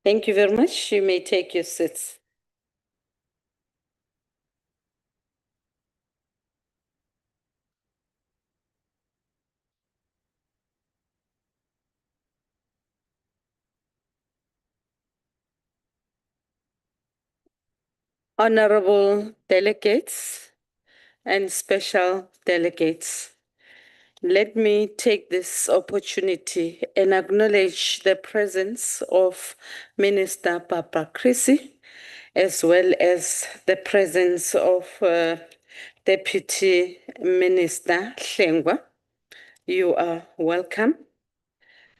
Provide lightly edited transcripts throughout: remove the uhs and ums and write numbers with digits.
Thank you very much. You may take your seats. Honorable delegates and special delegates, let me take this opportunity and acknowledge the presence of Minister Papa Chrissy, as well as the presence of Deputy Minister Hlengwa. You are welcome.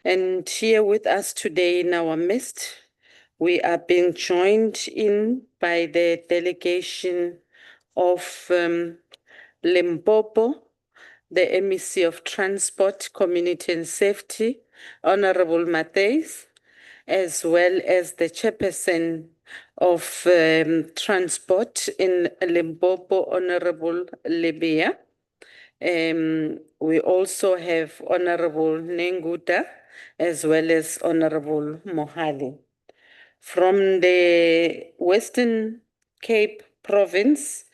And here with us today in our midst, we are being joined in by the delegation of Limpopo, the MEC of Transport, Community and Safety, Honorable Matheus, as well as the chairperson of Transport in Limpopo, Honorable Libya. We also have Honorable Nenguta, as well as Honorable Mohali. From the Western Cape Province,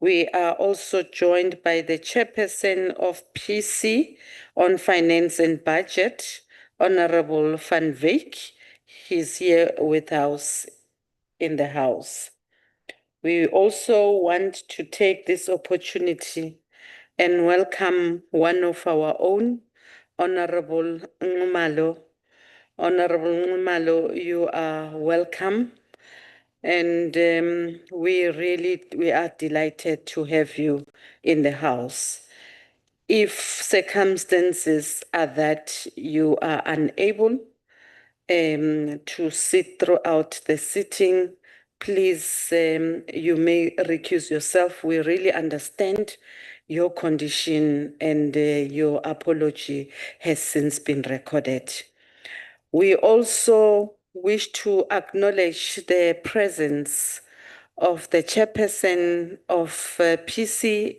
we are also joined by the chairperson of PC on Finance and Budget, Honorable Van Wyk. He's here with us in the house. We also want to take this opportunity and welcome one of our own, Honorable Ngumalo. Honorable Ngumalo, you are welcome. And we are delighted to have you in the house. If circumstances are that you are unable to sit throughout the sitting, please, you may recuse yourself. We really understand your condition, and your apology has since been recorded. We also wish to acknowledge the presence of the chairperson of PC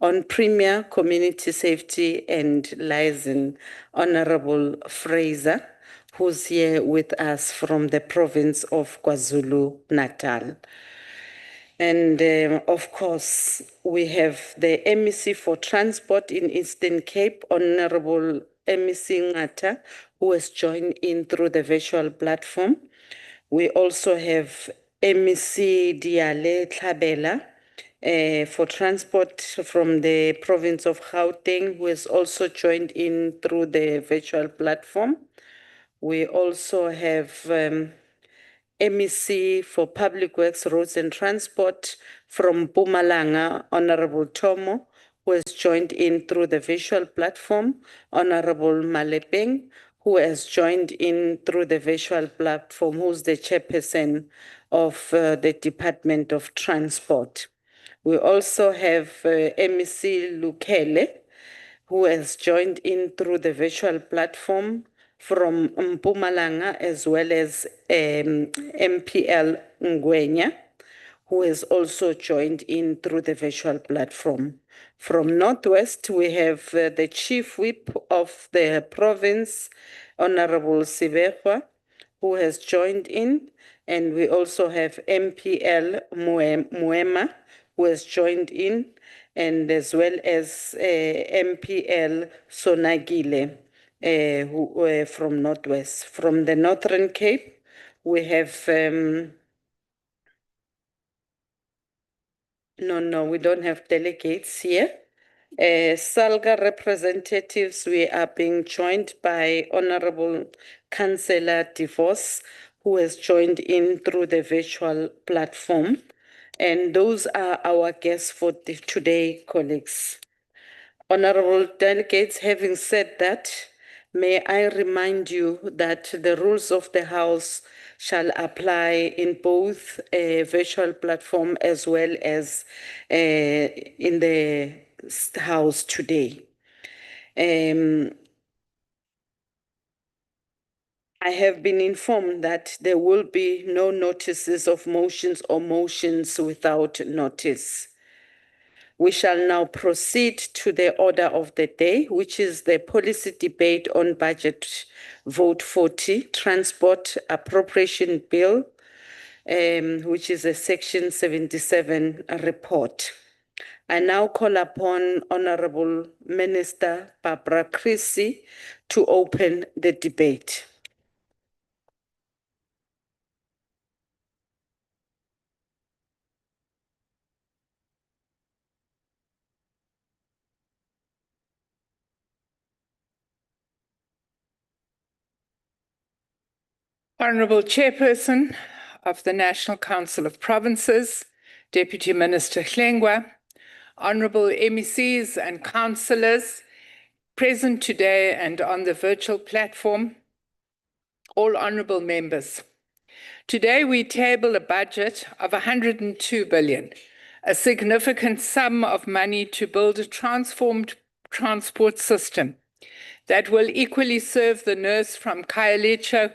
on Premier Community Safety and Liaison, Honorable Fraser, who's here with us from the province of KwaZulu-Natal. And of course, we have the MEC for Transport in Eastern Cape, Honorable MEC Ngata, who has joined in through the virtual platform. We also have MEC Diale Tlhabela for Transport from the province of Gauteng, who has also joined in through the virtual platform. We also have MEC for Public Works, Roads and Transport from Mpumalanga, Honorable Tomo, who has joined in through the visual platform, Honorable Malepeng, who has joined in through the visual platform, who's the chairperson of the Department of Transport. We also have MEC Lukele, who has joined in through the virtual platform from Mpumalanga, as well as MPL Ngwenya, who has also joined in through the virtual platform. From Northwest, we have the Chief Whip of the province, Honorable Sibehwa, who has joined in, and we also have MPL Muema, who has joined in, and as well as MPL Sonagile, who from Northwest. From the Northern Cape, we have no, we don't have delegates here. Salga representatives, we are being joined by Honorable Councillor DeVos, who has joined in through the virtual platform. And those are our guests for today, colleagues. Honorable delegates, having said that, may I remind you that the rules of the House shall apply in both a virtual platform as well as in the House today. I have been informed that there will be no notices of motions or motions without notice. We shall now proceed to the order of the day, which is the policy debate on budget vote 40, transport appropriation bill, which is a section 77 report. I now call upon Honorable Minister Barbara Creecy to open the debate. Honourable Chairperson of the National Council of Provinces, Deputy Minister Hlengwa, Honourable MECs and councillors present today and on the virtual platform, all honourable members. Today we table a budget of 102 billion, a significant sum of money to build a transformed transport system that will equally serve the nurse from Khayelitsha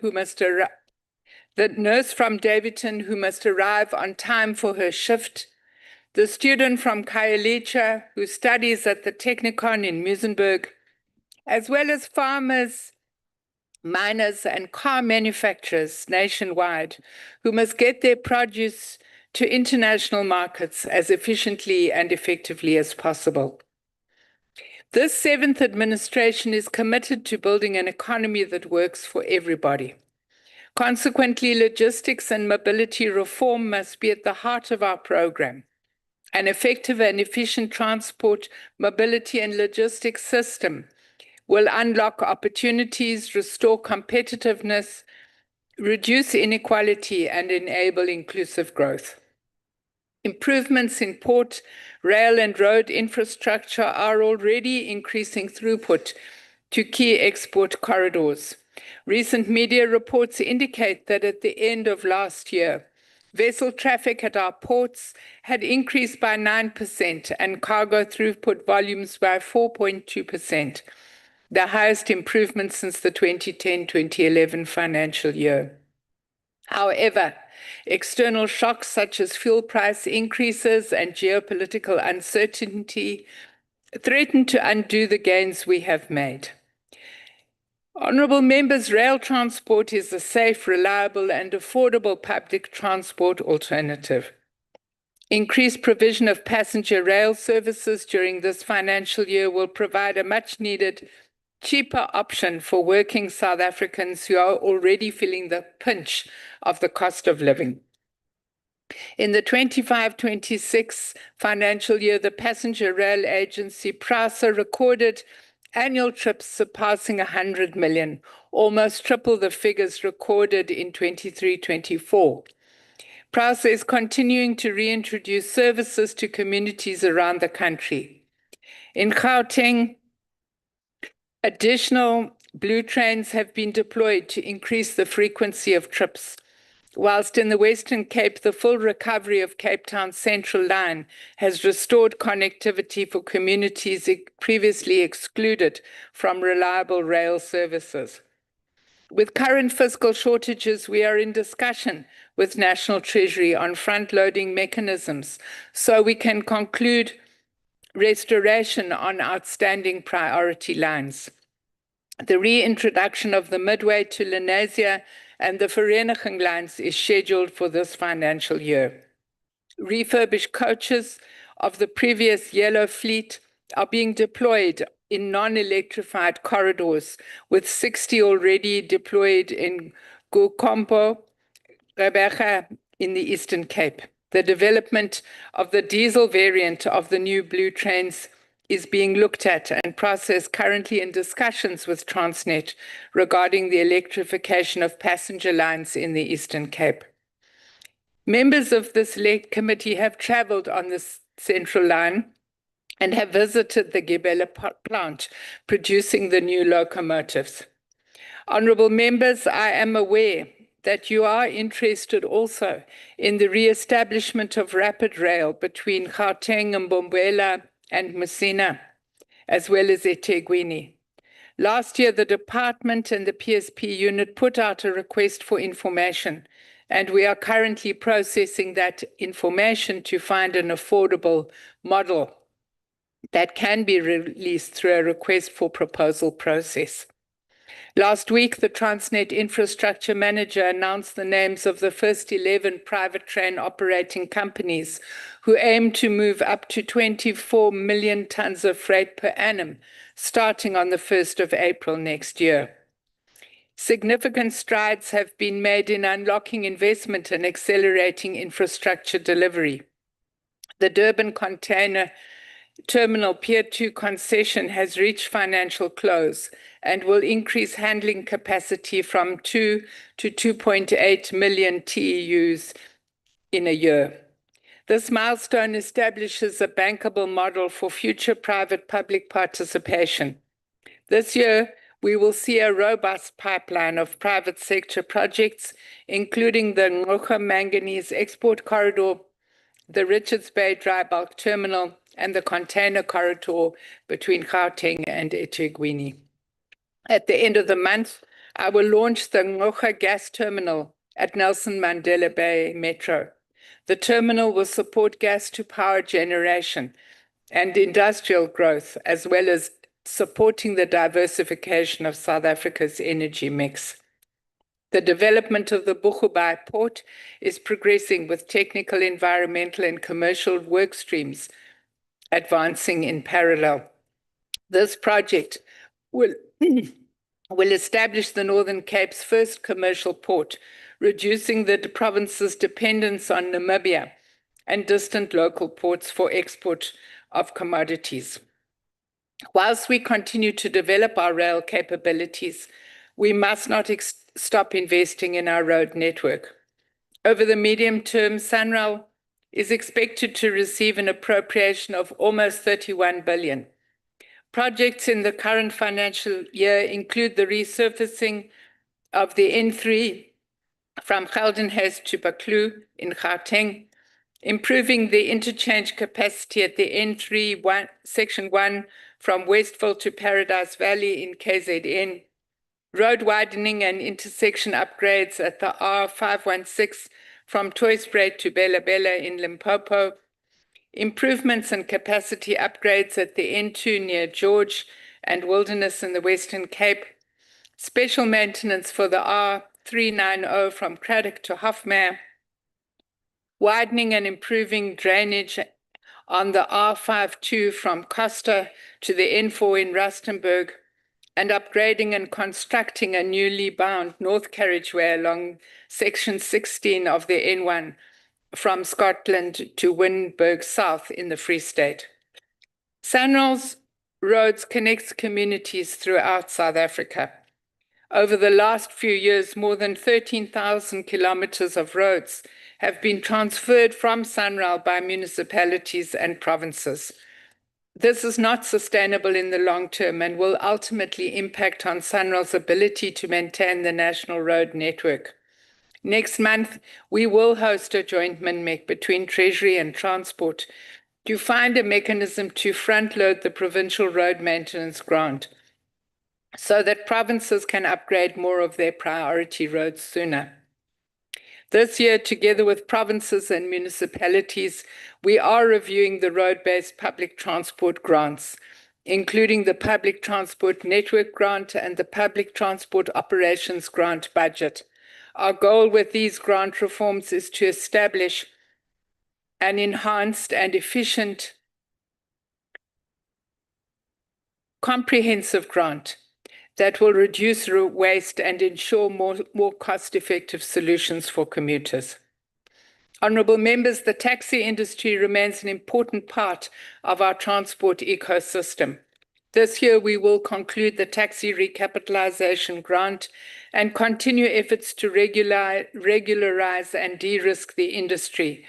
the nurse from Davidton who must arrive on time for her shift, the student from Khayelitsha who studies at the Technikon in Muizenberg, as well as farmers, miners, and car manufacturers nationwide who must get their produce to international markets as efficiently and effectively as possible. This seventh administration is committed to building an economy that works for everybody. Consequently, logistics and mobility reform must be at the heart of our program. An effective and efficient transport, mobility, and logistics system will unlock opportunities, restore competitiveness, reduce inequality, and enable inclusive growth. Improvements in port, rail, and road infrastructure are already increasing throughput to key export corridors. Recent media reports indicate that at the end of last year, vessel traffic at our ports had increased by 9% and cargo throughput volumes by 4.2%, the highest improvement since the 2010-2011 financial year. However, external shocks such as fuel price increases and geopolitical uncertainty threaten to undo the gains we have made. Honourable members, rail transport is a safe, reliable, and affordable public transport alternative. Increased provision of passenger rail services during this financial year will provide a much-needed, cheaper option for working South Africans who are already feeling the pinch of the cost of living. In the 25-26 financial year, the passenger rail agency PRASA recorded annual trips surpassing 100 million, almost triple the figures recorded in 23-24. PRASA is continuing to reintroduce services to communities around the country. In Gauteng, additional blue trains have been deployed to increase the frequency of trips, whilst in the Western Cape, the full recovery of Cape Town's Central Line has restored connectivity for communities previously excluded from reliable rail services. With current fiscal shortages, we are in discussion with National Treasury on front-loading mechanisms so we can conclude restoration on outstanding priority lines. The reintroduction of the Midway to Lenasia and the Vereniging lines is scheduled for this financial year. Refurbished coaches of the previous yellow fleet are being deployed in non-electrified corridors, with 60 already deployed in Gukompo, Gqeberha in the Eastern Cape. The development of the diesel variant of the new blue trains is being looked at and processed currently in discussions with Transnet regarding the electrification of passenger lines in the Eastern Cape. Members of the Select Committee have travelled on this Central Line and have visited the Gibela plant producing the new locomotives. Honourable members, I am aware that you are interested also in the re-establishment of rapid rail between Gauteng and Mpumalanga and Messina, as well as eThekwini. Last year, the department and the PSP unit put out a request for information, and we are currently processing that information to find an affordable model that can be released through a request for proposal process. Last week, the Transnet infrastructure manager announced the names of the first 11 private train operating companies who aim to move up to 24 million tons of freight per annum, starting on the 1st of April next year. Significant strides have been made in unlocking investment and accelerating infrastructure delivery. The Durban Container Terminal Pier 2 concession has reached financial close and will increase handling capacity from 2 to 2.8 million TEUs in a year. This milestone establishes a bankable model for future private-public participation. This year, we will see a robust pipeline of private sector projects, including the Ngqoqa Manganese Export Corridor, the Richards Bay Dry Bulk Terminal, and the container corridor between Gauteng and eThekwini. At the end of the month, I will launch the Ngqoqa Gas Terminal at Nelson Mandela Bay Metro. The terminal will support gas-to-power generation and industrial growth, as well as supporting the diversification of South Africa's energy mix. The development of the Boegoebaai port is progressing with technical, environmental, and commercial work streams advancing in parallel. This project will establish the Northern Cape's first commercial port, reducing the province's dependence on Namibia and distant local ports for export of commodities. Whilst we continue to develop our rail capabilities, we must not stop investing in our road network. Over the medium term, SANRAL is expected to receive an appropriation of almost 31 billion. Projects in the current financial year include the resurfacing of the N3 from Geldenhuys to Baklu in Gauteng, improving the interchange capacity at the N3 Section 1 from Westville to Paradise Valley in KZN, road widening and intersection upgrades at the R516 from Toysbrae to Bela Bela in Limpopo, improvements and capacity upgrades at the N2 near George and Wilderness in the Western Cape, special maintenance for the R390 from Craddock to Hofmeyr, widening and improving drainage on the R52 from Costa to the N4 in Rustenburg, and upgrading and constructing a newly bound North Carriageway along Section 16 of the N1 from Scotland to Wynberg South in the Free State. SANRAL's roads connect communities throughout South Africa. Over the last few years, more than 13,000 kilometers of roads have been transferred from SANRAL by municipalities and provinces. This is not sustainable in the long term and will ultimately impact on SANRAL's ability to maintain the national road network. Next month, we will host a joint MINMEC between Treasury and Transport to find a mechanism to front-load the Provincial Road Maintenance Grant so that provinces can upgrade more of their priority roads sooner. This year, together with provinces and municipalities, we are reviewing the road-based public transport grants, including the Public Transport Network Grant and the Public Transport Operations Grant budget. Our goal with these grant reforms is to establish an enhanced and efficient, comprehensive grant that will reduce waste and ensure more cost-effective solutions for commuters. Honourable members, the taxi industry remains an important part of our transport ecosystem. This year, we will conclude the taxi recapitalisation grant and continue efforts to regularize and de-risk the industry,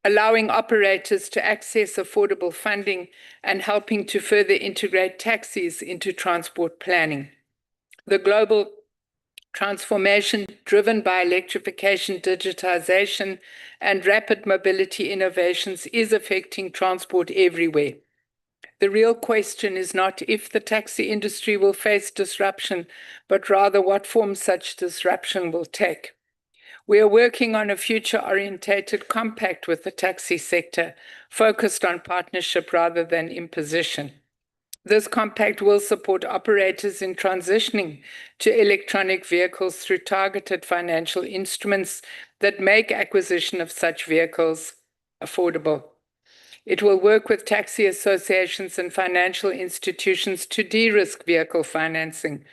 allowing operators to access affordable funding and helping to further integrate taxis into transport planning. The global transformation driven by electrification, digitization, and rapid mobility innovations is affecting transport everywhere. The real question is not if the taxi industry will face disruption, but rather what form such disruption will take. We are working on a future-orientated compact with the taxi sector, focused on partnership rather than imposition. This compact will support operators in transitioning to electronic vehicles through targeted financial instruments that make acquisition of such vehicles affordable. It will work with taxi associations and financial institutions to de-risk vehicle financing,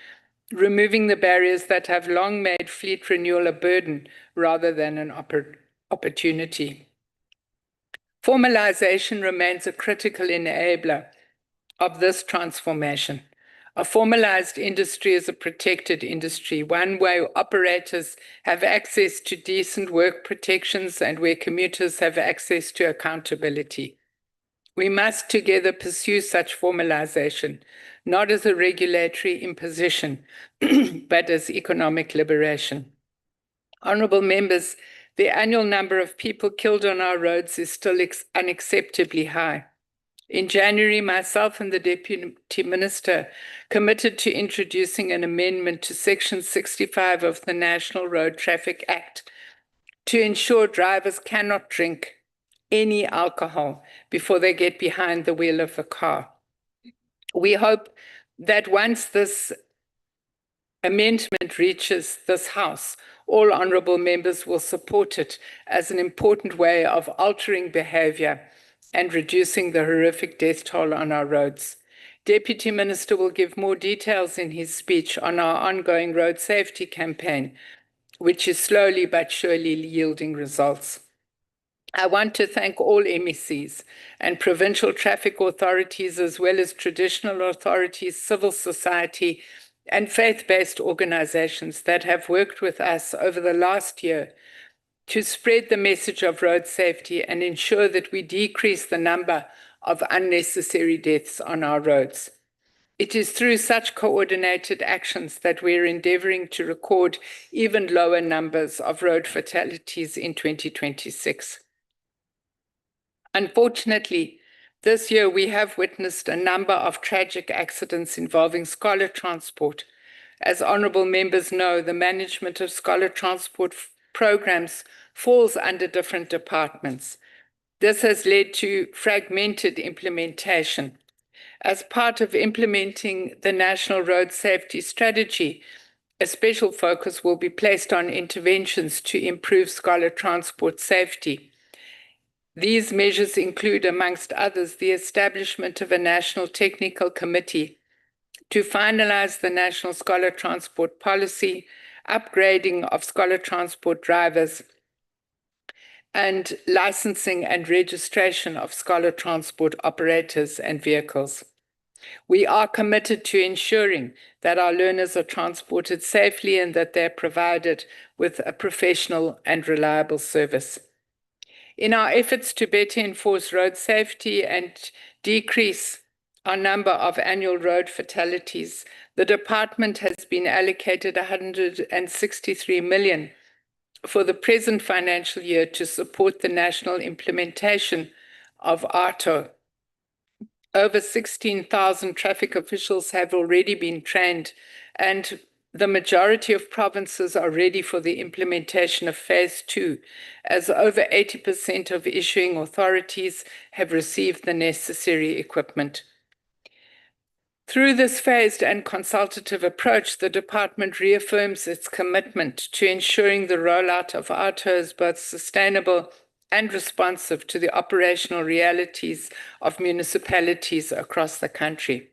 removing the barriers that have long made fleet renewal a burden rather than an opportunity. Formalization remains a critical enabler of this transformation. A formalized industry is a protected industry, one where operators have access to decent work protections and where commuters have access to accountability. We must together pursue such formalization, not as a regulatory imposition, but as economic liberation. Honourable members, the annual number of people killed on our roads is still unacceptably high. In January, myself and the Deputy Minister committed to introducing an amendment to Section 65 of the National Road Traffic Act to ensure drivers cannot drink any alcohol before they get behind the wheel of a car. We hope that once this amendment reaches this House, all honourable members will support it as an important way of altering behaviour and reducing the horrific death toll on our roads. Deputy Minister will give more details in his speech on our ongoing road safety campaign, which is slowly but surely yielding results. I want to thank all MECs and provincial traffic authorities, as well as traditional authorities, civil society, and faith-based organizations that have worked with us over the last year to spread the message of road safety and ensure that we decrease the number of unnecessary deaths on our roads. It is through such coordinated actions that we're endeavoring to record even lower numbers of road fatalities in 2026. Unfortunately, this year we have witnessed a number of tragic accidents involving scholar transport. As honourable members know, the management of scholar transport programs falls under different departments. This has led to fragmented implementation. As part of implementing the National Road Safety Strategy, a special focus will be placed on interventions to improve scholar transport safety. These measures include, amongst others, the establishment of a National Technical Committee to finalize the National Scholar Transport Policy, upgrading of scholar transport drivers, and licensing and registration of scholar transport operators and vehicles. We are committed to ensuring that our learners are transported safely and that they're provided with a professional and reliable service. In our efforts to better enforce road safety and decrease our number of annual road fatalities, the department has been allocated 163 million for the present financial year to support the national implementation of ARTO. Over 16,000 traffic officials have already been trained, and the majority of provinces are ready for the implementation of Phase 2, as over 80% of issuing authorities have received the necessary equipment. Through this phased and consultative approach, the department reaffirms its commitment to ensuring the rollout of ARTO is both sustainable and responsive to the operational realities of municipalities across the country.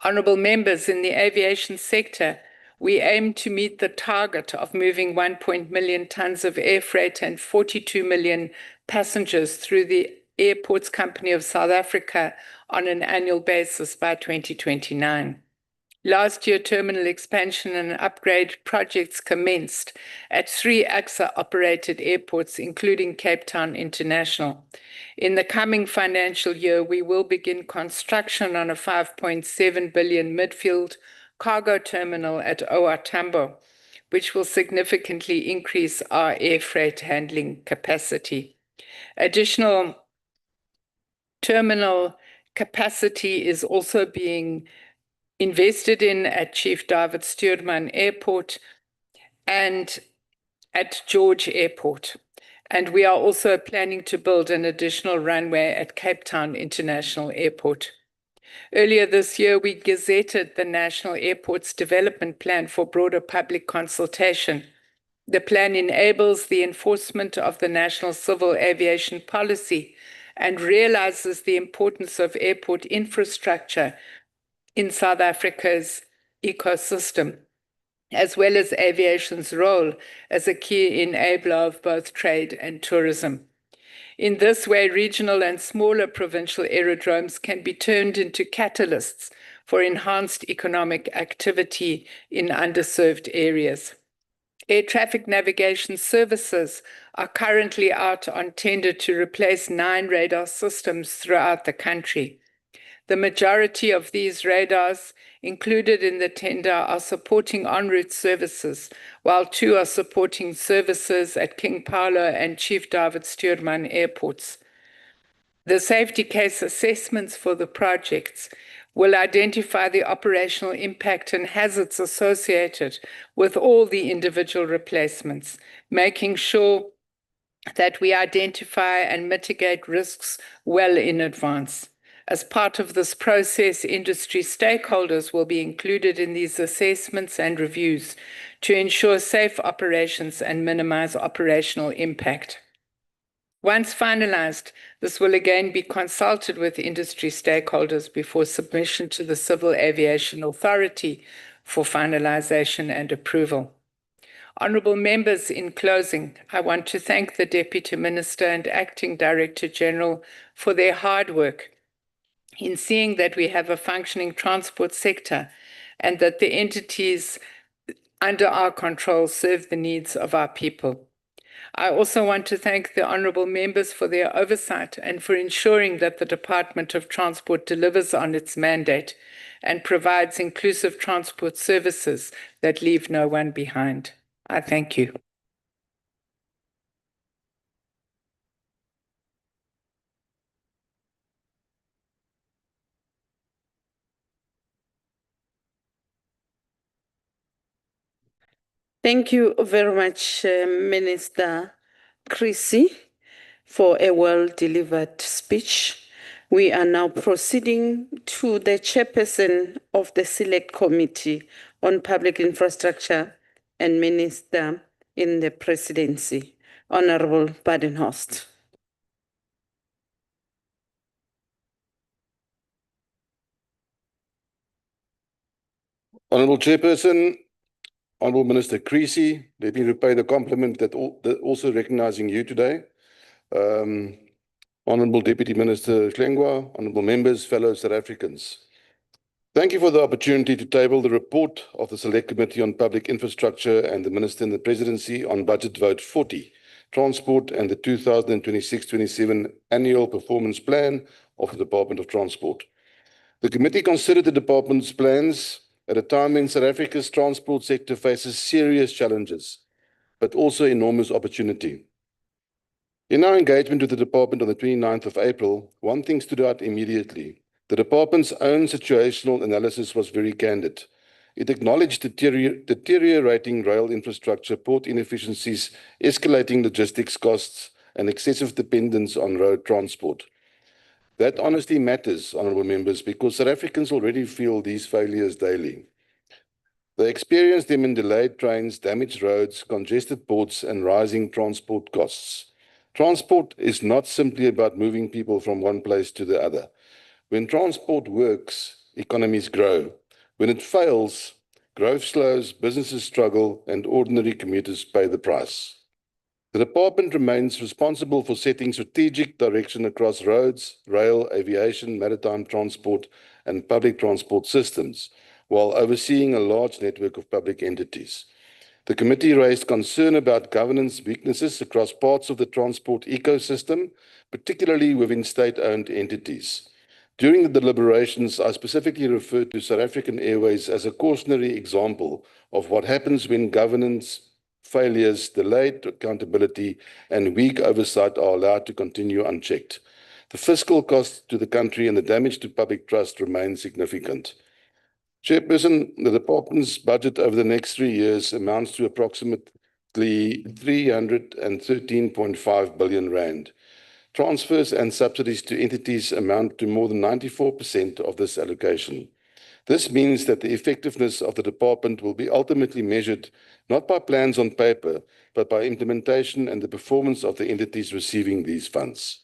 Honourable members, in the aviation sector, we aim to meet the target of moving 1 million tonnes of air freight and 42 million passengers through the Airports Company of South Africa on an annual basis by 2029. Last year, terminal expansion and upgrade projects commenced at 3 AXA-operated airports, including Cape Town International. In the coming financial year, we will begin construction on a 5.7 billion midfield cargo terminal at OR Tambo, which will significantly increase our air freight handling capacity. Additional terminal capacity is also being invested in at Chief David Stuurman Airport, and at George Airport. And we are also planning to build an additional runway at Cape Town International Airport. Earlier this year, we gazetted the National Airports Development Plan for broader public consultation. The plan enables the enforcement of the National Civil Aviation Policy and realizes the importance of airport infrastructure in South Africa's ecosystem, as well as aviation's role as a key enabler of both trade and tourism. In this way, regional and smaller provincial aerodromes can be turned into catalysts for enhanced economic activity in underserved areas. Air traffic navigation services are currently out on tender to replace 9 radar systems throughout the country. The majority of these radars included in the tender are supporting en route services, while 2 are supporting services at King Paulo and Chief David Stuurman airports. The safety case assessments for the projects will identify the operational impact and hazards associated with all the individual replacements, making sure that we identify and mitigate risks well in advance. As part of this process, industry stakeholders will be included in these assessments and reviews to ensure safe operations and minimize operational impact. Once finalized, this will again be consulted with industry stakeholders before submission to the Civil Aviation Authority for finalization and approval. Honourable members, in closing, I want to thank the Deputy Minister and Acting Director General for their hard work in seeing that we have a functioning transport sector and that the entities under our control serve the needs of our people. I also want to thank the honourable members for their oversight and for ensuring that the Department of Transport delivers on its mandate and provides inclusive transport services that leave no one behind. I thank you. Thank you very much, Minister Chrissy, for a well-delivered speech. We are now proceeding to the chairperson of the Select Committee on Public Infrastructure and Minister in the Presidency, Honorable Badenhorst. Honourable Chairperson, Honourable Minister Creasy, let me repay the compliment that also recognising you today. Honourable Deputy Minister Hlengwa, Honourable Members, fellow South Africans. Thank you for the opportunity to table the report of the Select Committee on Public Infrastructure and the Minister in the Presidency on Budget Vote 40, Transport and the 2026-27 Annual Performance Plan of the Department of Transport. The committee considered the department's plans at a time when South Africa's transport sector faces serious challenges, but also enormous opportunity. In our engagement with the department on the 29th of April, one thing stood out immediately. The department's own situational analysis was very candid. It acknowledged deteriorating rail infrastructure, port inefficiencies, escalating logistics costs, and excessive dependence on road transport. That honesty matters, honourable members, because South Africans already feel these failures daily. They experience them in delayed trains, damaged roads, congested ports, and rising transport costs. Transport is not simply about moving people from one place to the other. When transport works, economies grow. When it fails, growth slows, businesses struggle, and ordinary commuters pay the price. The department remains responsible for setting strategic direction across roads, rail, aviation, maritime transport, and public transport systems, while overseeing a large network of public entities. The committee raised concern about governance weaknesses across parts of the transport ecosystem, particularly within state-owned entities. During the deliberations, I specifically referred to South African Airways as a cautionary example of what happens when governance failures, delayed accountability, and weak oversight are allowed to continue unchecked. The fiscal cost to the country and the damage to public trust remain significant. Chairperson, the department's budget over the next 3 years amounts to approximately approximately 313.5 billion rand. Transfers and subsidies to entities amount to more than 94% of this allocation. This means that the effectiveness of the department will be ultimately measured not by plans on paper, but by implementation and the performance of the entities receiving these funds.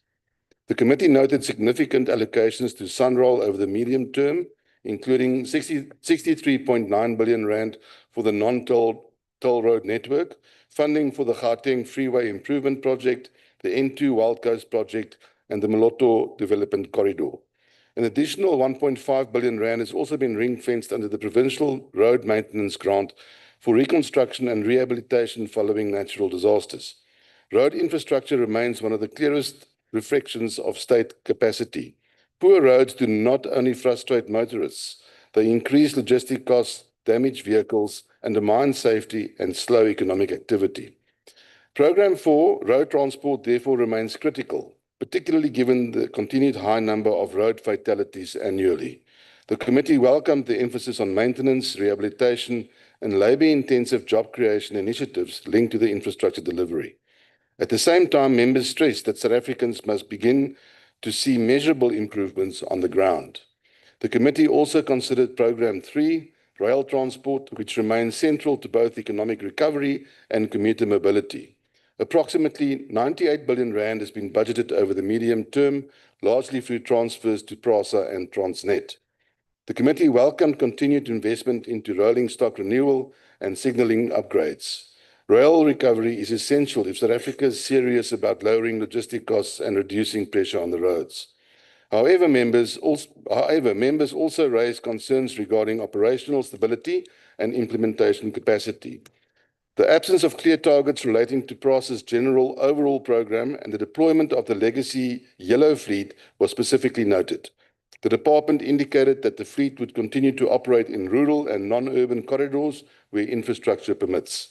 The committee noted significant allocations to SANRAL over the medium term, including 63.9 billion rand for the non-toll road network, funding for the Gauteng Freeway Improvement Project, the N2 Wild Coast Project, and the Moloto Development Corridor. An additional 1.5 billion rand has also been ring-fenced under the Provincial Road Maintenance Grant for reconstruction and rehabilitation following natural disasters. Road infrastructure remains one of the clearest reflections of state capacity. Poor roads do not only frustrate motorists, they increase logistic costs, damage vehicles, undermine safety, and slow economic activity. Program 4, road transport, therefore remains critical, particularly given the continued high number of road fatalities annually. The committee welcomed the emphasis on maintenance, rehabilitation, and labor-intensive job creation initiatives linked to the infrastructure delivery. At the same time, members stressed that South Africans must begin to see measurable improvements on the ground. The committee also considered Program 3, rail transport, which remains central to both economic recovery and commuter mobility. Approximately 98 billion rand has been budgeted over the medium term, largely through transfers to PRASA and Transnet. The committee welcomed continued investment into rolling stock renewal and signalling upgrades. Rail recovery is essential if South Africa is serious about lowering logistic costs and reducing pressure on the roads. However, members also raised concerns regarding operational stability and implementation capacity. The absence of clear targets relating to PRASA's general overall program and the deployment of the legacy yellow fleet was specifically noted. The department indicated that the fleet would continue to operate in rural and non-urban corridors where infrastructure permits.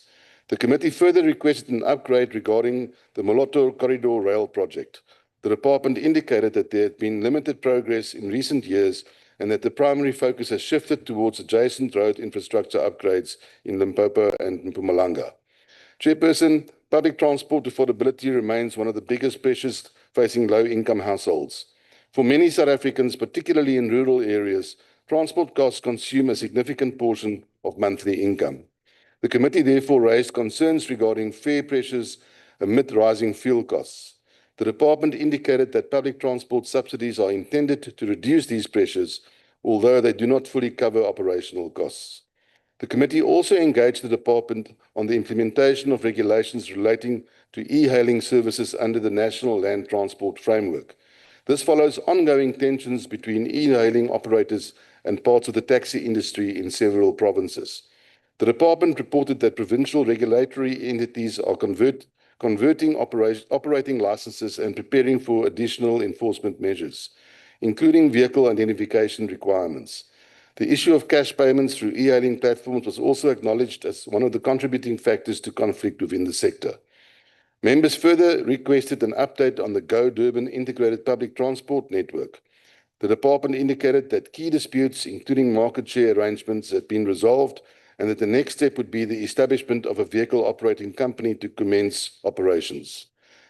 The committee further requested an upgrade regarding the Moloto Corridor Rail project. The department indicated that there had been limited progress in recent years and that the primary focus has shifted towards adjacent road infrastructure upgrades in Limpopo and Mpumalanga. Chairperson, public transport affordability remains one of the biggest pressures facing low-income households. For many South Africans, particularly in rural areas, transport costs consume a significant portion of monthly income. The committee therefore raised concerns regarding fare pressures amid rising fuel costs. The department indicated that public transport subsidies are intended to reduce these pressures, although they do not fully cover operational costs. The committee also engaged the department on the implementation of regulations relating to e-hailing services under the National Land Transport Framework. This follows ongoing tensions between e-hailing operators and parts of the taxi industry in several provinces. The department reported that provincial regulatory entities are converting operating licenses and preparing for additional enforcement measures, including vehicle identification requirements. The issue of cash payments through e-hailing platforms was also acknowledged as one of the contributing factors to conflict within the sector. Members further requested an update on the Go Durban integrated public transport network. The department indicated that key disputes, including market share arrangements, have been resolved and that the next step would be the establishment of a vehicle operating company to commence operations.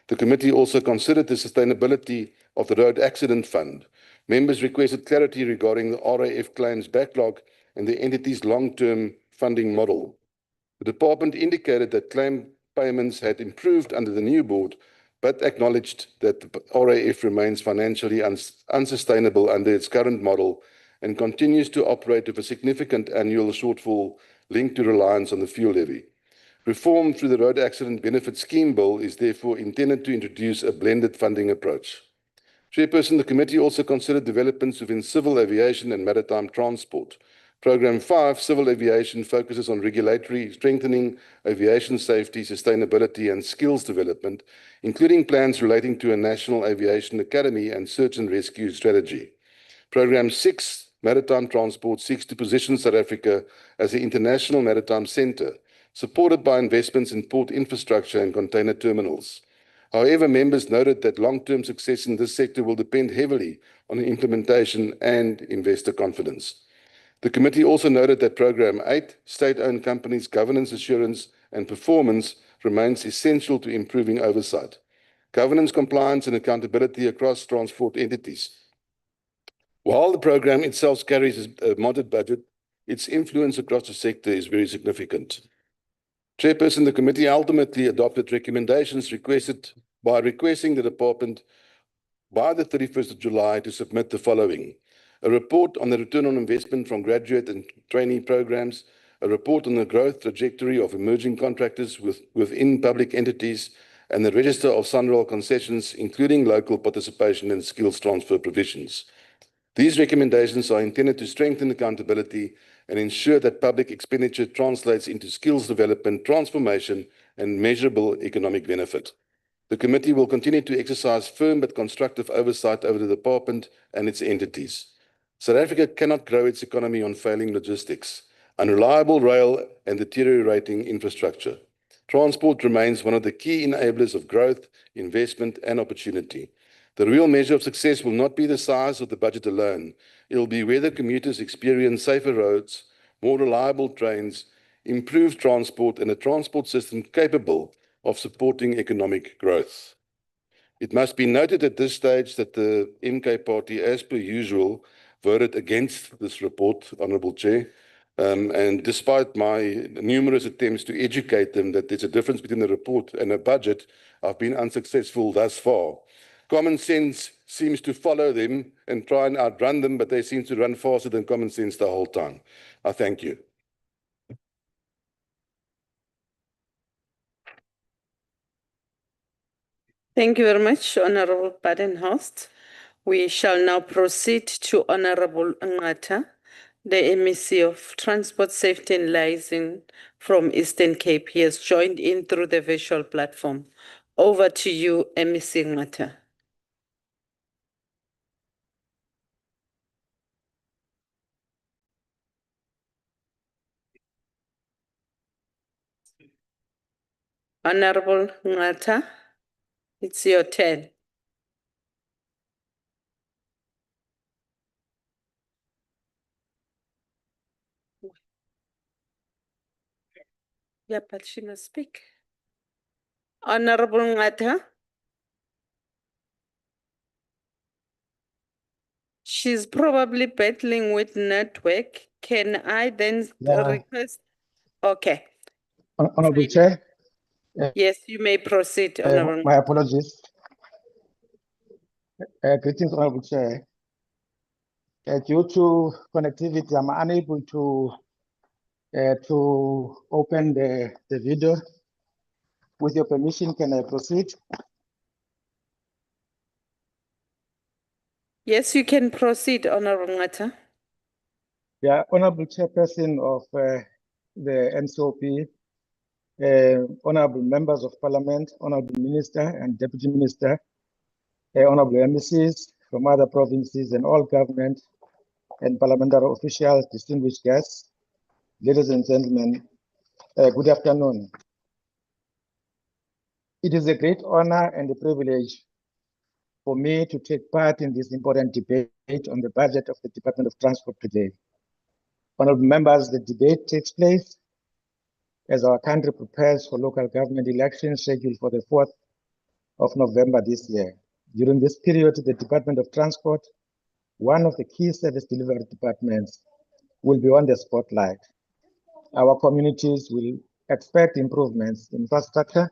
The committee also considered the sustainability of the Road Accident Fund. Members requested clarity regarding the RAF claims backlog and the entity's long-term funding model. The department indicated that claim payments had improved under the new board, but acknowledged that the RAF remains financially unsustainable under its current model and continues to operate with a significant annual shortfall linked to reliance on the fuel levy. Reform through the Road Accident Benefit Scheme Bill is therefore intended to introduce a blended funding approach. Chairperson, the committee also considered developments within civil aviation and maritime transport. Program 5, Civil Aviation, focuses on regulatory strengthening, aviation safety, sustainability, and skills development, including plans relating to a National Aviation Academy and search and rescue strategy. Program 6, Maritime Transport, seeks to position South Africa as an international maritime center, supported by investments in port infrastructure and container terminals. However, members noted that long-term success in this sector will depend heavily on implementation and investor confidence. The committee also noted that Program 8, State-Owned Companies Governance Assurance and Performance, remains essential to improving oversight, governance, compliance, and accountability across transport entities. While the program itself carries a modest budget, its influence across the sector is very significant. Chairperson, the committee ultimately adopted recommendations requesting the department by the 31st of July to submit the following: a report on the return on investment from graduate and trainee programs, a report on the growth trajectory of emerging contractors within public entities, and the register of SUNRAL concessions, including local participation and skills transfer provisions. These recommendations are intended to strengthen accountability and ensure that public expenditure translates into skills development, transformation, and measurable economic benefit. The committee will continue to exercise firm but constructive oversight over the department and its entities. South Africa cannot grow its economy on failing logistics, unreliable rail, and deteriorating infrastructure. Transport remains one of the key enablers of growth, investment, and opportunity. The real measure of success will not be the size of the budget alone. It will be whether commuters experience safer roads, more reliable trains, improved transport, and a transport system capable of supporting economic growth. It must be noted at this stage that the MK party, as per usual, voted against this report, Honourable Chair. And despite my numerous attempts to educate them that there's a difference between a report and a budget, I've been unsuccessful thus far. Common sense seems to follow them and try and outrun them, but they seem to run faster than common sense the whole time. I thank you. Thank you very much, Honorable Badenhorst. We shall now proceed to Honorable Ngata, the MEC of Transport, Safety and Liaison from Eastern Cape. He has joined in through the virtual platform. Over to you, MEC Ngata. Honorable Ngata, it's your turn. Yeah, but she must speak. Honorable Ngata. She's probably battling with network. Can I then request? Okay. Honorable Chair. Yes, you may proceed, Honorable. My apologies. Greetings, Honorable Chair. Due to connectivity, I'm unable to open the video. With your permission, can I proceed? Yes, you can proceed, Honorable Ngata. Yeah, Honorable Chairperson of the NCOP, Honorable Members of Parliament, Honorable Minister and Deputy Minister, Honorable MECs from other provinces and all government and parliamentary officials, distinguished guests, ladies and gentlemen, good afternoon. It is a great honor and a privilege for me to take part in this important debate on the budget of the Department of Transport today. Honorable members, the debate takes place as our country prepares for local government elections scheduled for the 4th of November this year. During this period, the Department of Transport, one of the key service delivery departments, will be on the spotlight. Our communities will expect improvements in infrastructure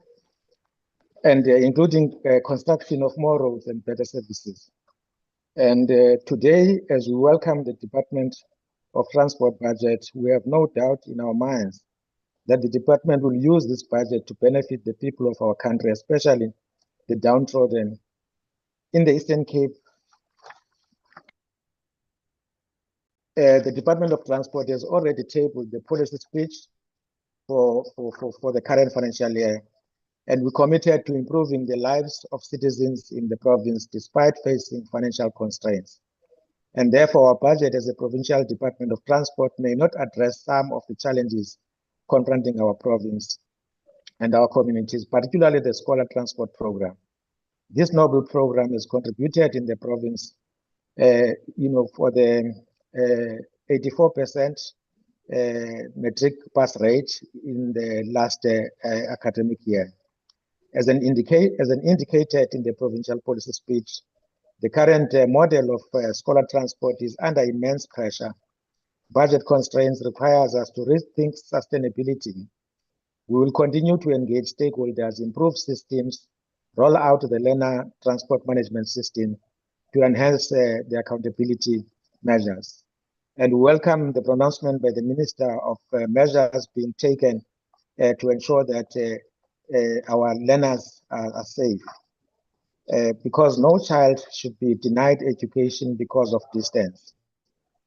and including construction of more roads and better services. And today, as we welcome the Department of Transport budget, we have no doubt in our minds that the department will use this budget to benefit the people of our country, especially the downtrodden. In the Eastern Cape, the Department of Transport has already tabled the policy speech for the current financial year, and we committed to improving the lives of citizens in the province despite facing financial constraints. And therefore, our budget as a provincial Department of Transport may not address some of the challenges confronting our province and our communities, particularly the Scholar Transport Program. This noble program has contributed in the province, for the 84% matric pass rate in the last academic year. As indicated in the provincial policy speech, the current model of scholar transport is under immense pressure. Budget constraints requires us to rethink sustainability. We will continue to engage stakeholders, improve systems, roll out the learner transport management system to enhance the accountability measures. And we welcome the pronouncement by the Minister of measures being taken to ensure that our learners are safe. Because no child should be denied education because of distance.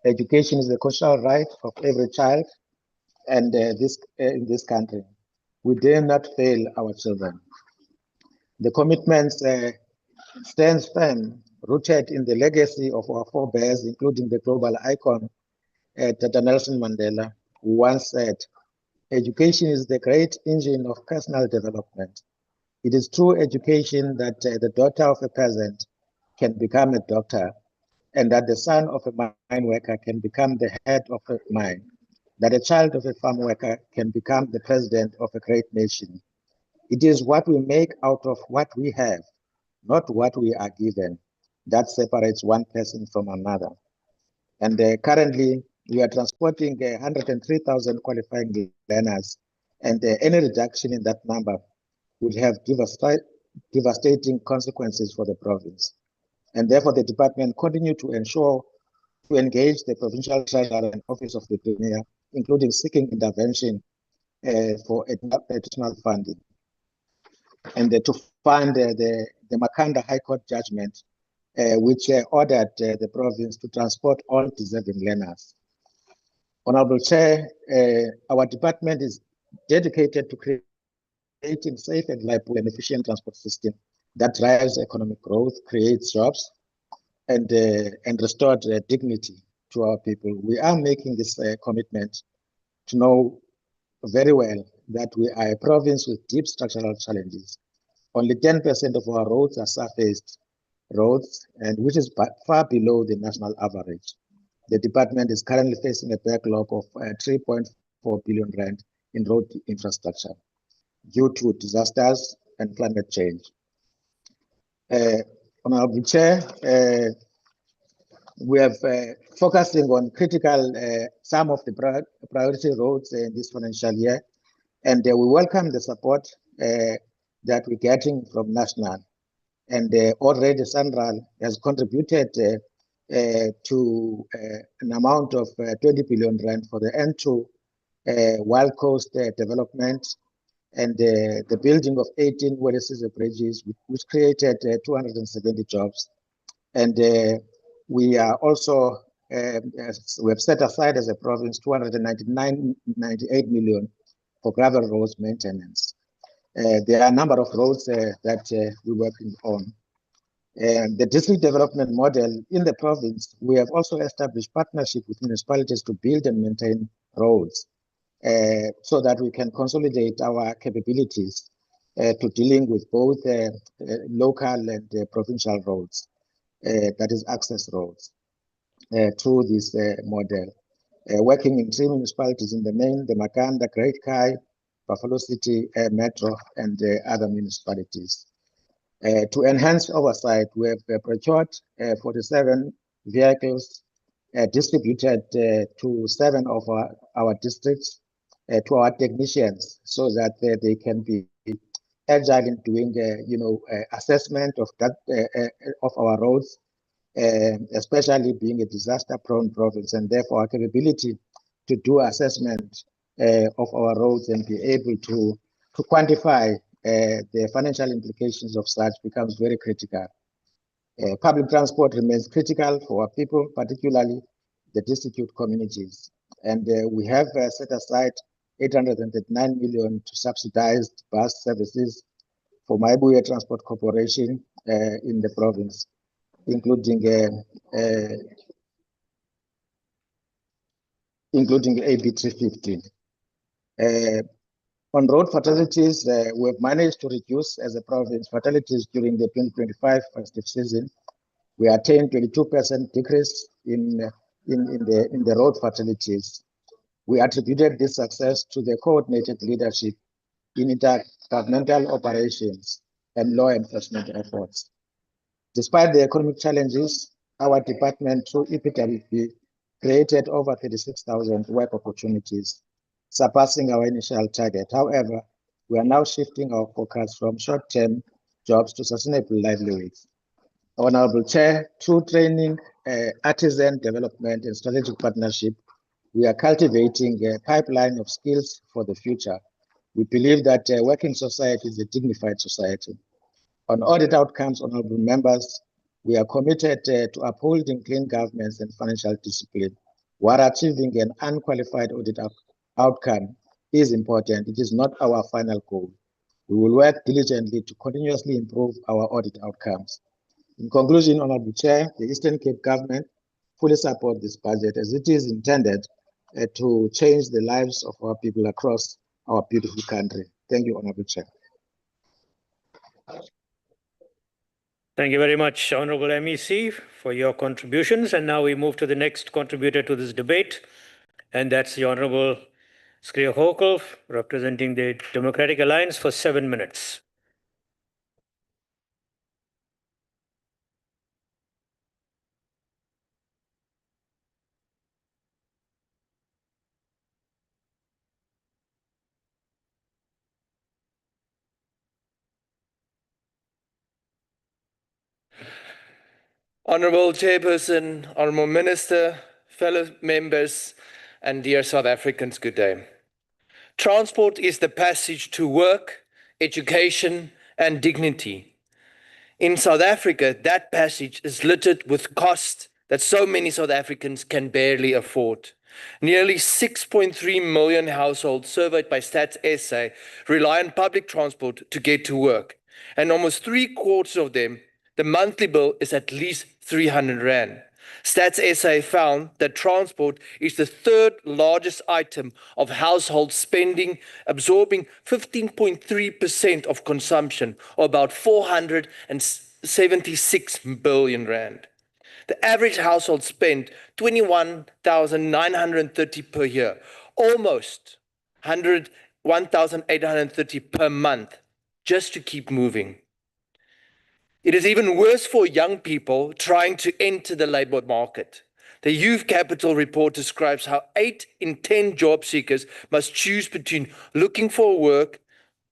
Education is a constitutional right of every child, and in this country, we dare not fail our children. The commitments stands firm, rooted in the legacy of our forebears, including the global icon, Tata Nelson Mandela, who once said, "Education is the great engine of personal development. It is through education that the daughter of a peasant can become a doctor, and that the son of a mine worker can become the head of a mine, that a child of a farm worker can become the president of a great nation. It is what we make out of what we have, not what we are given, that separates one person from another." And currently, we are transporting 103,000 qualifying learners, and any reduction in that number would have devastating consequences for the province. And therefore, the department continue to engage the provincial treasurer and office of the premier, including seeking intervention for additional funding, and to fund the Makanda High Court judgment, which ordered the province to transport all deserving learners. Honorable Chair, our department is dedicated to creating safe and reliable and efficient transport system that drives economic growth, creates jobs, and restores dignity to our people. We are making this commitment to know very well that we are a province with deep structural challenges. Only 10% of our roads are surfaced roads, and which is far below the national average. The department is currently facing a backlog of 3.4 billion rand in road infrastructure due to disasters and climate change. Honorable Chair, we have focusing on critical some of the priority roads in this financial year, and we welcome the support that we're getting from national. And already Central has contributed to an amount of 20 billion rand for the N2 Wild Coast development, and the building of 18 well-assisted bridges, which created 270 jobs. And we are also, we have set aside as a province 298 million for gravel roads maintenance. There are a number of roads that we're working on. The district development model in the province, we have also established partnership with municipalities to build and maintain roads so that we can consolidate our capabilities to dealing with both local and provincial roads, that is access roads, through this model. Working in 3 municipalities in the main, the Makanda, Great Kai, Buffalo City Metro, and other municipalities. To enhance oversight, we have procured 47 vehicles distributed to 7 of our districts to our technicians, so that they can be agile in doing, assessment of that of our roads, especially being a disaster-prone province, and therefore our capability to do assessment of our roads and be able to quantify the financial implications of such becomes very critical. Public transport remains critical for our people, particularly the destitute communities. And we have set aside 839 million to subsidize bus services for Maibuye Transport Corporation in the province, including AB 315. On road fatalities, we have managed to reduce as a province fatalities during the 2025 festive season. We attained 22% decrease in the road fatalities. We attributed this success to the coordinated leadership in intergovernmental operations and law enforcement efforts. Despite the economic challenges, our department through EPWP created over 36,000 work opportunities, surpassing our initial target. However, we are now shifting our focus from short-term jobs to sustainable livelihoods. Honorable Chair, through training, artisan development, and strategic partnership, we are cultivating a pipeline of skills for the future. We believe that a working society is a dignified society. On audit outcomes, honorable members, we are committed to upholding clean governance and financial discipline. While achieving an unqualified audit outcome is important, it is not our final goal. We will work diligently to continuously improve our audit outcomes. In conclusion, Honorable Chair, the Eastern Cape government fully supports this budget as it is intended to change the lives of our people across our beautiful country. Thank you, Honorable Chair. Thank you very much, Honorable MEC, for your contributions. And now we move to the next contributor to this debate, and that's the Honorable Skriya Hokel, representing the Democratic Alliance, for 7 minutes. Honorable Chairperson, Honorable Minister, fellow members, and dear South Africans, good day. Transport is the passage to work, education, and dignity. In South Africa, that passage is littered with costs that so many South Africans can barely afford. Nearly 6.3 million households surveyed by Stats SA rely on public transport to get to work, and almost 3/4 of them, the monthly bill is at least 300 Rand. Stats SA found that transport is the third largest item of household spending, absorbing 15.3% of consumption, or about 476 billion Rand. The average household spent 21,930 per year, almost 1,830 per month, just to keep moving. It is even worse for young people trying to enter the labor market. The Youth Capital report describes how 8 in 10 job seekers must choose between looking for work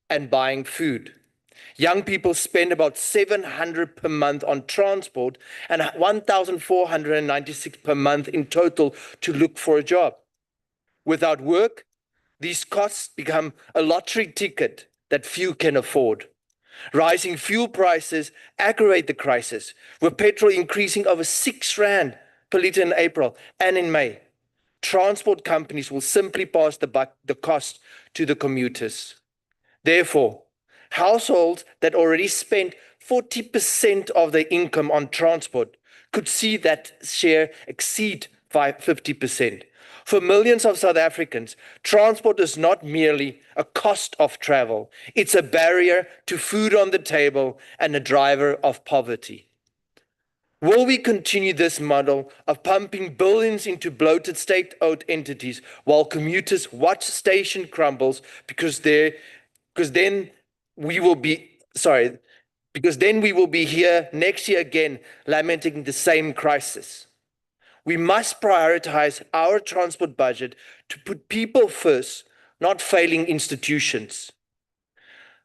and buying food. Young people spend about 700 per month on transport and 1,496 per month in total to look for a job. Without work, these costs become a lottery ticket that few can afford. Rising fuel prices aggravate the crisis, with petrol increasing over 6 Rand per litre in April and in May. Transport companies will simply pass the cost to the commuters. Therefore, households that already spend 40% of their income on transport could see that share exceed 50%. For millions of South Africans, transport is not merely a cost of travel. It's a barrier to food on the table and a driver of poverty. Will we continue this model of pumping billions into bloated state-owned entities while commuters watch station crumbles because then we will be here next year again lamenting the same crisis? We must prioritize our transport budget to put people first, not failing institutions.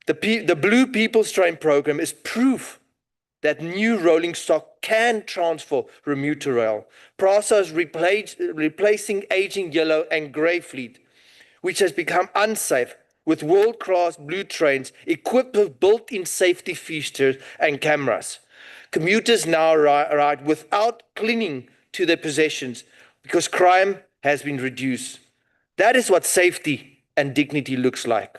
The Blue People's Train program is proof that new rolling stock can transfer commuter rail. PRASA is replacing aging yellow and grey fleet, which has become unsafe, with world-class blue trains equipped with built-in safety features and cameras. Commuters now ride without clinging to their possessions because crime has been reduced. That is what safety and dignity looks like.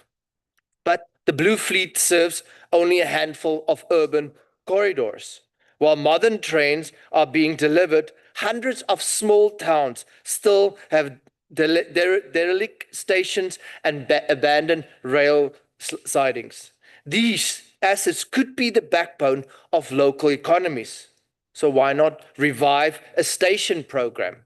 But the blue fleet serves only a handful of urban corridors. While modern trains are being delivered, hundreds of small towns still have derelict stations and abandoned rail sidings. These assets could be the backbone of local economies. So why not revive a station program?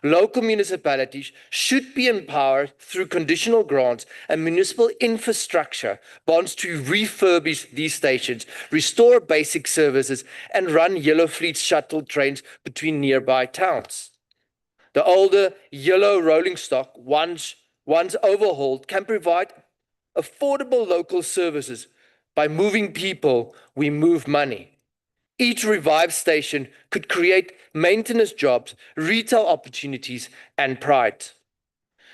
Local municipalities should be empowered through conditional grants and municipal infrastructure bonds to refurbish these stations, restore basic services, and run yellow fleet shuttle trains between nearby towns. The older yellow rolling stock, once overhauled, can provide affordable local services. By moving people, we move money. Each revived station could create maintenance jobs, retail opportunities, and pride.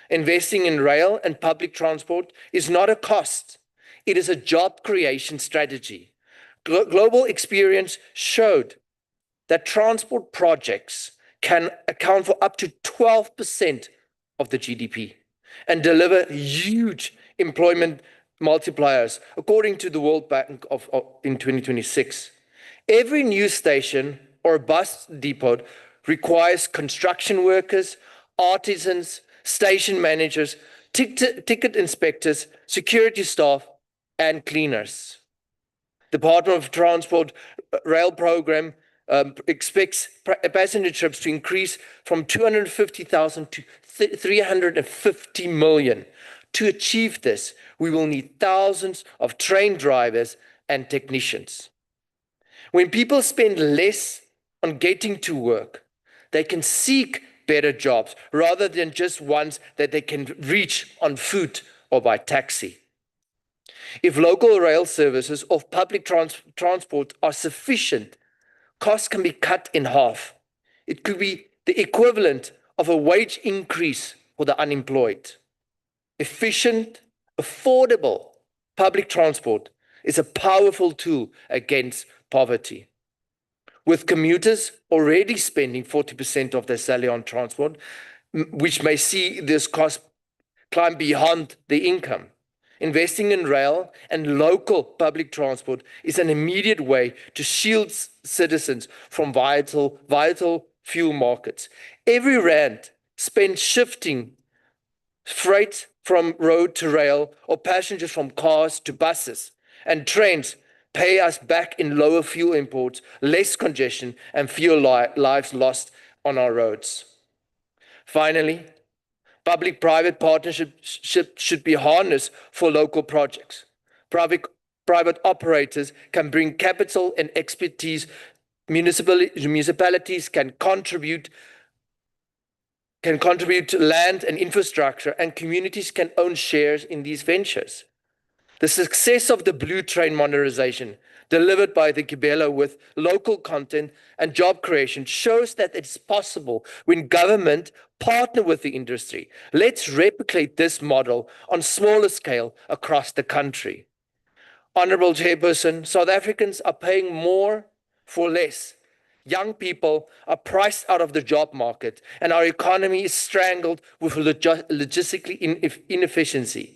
Investing in rail and public transport is not a cost. It is a job creation strategy. Global experience showed that transport projects can account for up to 12% of the GDP and deliver huge employment multipliers, according to the World Bank in 2026. Every new station or bus depot requires construction workers, artisans, station managers, ticket inspectors, security staff, and cleaners. The Department of Transport rail program expects passenger trips to increase from 250,000 to 350 million. To achieve this, we will need thousands of train drivers and technicians. When people spend less on getting to work, they can seek better jobs rather than just ones that they can reach on foot or by taxi. If local rail services or public transport are sufficient, costs can be cut in half. It could be the equivalent of a wage increase for the unemployed. Efficient, affordable public transport is a powerful tool against poverty. With commuters already spending 40% of their salary on transport, which may see this cost climb beyond the income. Investing in rail and local public transport is an immediate way to shield citizens from vital fuel markets. Every rand spent shifting freight from road to rail or passengers from cars to buses and trains pay us back in lower fuel imports, less congestion, and fewer lives lost on our roads. Finally, public-private partnerships should be harnessed for local projects. Private operators can bring capital and expertise. Municipalities can contribute to land and infrastructure, and communities can own shares in these ventures. The success of the Blue Train modernization delivered by the Gibela with local content and job creation shows that it's possible when government partner with the industry. Let's replicate this model on smaller scale across the country. Honorable Chairperson, South Africans are paying more for less. Young people are priced out of the job market, and our economy is strangled with logistically inefficiency.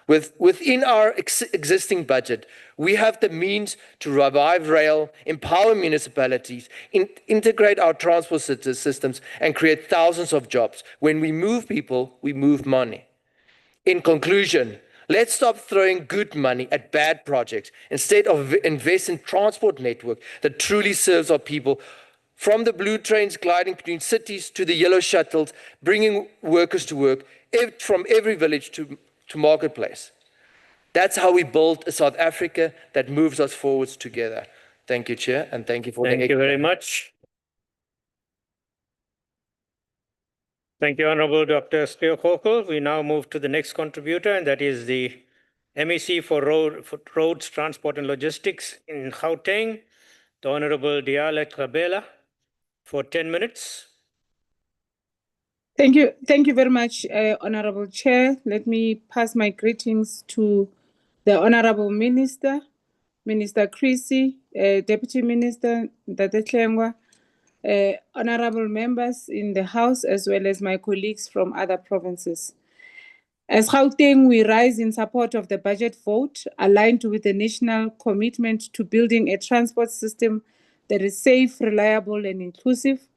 Within our existing budget, we have the means to revive rail, empower municipalities, integrate our transport systems, and create thousands of jobs. When we move people, we move money. In conclusion, let's stop throwing good money at bad projects. Instead of invest in transport network that truly serves our people, from the blue trains gliding between cities to the yellow shuttles, bringing workers to work, from every village to marketplace. That's how we build a South Africa that moves us forwards together. Thank you, Chair, and thank you for Thank you very much. Thank you, Honorable Dr. Skriokhokel. We now move to the next contributor, and that is the MEC for Roads, Transport and Logistics in Gauteng, the Honorable Diale Trabela, for 10 minutes. Thank you very much, Honorable Chair. Let me pass my greetings to the Honorable Minister, Minister Chrissy, Deputy Minister Ntate Hlengwa, honorable members in the House, as well as my colleagues from other provinces. As Gauteng, we rise in support of the budget vote, aligned with the national commitment to building a transport system that is safe, reliable, and inclusive.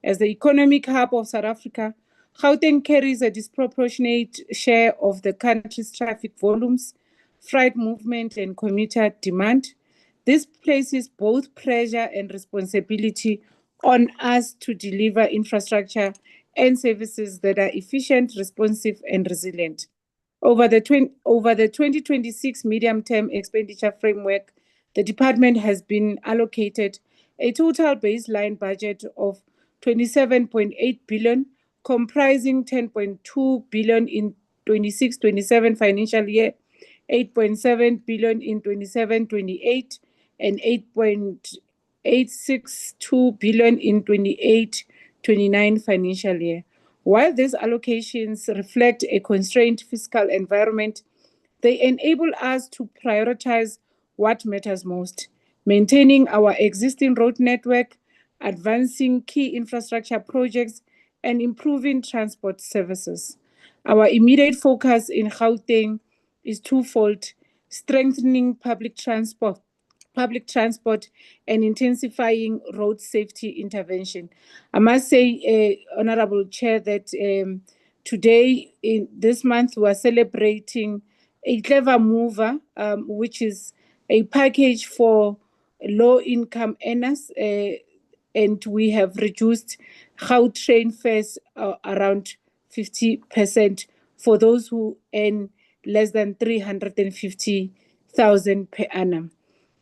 As the economic hub of South Africa, Gauteng carries a disproportionate share of the country's traffic volumes, freight movement, and commuter demand. This places both pressure and responsibility on us to deliver infrastructure and services that are efficient, responsive, and resilient. Over the 2026 medium-term expenditure framework, the department has been allocated a total baseline budget of 27.8 billion, comprising 10.2 billion in 26-27 financial year, 8.7 billion in 27-28, and 8.862 billion in 28-29 financial year. While these allocations reflect a constrained fiscal environment, they enable us to prioritize what matters most: maintaining our existing road network, advancing key infrastructure projects, and improving transport services. Our immediate focus in Gauteng is twofold: strengthening public transport and intensifying road safety intervention. I must say, Honorable Chair, that today, in this month, we are celebrating a clever mover, which is a package for low-income earners, and we have reduced Gautrain fares around 50% for those who earn less than 350,000 per annum.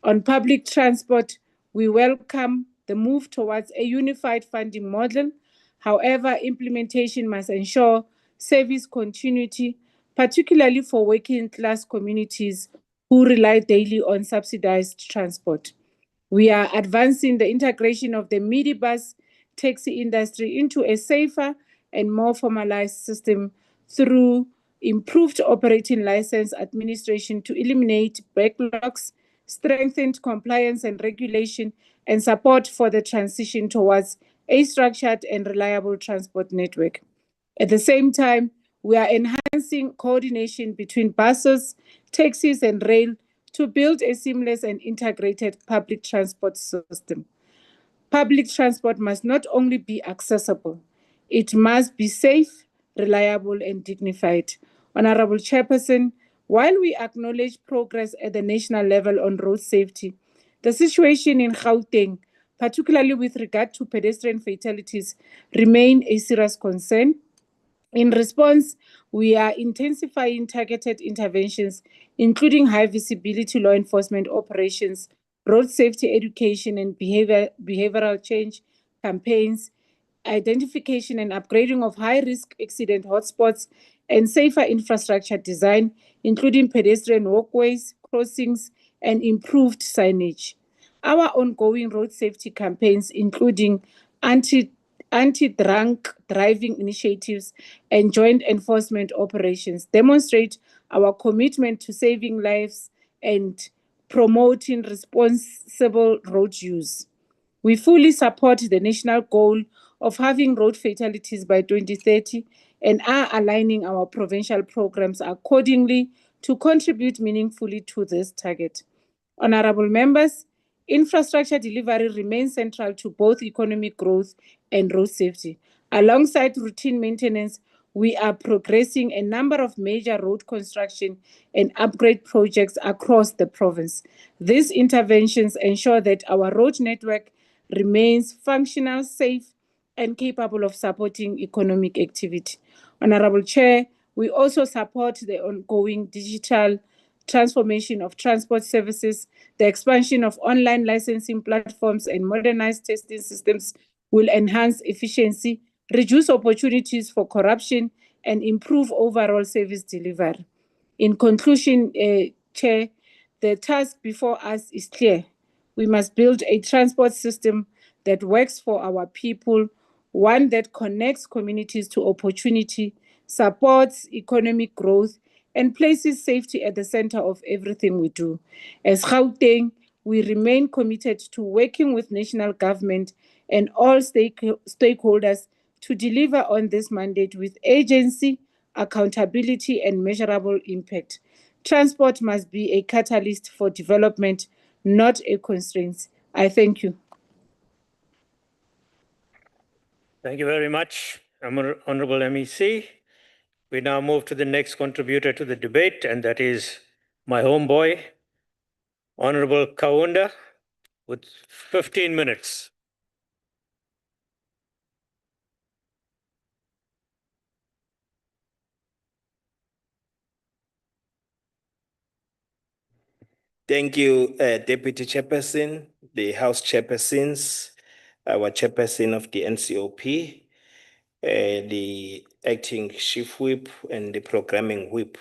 On public transport, we welcome the move towards a unified funding model. However, implementation must ensure service continuity, particularly for working-class communities who rely daily on subsidized transport. We are advancing the integration of the minibus taxi industry into a safer and more formalized system through improved operating license administration to eliminate backlogs, strengthened compliance and regulation, and support for the transition towards a structured and reliable transport network. At the same time, we are enhancing coordination between buses, taxis, and rail to build a seamless and integrated public transport system. Public transport must not only be accessible, it must be safe, reliable, and dignified. Honorable Chairperson, while we acknowledge progress at the national level on road safety, the situation in Gauteng, particularly with regard to pedestrian fatalities, remain a serious concern. In response, we are intensifying targeted interventions, including high visibility law enforcement operations, road safety education and behavioral change campaigns, identification and upgrading of high-risk accident hotspots, and safer infrastructure design, including pedestrian walkways, crossings, and improved signage. Our ongoing road safety campaigns, including anti-drunk driving initiatives and joint enforcement operations, demonstrate our commitment to saving lives and promoting responsible road use. We fully support the national goal of having road fatalities by 2030 and are aligning our provincial programs accordingly to contribute meaningfully to this target. Honorable members, infrastructure delivery remains central to both economic growth and road safety. Alongside routine maintenance, we are progressing a number of major road construction and upgrade projects across the province. These interventions ensure that our road network remains functional, safe, and capable of supporting economic activity. Honorable Chair, we also support the ongoing digital transformation of transport services. The expansion of online licensing platforms and modernized testing systems will enhance efficiency, reduce opportunities for corruption, and improve overall service delivery. In conclusion, Chair, the task before us is clear. We must build a transport system that works for our people, one that connects communities to opportunity, supports economic growth, and places safety at the center of everything we do. As Gauteng, we remain committed to working with national government and all stakeholders to deliver on this mandate with agency, accountability, and measurable impact. Transport must be a catalyst for development, not a constraint. I thank you. Thank you very much, Honorable MEC. We now move to the next contributor to the debate, and that is my homeboy, Honorable Kaunda, with 15 minutes. Thank you, Deputy Chairperson, the House Chairpersons, our Chairperson of the NCOP, the Acting Chief Whip and the Programming Whip.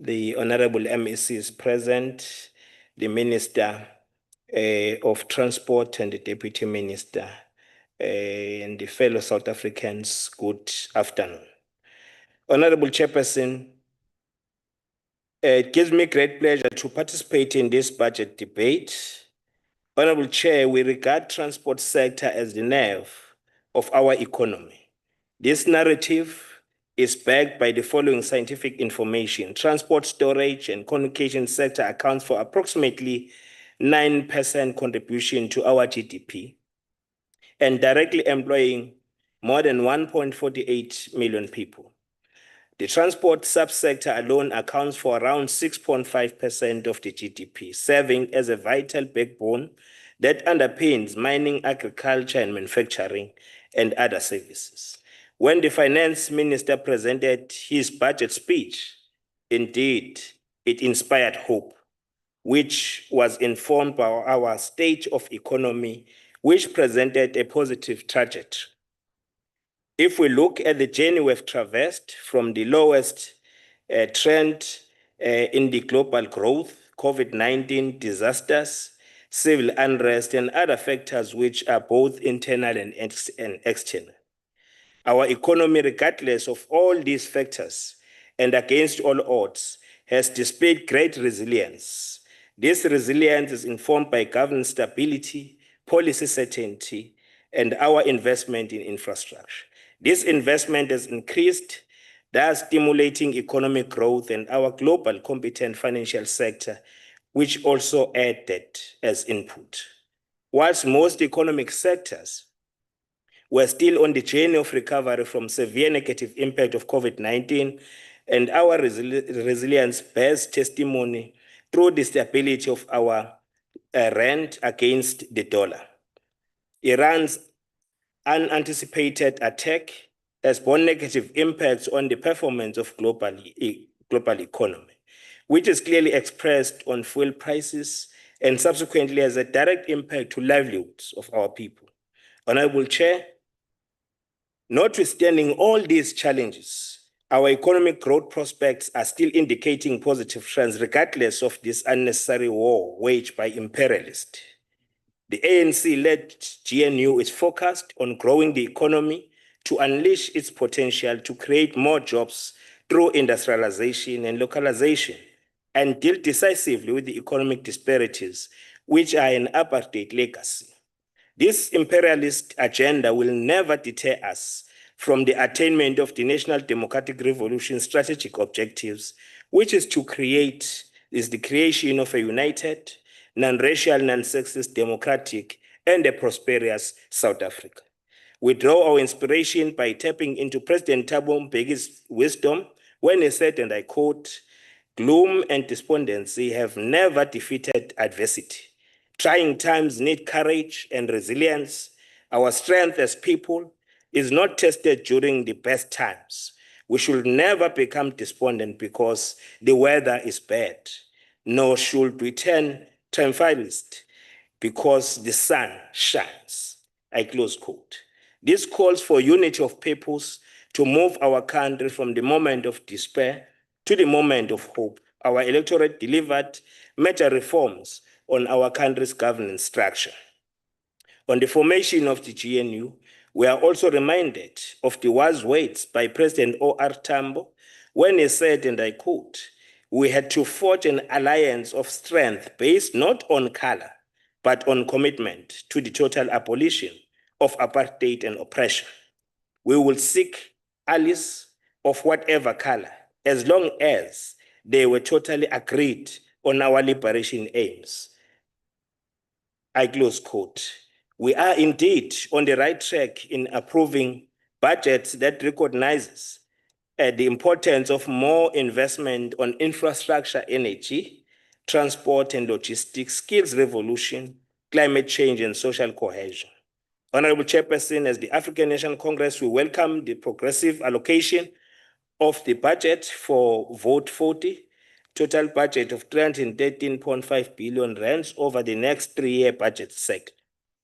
The Honorable MEC is present, the Minister of Transport and the Deputy Minister, and the fellow South Africans, good afternoon. Honorable Chairperson, it gives me great pleasure to participate in this budget debate. Honorable Chair, we regard transport sector as the nerve of our economy. This narrative is backed by the following scientific information. Transport, storage, and communication sector accounts for approximately 9% contribution to our GDP and directly employing more than 1.48 million people. The transport subsector alone accounts for around 6.5% of the GDP, serving as a vital backbone that underpins mining, agriculture, and manufacturing, and other services. When the finance minister presented his budget speech, indeed, it inspired hope, which was informed by our state of economy, which presented a positive trajectory. If we look at the journey we've traversed from the lowest trend in the global growth, COVID-19 disasters, civil unrest, and other factors which are both internal and external. Our economy, regardless of all these factors and against all odds, has displayed great resilience. This resilience is informed by governance stability, policy certainty, and our investment in infrastructure. This investment has increased, thus stimulating economic growth and our global competent financial sector, which also added as input. Whilst most economic sectors were still on the journey of recovery from severe negative impact of COVID-19, and our resilience bears testimony through the stability of our rand against the dollar. Iran's unanticipated attack has borne negative impacts on the performance of global economy, which is clearly expressed on fuel prices and subsequently has a direct impact to livelihoods of our people. Honorable Chair, notwithstanding all these challenges, our economic growth prospects are still indicating positive trends regardless of this unnecessary war waged by imperialists. The ANC-led GNU is focused on growing the economy to unleash its potential to create more jobs through industrialization and localization, and deal decisively with the economic disparities, which are an apartheid legacy. This imperialist agenda will never deter us from the attainment of the National Democratic Revolution strategic objectives, which is the creation of a united, non-racial, non-sexist, democratic, and a prosperous South Africa. We draw our inspiration by tapping into President Thabo Mbeki's wisdom when he said, and I quote, "Gloom and despondency have never defeated adversity. Trying times need courage and resilience. Our strength as people is not tested during the best times. We should never become despondent because the weather is bad, nor should we turn triumphalist because the sun shines." I close quote. This calls for unity of purpose to move our country from the moment of despair to the moment of hope. Our electorate delivered major reforms on our country's governance structure. On the formation of the GNU, we are also reminded of the wise words by President O.R. Tambo when he said, and I quote, "We had to forge an alliance of strength based not on color, but on commitment to the total abolition of apartheid and oppression. We will seek allies of whatever color, as long as they were totally agreed on our liberation aims." I close quote. We are indeed on the right track in approving budgets that recognizes the importance of more investment on infrastructure, energy, transport and logistics, skills revolution, climate change, and social cohesion. Honorable Chairperson, as the African National Congress, we welcome the progressive allocation of the budget for Vote 40 total budget of 313.5 billion rands over the next 3-year budget cycle.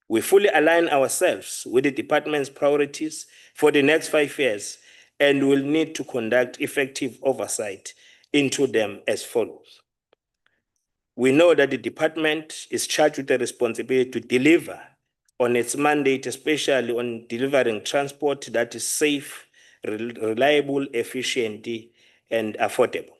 We fully align ourselves with the department's priorities for the next 5 years and will need to conduct effective oversight into them as follows. We know that the department is charged with the responsibility to deliver on its mandate, especially on delivering transport that is safe, reliable, efficient, and affordable.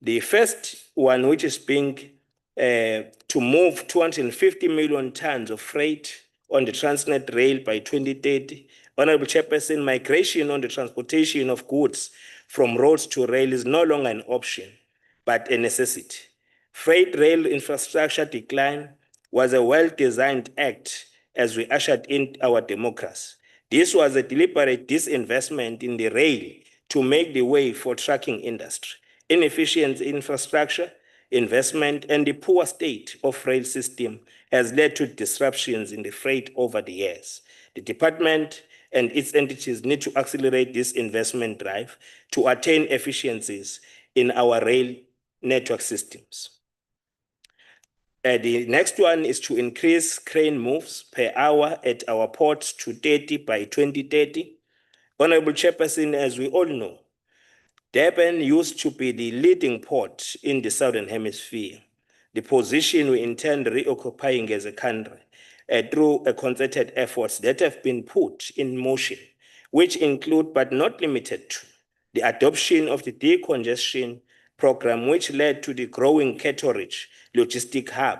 The first one, which is being to move 250 million tons of freight on the Transnet rail by 2030. Honorable Chairperson, migration on the transportation of goods from roads to rail is no longer an option, but a necessity. Freight rail infrastructure decline was a well-designed act as we ushered in our democracy. This was a deliberate disinvestment in the rail to make the way for trucking industry. Inefficient infrastructure, investment, and the poor state of rail system has led to disruptions in the freight over the years. The department and its entities need to accelerate this investment drive to attain efficiencies in our rail network systems. The next one is to increase crane moves per hour at our ports to 30 by 2030. Honorable Chairperson, as we all know, Durban used to be the leading port in the Southern Hemisphere, the position we intend reoccupying as a country through a concerted efforts that have been put in motion, which include but not limited to the adoption of the decongestion program, which led to the growing Cato-rich logistic hub,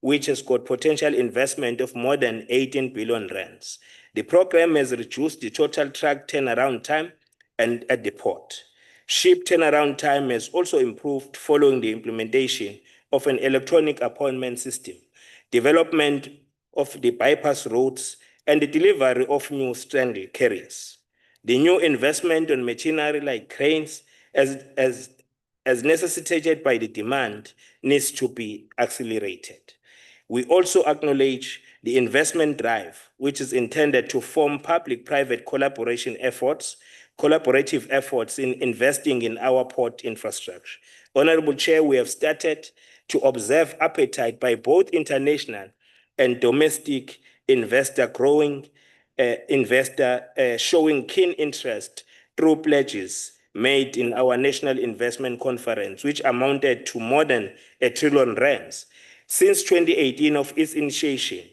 which has got potential investment of more than 18 billion rands. The program has reduced the total truck turnaround time and at the port. Ship turnaround time has also improved following the implementation of an electronic appointment system, development of the bypass routes, and the delivery of new stranded carriers. The new investment on machinery like cranes, as necessitated by the demand, needs to be accelerated. We also acknowledge the investment drive, which is intended to form public-private collaborative efforts in investing in our port infrastructure. Honorable Chair, we have started to observe appetite by both international and domestic investor showing keen interest through pledges made in our National Investment Conference, which amounted to more than 1 trillion rands. Since 2018 of its initiation,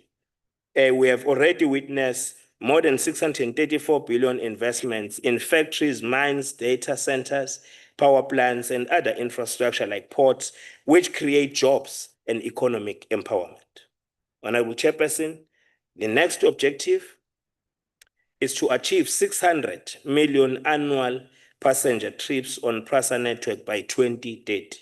we have already witnessed more than 634 billion investments in factories, mines, data centers, power plants, and other infrastructure like ports, which create jobs and economic empowerment. Honorable Chairperson, the next objective is to achieve 600 million annual passenger trips on PRASA network by 2030.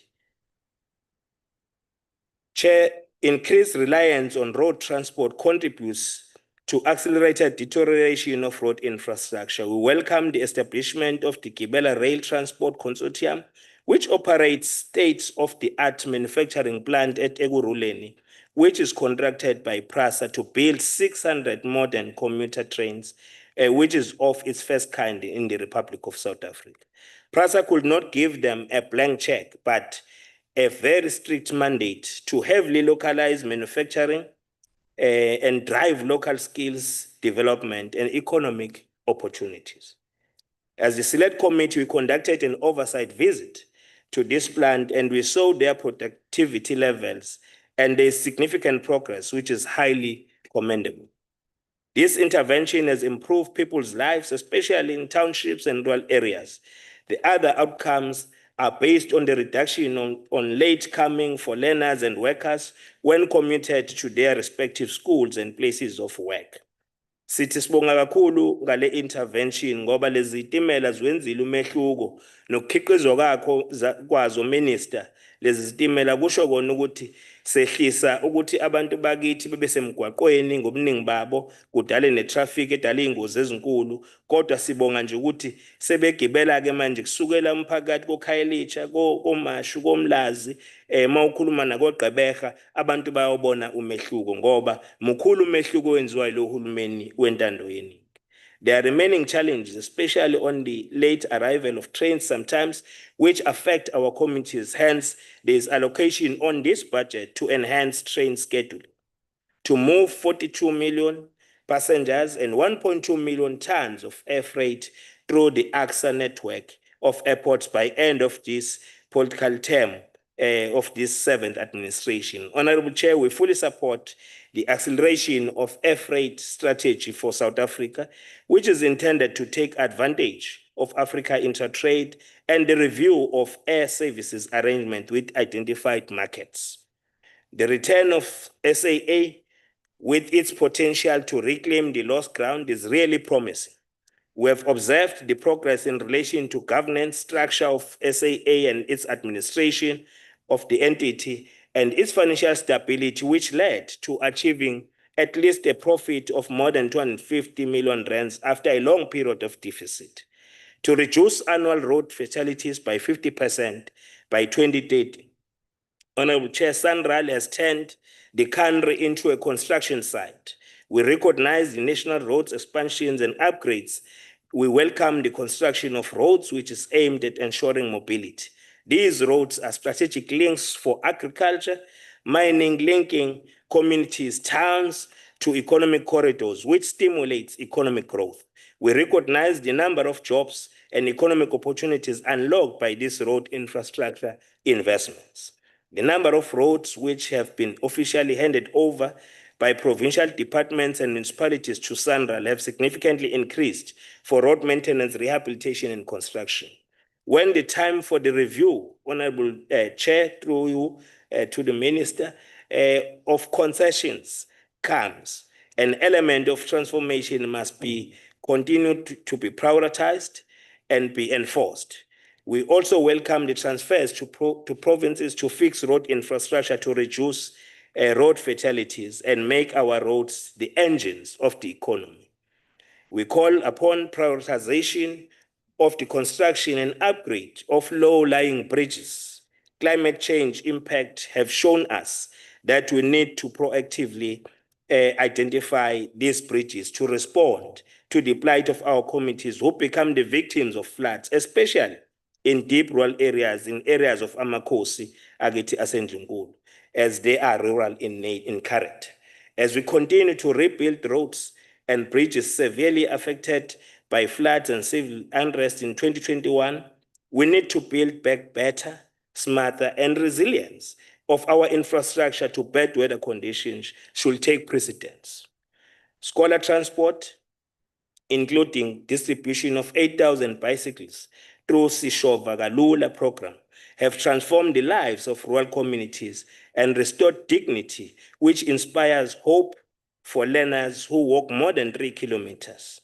Chair, increased reliance on road transport contributes to accelerated deterioration of road infrastructure. We welcome the establishment of the Gibela Rail Transport Consortium, which operates state-of-the-art manufacturing plant at Eguruleni, which is contracted by PRASA to build 600 modern commuter trains, which is of its first kind in the Republic of South Africa. PRASA could not give them a blank check, but a very strict mandate to heavily localize manufacturing and drive local skills development and economic opportunities. As the Select Committee, we conducted an oversight visit to this plant and we saw their productivity levels, and there is significant progress, which is highly commendable. This intervention has improved people's lives, especially in townships and rural areas. The other outcomes are based on the reduction on late coming for learners and workers when commuted to their respective schools and places of work. Sithi sibonga kakhulu ngale intervention ngoba lezi zitimela zwenzile umehluko nokukhiqizwa kwazo minister. Lezi zitimela kusho kona ukuthi sehlisa ukuthi abantu bakithi bebe semgwaqweni ngobuningi babo kudale netraffic edala ingozi ezinkulu, kodwa sibonga nje ukuthi sebegibela ke manje kusukela umphakathi koKhayelitsha koMashu koMlazi mawukhuluma nakoGqeberha abantu bayobona umehluko ngoba mkhulu umehluko wenziwa lo hulumeni wentando yeningi. There are remaining challenges, especially on the late arrival of trains sometimes, which affect our communities. Hence, there is allocation on this budget to enhance train schedule, to move 42 million passengers and 1.2 million tons of air freight through the AXA network of airports by end of this political term of this 7th administration. Honorable Chair, we fully support the acceleration of air freight strategy for South Africa, which is intended to take advantage of Africa intertrade and the review of air services arrangement with identified markets. The return of SAA with its potential to reclaim the lost ground is really promising. We have observed the progress in relation to governance structure of SAA and its administration of the entity and its financial stability, which led to achieving at least a profit of more than 250 million rands after a long period of deficit. To reduce annual road fatalities by 50% by 2030. Honorable Chair, SANRAL has turned the country into a construction site. We recognize the national roads expansions and upgrades. We welcome the construction of roads, which is aimed at ensuring mobility. These roads are strategic links for agriculture, mining, linking communities, towns to economic corridors, which stimulates economic growth. We recognize the number of jobs and economic opportunities unlocked by these road infrastructure investments. The number of roads which have been officially handed over by provincial departments and municipalities to SANRAL have significantly increased for road maintenance, rehabilitation, and construction. When the time for the review, Honorable Chair, through you to the Minister, of concessions comes, an element of transformation must be continued to be prioritized and be enforced. We also welcome the transfers to provinces to fix road infrastructure to reduce road fatalities and make our roads the engines of the economy. We call upon prioritization of the construction and upgrade of low-lying bridges. Climate change impact have shown us that we need to proactively identify these bridges to respond to the plight of our communities who become the victims of floods, especially in deep rural areas, in areas of Amakosi, Agiti Asendlungulu, as they are rural in character. As we continue to rebuild roads and bridges severely affected by floods and civil unrest in 2021, we need to build back better, smarter, and resilience of our infrastructure to bad weather conditions should take precedence. Scholar transport, including distribution of 8,000 bicycles through Sishova Galula program, have transformed the lives of rural communities and restored dignity, which inspires hope for learners who walk more than 3 kilometers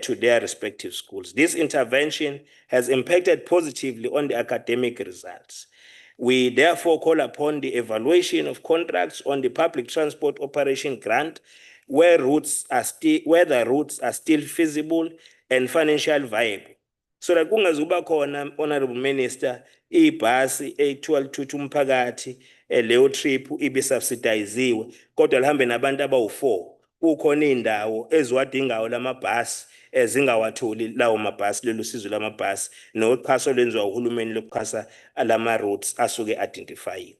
to their respective schools. This intervention has impacted positively on the academic results. We therefore call upon the evaluation of contracts on the public transport operation grant where the routes are still feasible and financially viable. So that kungazuba khona, Honorable Minister, ibhasi e-12 umphakathi leyo trip ibe subsidiziwe kodwa lihambe nabantu abawu4. Kukhona indawo eziwadingayo lamabhasi ezingawatholi lawo mabhasi, lelo sizo lamabhasi noxhaso lwenziwa uhulumeni lokuxhasa alama routes asuke identified.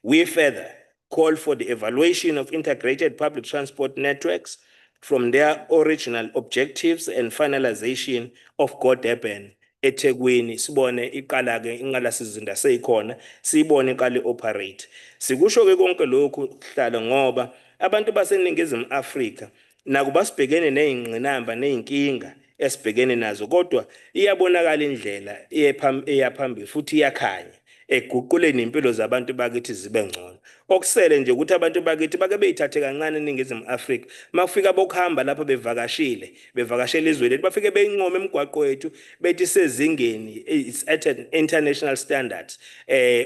We further call for the evaluation of integrated public transport networks from their original objectives and finalization of Go Durban eThekwini. Sibone iqala ke inqalasizinda seyikhona, sibone iqale operate. Sikusho ke konke lokhu hlala ngoba abantu baseningizimu Afrika nakuba sibhekene nezingqinamba nezinkinga esibhekene nazo, kodwa iyabonakala indlela eyaphambili futhi iyakhanya eguquleni impilo zabantu bakithi zibe ngcono. Okusele nje ukuthi abantu bakithi bake beyithathe kancane eningizimu Afrika, makufika bokuhamba lapha bevakashela izwe bafike beyincoma emgwaqo wethu bethi sezingeni it's at an international standards,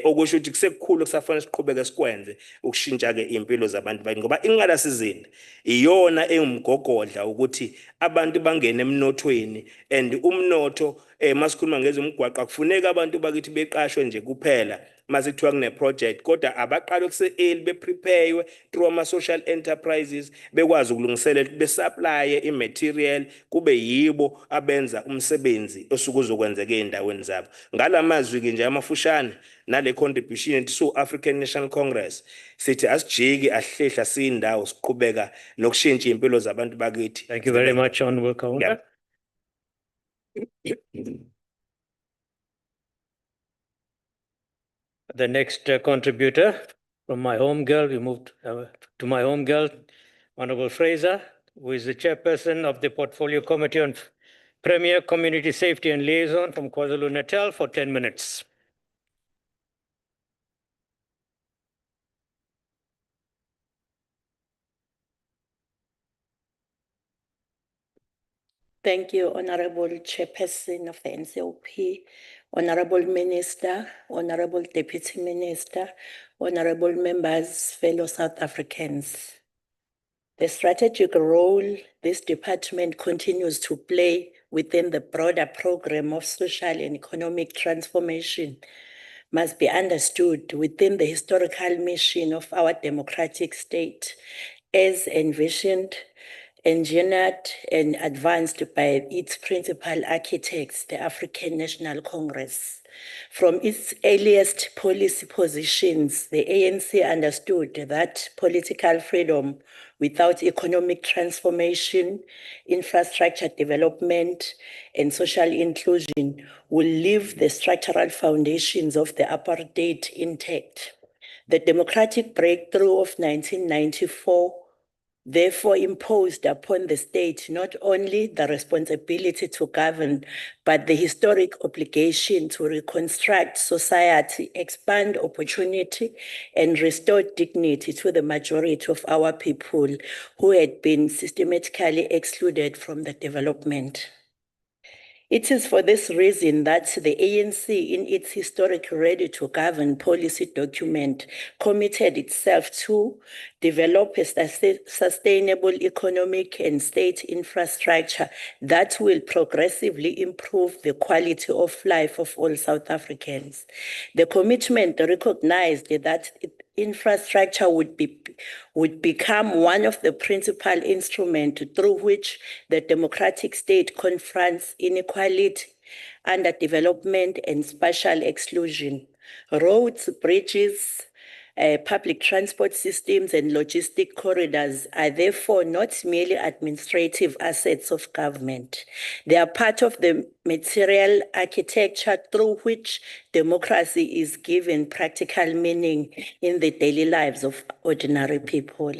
okusho ukuthi kusekukhulu kusafanele siqhubeke sikwenze ukushintsha ke impilo zabantu bakithi, ngoba inqalasizinda iyona engumgogodla ukuthi abantu bangene emnothweni, and umnotho masikhuluma ngezomgwaqo akufuneka abantu bakithi beqashwe nje kuphela, mase kuthiwa kune-project kodwa abaqala kuse-early beprepare through ama-social enterprises bekwazi ukulungiselela besuplaye i-material kube yibo abenza umsebenzi osuke uzokwenzeka ey'ndaweni zabo. Ngala mazwi-ke nje amafushane nale contribution yethu su-African National Congress sithi asijiki asihlehla siyindawo siqhubeka nokushintsha iy'mpilo zabantu bakithi. Thank you very much, Honorable Kaunda. The next contributor from my home girl, we moved to my home girl, Honorable Fraser, who is the chairperson of the Portfolio Committee on Premier Community Safety and Liaison from KwaZulu-Natal for 10 minutes. Thank you, Honorable Chairperson of the NCOP, Honorable Minister, Honorable Deputy Minister, Honorable Members, fellow South Africans. The strategic role this department continues to play within the broader program of social and economic transformation must be understood within the historical mission of our democratic state as envisioned, engineered and advanced by its principal architects, the African National Congress. From its earliest policy positions, the ANC understood that political freedom without economic transformation, infrastructure development, and social inclusion will leave the structural foundations of the apartheid intact. The democratic breakthrough of 1994 therefore imposed upon the state not only the responsibility to govern, but the historic obligation to reconstruct society, expand opportunity, and restore dignity to the majority of our people who had been systematically excluded from the development. It is for this reason that the ANC, in its historic Ready to Govern policy document, committed itself to develop a sustainable economic and state infrastructure that will progressively improve the quality of life of all South Africans. The commitment recognized that infrastructure would become one of the principal instruments through which the democratic state confronts inequality, underdevelopment, and spatial exclusion. Roads, bridges, public transport systems, and logistic corridors are therefore not merely administrative assets of government. They are part of the material architecture through which democracy is given practical meaning in the daily lives of ordinary people.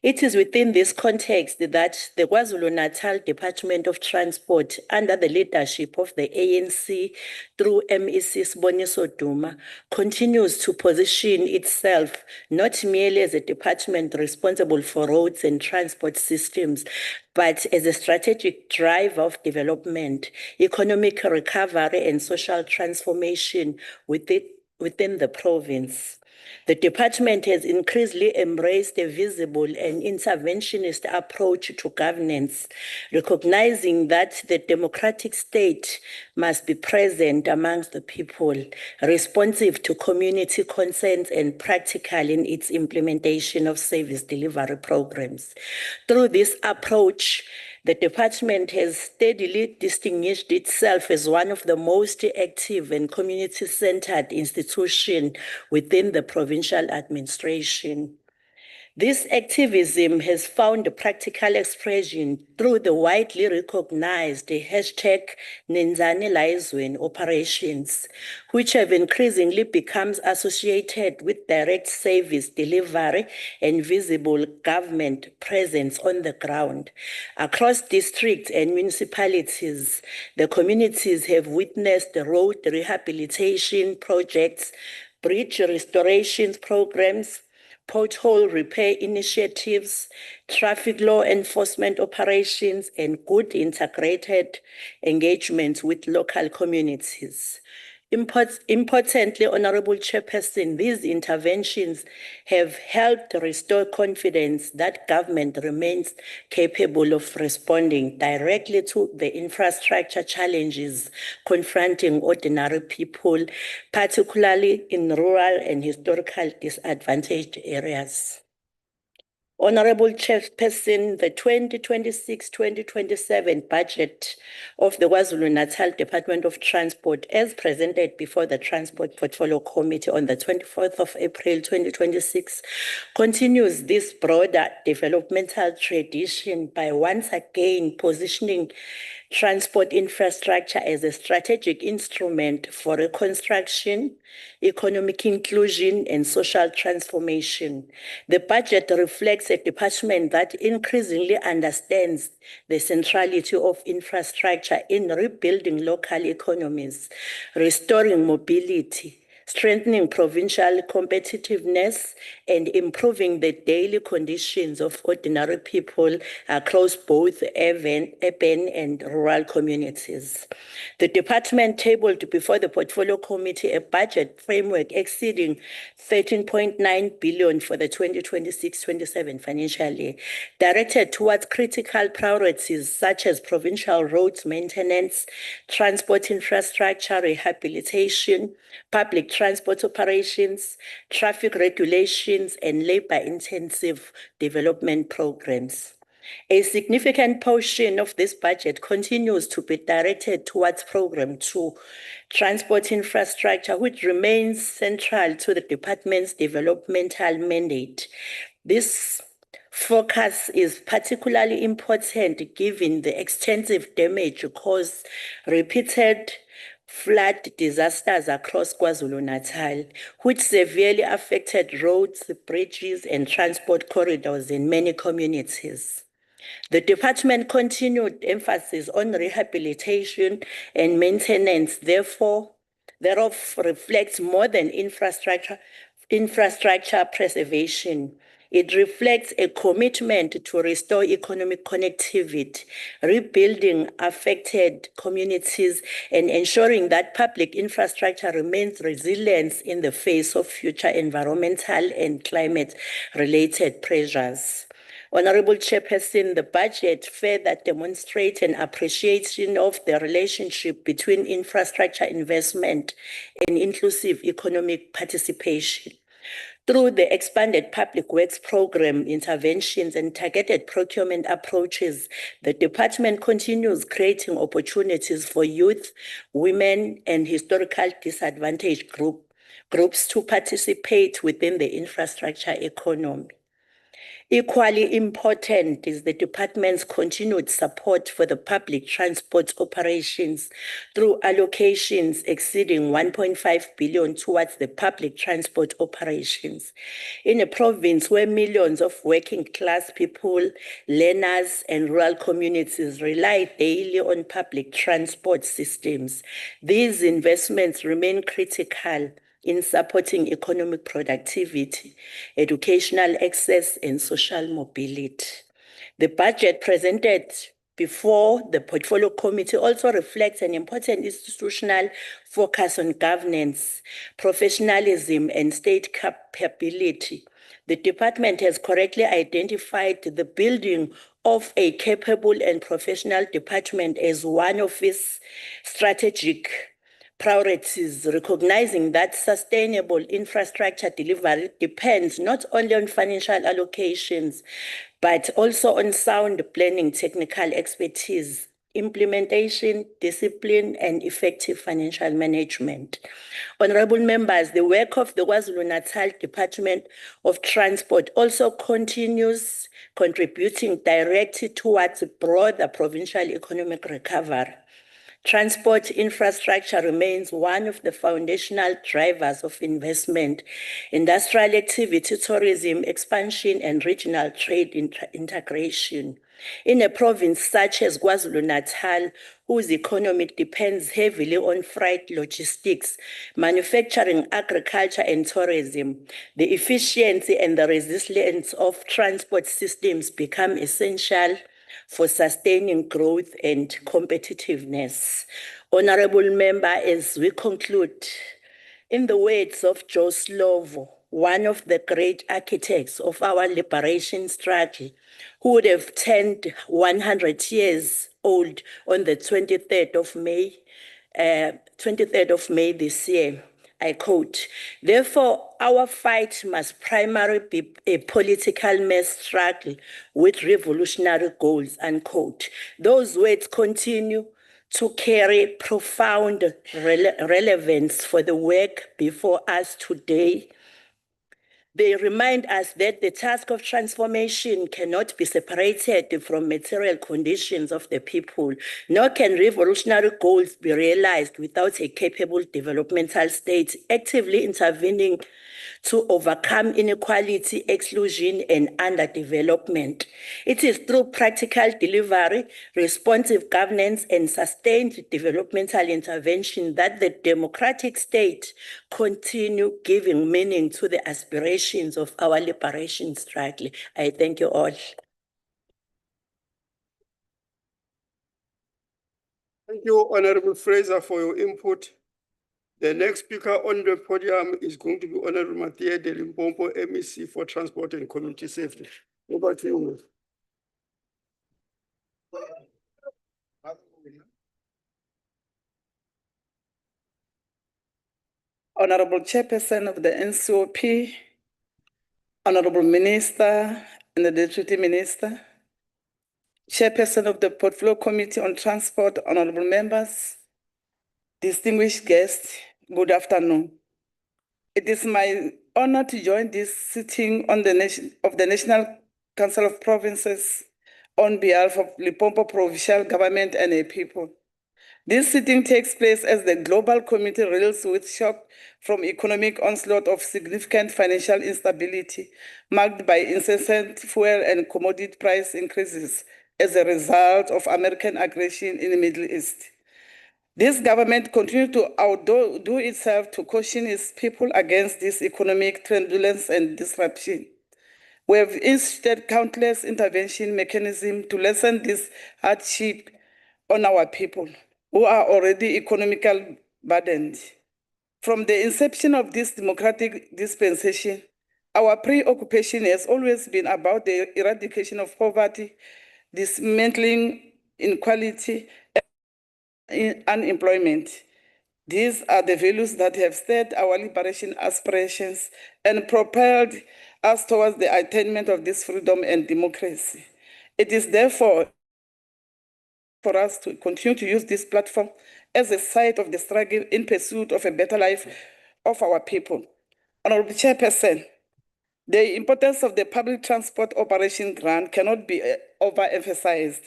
It is within this context that the KwaZulu-Natal Department of Transport, under the leadership of the ANC through MEC Siboniso Duma, continues to position itself not merely as a department responsible for roads and transport systems, but as a strategic driver of development, economic recovery, and social transformation within the province. The department has increasingly embraced a visible and interventionist approach to governance, recognizing that the democratic state must be present amongst the people, responsive to community concerns, and practical in its implementation of service delivery programs. Through this approach, the department has steadily distinguished itself as one of the most active and community-centered institutions within the provincial administration. This activism has found a practical expression through the widely recognized hashtag Nenzani Laizweni operations, which have increasingly become associated with direct service delivery and visible government presence on the ground. Across districts and municipalities, the communities have witnessed road rehabilitation projects, bridge restoration programs, pothole repair initiatives, traffic law enforcement operations, and good integrated engagement with local communities. Importantly, Honorable Chairperson, these interventions have helped restore confidence that government remains capable of responding directly to the infrastructure challenges confronting ordinary people, particularly in rural and historical disadvantaged areas. Honorable Chairperson, the 2026-2027 budget of the KwaZulu-Natal Department of Transport, as presented before the Transport Portfolio Committee on the 24th of April 2026, continues this broader developmental tradition by once again positioning transport infrastructure as a strategic instrument for reconstruction, economic inclusion, and social transformation. The budget reflects a department that increasingly understands the centrality of infrastructure in rebuilding local economies, restoring mobility, strengthening provincial competitiveness, and improving the daily conditions of ordinary people across both urban and rural communities. The department tabled before the Portfolio Committee a budget framework exceeding 13.9 billion for the 2026-27 financial year, directed towards critical priorities such as provincial roads maintenance, transport infrastructure rehabilitation, public transport operations, traffic regulations, and labor-intensive development programs. A significant portion of this budget continues to be directed towards Program 2, transport infrastructure, which remains central to the department's developmental mandate. This focus is particularly important given the extensive damage caused repeated flood disasters across KwaZulu-Natal, which severely affected roads, bridges, and transport corridors in many communities. The department continued emphasis on rehabilitation and maintenance, thereof reflects more than infrastructure preservation. It reflects a commitment to restore economic connectivity, rebuilding affected communities, and ensuring that public infrastructure remains resilient in the face of future environmental and climate-related pressures. Honorable Chairperson, the budget further demonstrates an appreciation of the relationship between infrastructure investment and inclusive economic participation. Through the expanded public works program interventions and targeted procurement approaches, the department continues creating opportunities for youth, women, and historical disadvantaged groups to participate within the infrastructure economy. Equally important is the department's continued support for the public transport operations through allocations exceeding 1.5 billion towards the public transport operations. In a province where millions of working class people, learners, and rural communities rely daily on public transport systems, these investments remain critical in supporting economic productivity, educational access, and social mobility. The budget presented before the Portfolio Committee also reflects an important institutional focus on governance, professionalism, and state capability. The department has correctly identified the building of a capable and professional department as one of its strategic priorities, recognizing that sustainable infrastructure delivery depends not only on financial allocations, but also on sound planning, technical expertise, implementation, discipline, and effective financial management. Honorable members, the work of the KwaZulu-Natal Department of Transport also continues contributing directly towards broader provincial economic recovery. Transport infrastructure remains one of the foundational drivers of investment, industrial activity, tourism, expansion, and regional trade integration. In a province such as KwaZulu-Natal, whose economy depends heavily on freight logistics, manufacturing, agriculture, and tourism, the efficiency and the resilience of transport systems become essential for sustaining growth and competitiveness. Honorable Member, as we conclude, in the words of Joe Slovo, one of the great architects of our liberation struggle, who would have turned 100 years old on the 23rd of May this year, I quote, "Therefore, our fight must primarily be a political mass struggle with revolutionary goals," unquote. Those words continue to carry profound relevance for the work before us today. They remind us that the task of transformation cannot be separated from material conditions of the people, nor can revolutionary goals be realized without a capable developmental state actively intervening to overcome inequality, exclusion, and underdevelopment. It is through practical delivery, responsive governance, and sustained developmental intervention that the democratic state continue giving meaning to the aspirations of our liberation struggle. I thank you all. Thank you, Honorable Fraser, for your input. The next speaker on the podium is going to be Honorable Mathieu de Limpopo, MEC for Transport and Community Safety. Over to you. Honorable Chairperson of the NCOP, Honorable Minister and the Deputy Minister, Chairperson of the Portfolio Committee on Transport, honorable members, distinguished guests, good afternoon. It is my honor to join this sitting of the National Council of Provinces on behalf of Limpopo Provincial Government and a people. This sitting takes place as the global community reels with shock from economic onslaught of significant financial instability marked by incessant fuel and commodity price increases as a result of American aggression in the Middle East. This government continues to outdo itself to caution its people against this economic turbulence and disruption. We have instituted countless intervention mechanisms to lessen this hardship on our people, who are already economically burdened. From the inception of this democratic dispensation, our preoccupation has always been about the eradication of poverty, dismantling inequality, and unemployment. These are the values that have stirred our liberation aspirations and propelled us towards the attainment of this freedom and democracy. It is therefore for us to continue to use this platform as a site of the struggle in pursuit of a better life of our people. Honorable Chairperson, the importance of the public transport operation grant cannot be overemphasized.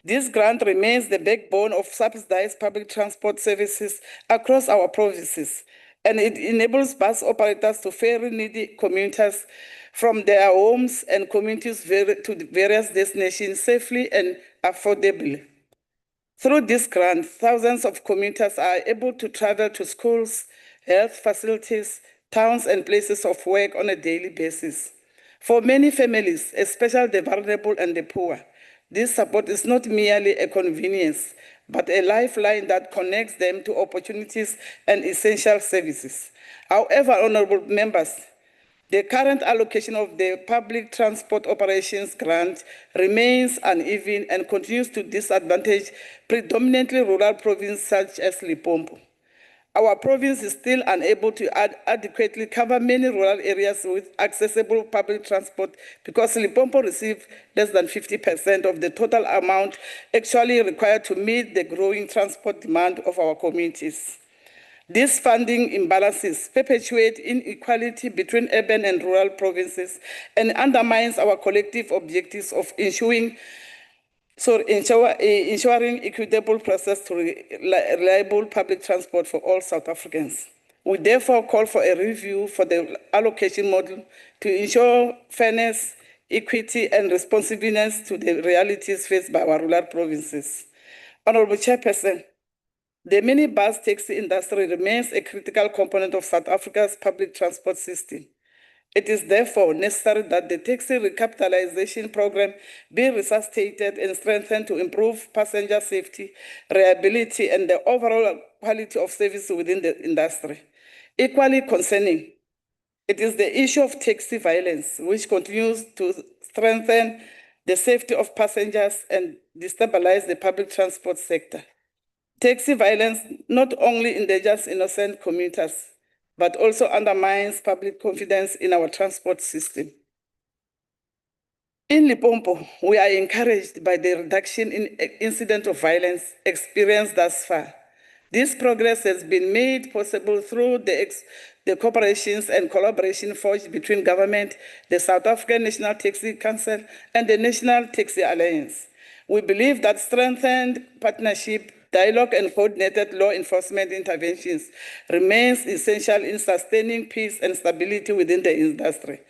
This grant remains the backbone of subsidized public transport services across our provinces, and it enables bus operators to ferry needy commuters from their homes and communities to various destinations safely and affordably. Through this grant, thousands of commuters are able to travel to schools, health facilities, towns, and places of work on a daily basis. For many families, especially the vulnerable and the poor, this support is not merely a convenience, but a lifeline that connects them to opportunities and essential services. However, honorable members, the current allocation of the public transport operations grant remains uneven and continues to disadvantage predominantly rural provinces such as Limpopo. Our province is still unable to adequately cover many rural areas with accessible public transport because Limpopo receives less than 50% of the total amount actually required to meet the growing transport demand of our communities. These funding imbalances perpetuate inequality between urban and rural provinces and undermines our collective objectives of ensuring equitable process to reliable public transport for all South Africans. We therefore call for a review for the allocation model to ensure fairness, equity, and responsiveness to the realities faced by our rural provinces. Honorable Chairperson, the minibus taxi industry remains a critical component of South Africa's public transport system. It is therefore necessary that the taxi recapitalization program be resuscitated and strengthened to improve passenger safety, reliability, and the overall quality of service within the industry. Equally concerning, it is the issue of taxi violence, which continues to strengthen the safety of passengers and destabilize the public transport sector. Taxi violence not only endangers innocent commuters, but also undermines public confidence in our transport system. In Limpopo, we are encouraged by the reduction in incident of violence experienced thus far. This progress has been made possible through the cooperations and collaboration forged between government, the South African National Taxi Council, and the National Taxi Alliance. We believe that strengthened partnership, dialogue, and coordinated law enforcement interventions remains essential in sustaining peace and stability within the industry.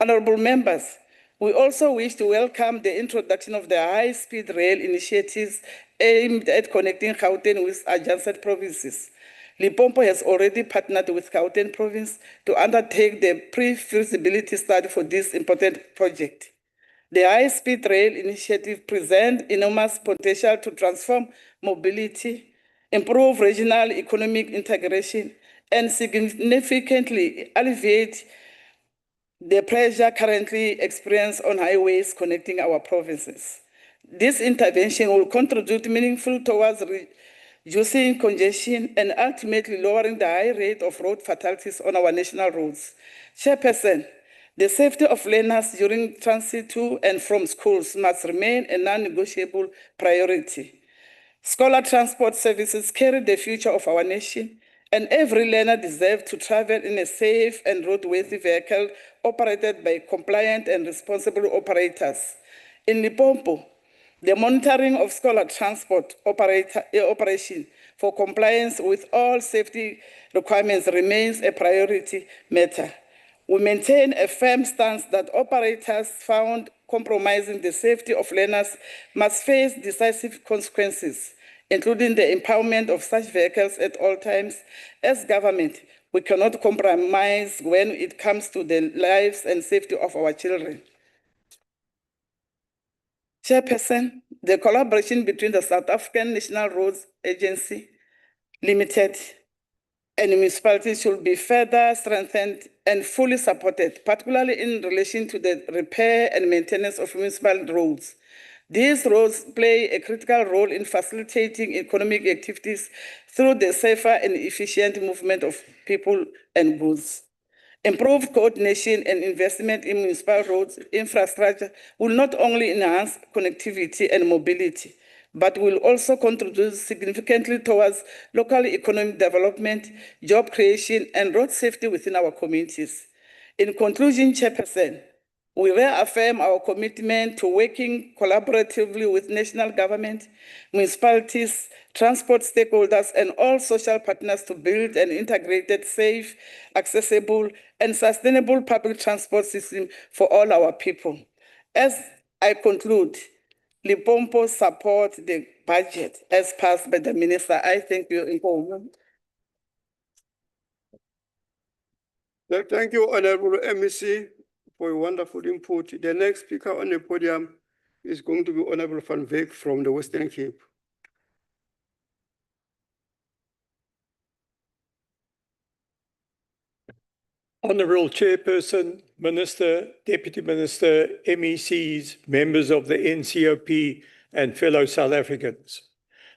Honorable members, we also wish to welcome the introduction of the high-speed rail initiatives aimed at connecting Gauteng with adjacent provinces. Limpopo has already partnered with Gauteng province to undertake the pre-feasibility study for this important project. The high-speed rail initiative presents enormous potential to transform mobility, improve regional economic integration, and significantly alleviate the pressure currently experienced on highways connecting our provinces. This intervention will contribute meaningfully towards reducing congestion and ultimately lowering the high rate of road fatalities on our national roads. Chairperson, the safety of learners during transit to and from schools must remain a non-negotiable priority. Scholar transport services carry the future of our nation, and every learner deserves to travel in a safe and roadworthy vehicle operated by compliant and responsible operators. In Limpopo, the monitoring of scholar transport operation for compliance with all safety requirements remains a priority matter. We maintain a firm stance that operators found compromising the safety of learners must face decisive consequences, including the empowerment of such vehicles at all times. As government, we cannot compromise when it comes to the lives and safety of our children. Chairperson, the collaboration between the South African National Roads Agency Limited and municipalities should be further strengthened and fully supported, particularly in relation to the repair and maintenance of municipal roads. These roads play a critical role in facilitating economic activities through the safer and efficient movement of people and goods. Improved coordination and investment in municipal roads infrastructure will not only enhance connectivity and mobility, but will also contribute significantly towards local economic development, job creation, and road safety within our communities. In conclusion, Chairperson, we reaffirm our commitment to working collaboratively with national government, municipalities, transport stakeholders, and all social partners to build an integrated, safe, accessible, and sustainable public transport system for all our people. As I conclude, Limpopo supports the budget as passed by the Minister. I thank you. Thank you, Honorable MEC, for your wonderful input. The next speaker on the podium is going to be Honorable Van Wyk from the Western Cape. Honourable Chairperson, Minister, Deputy Minister, MECs, members of the NCOP, and fellow South Africans.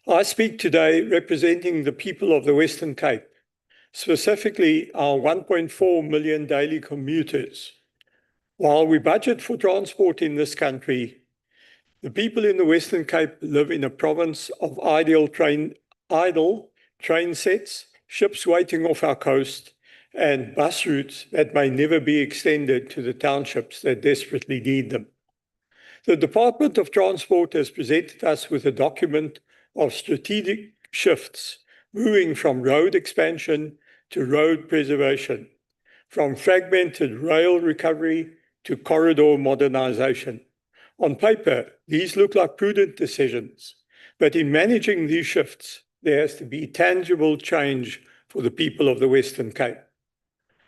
I speak today representing the people of the Western Cape, specifically our 1.4 million daily commuters. While we budget for transport in this country, the people in the Western Cape live in a province of idle train sets, ships waiting off our coast, and bus routes that may never be extended to the townships that desperately need them. The Department of Transport has presented us with a document of strategic shifts, moving from road expansion to road preservation, from fragmented rail recovery to corridor modernization. On paper, these look like prudent decisions, but in managing these shifts, there has to be tangible change for the people of the Western Cape.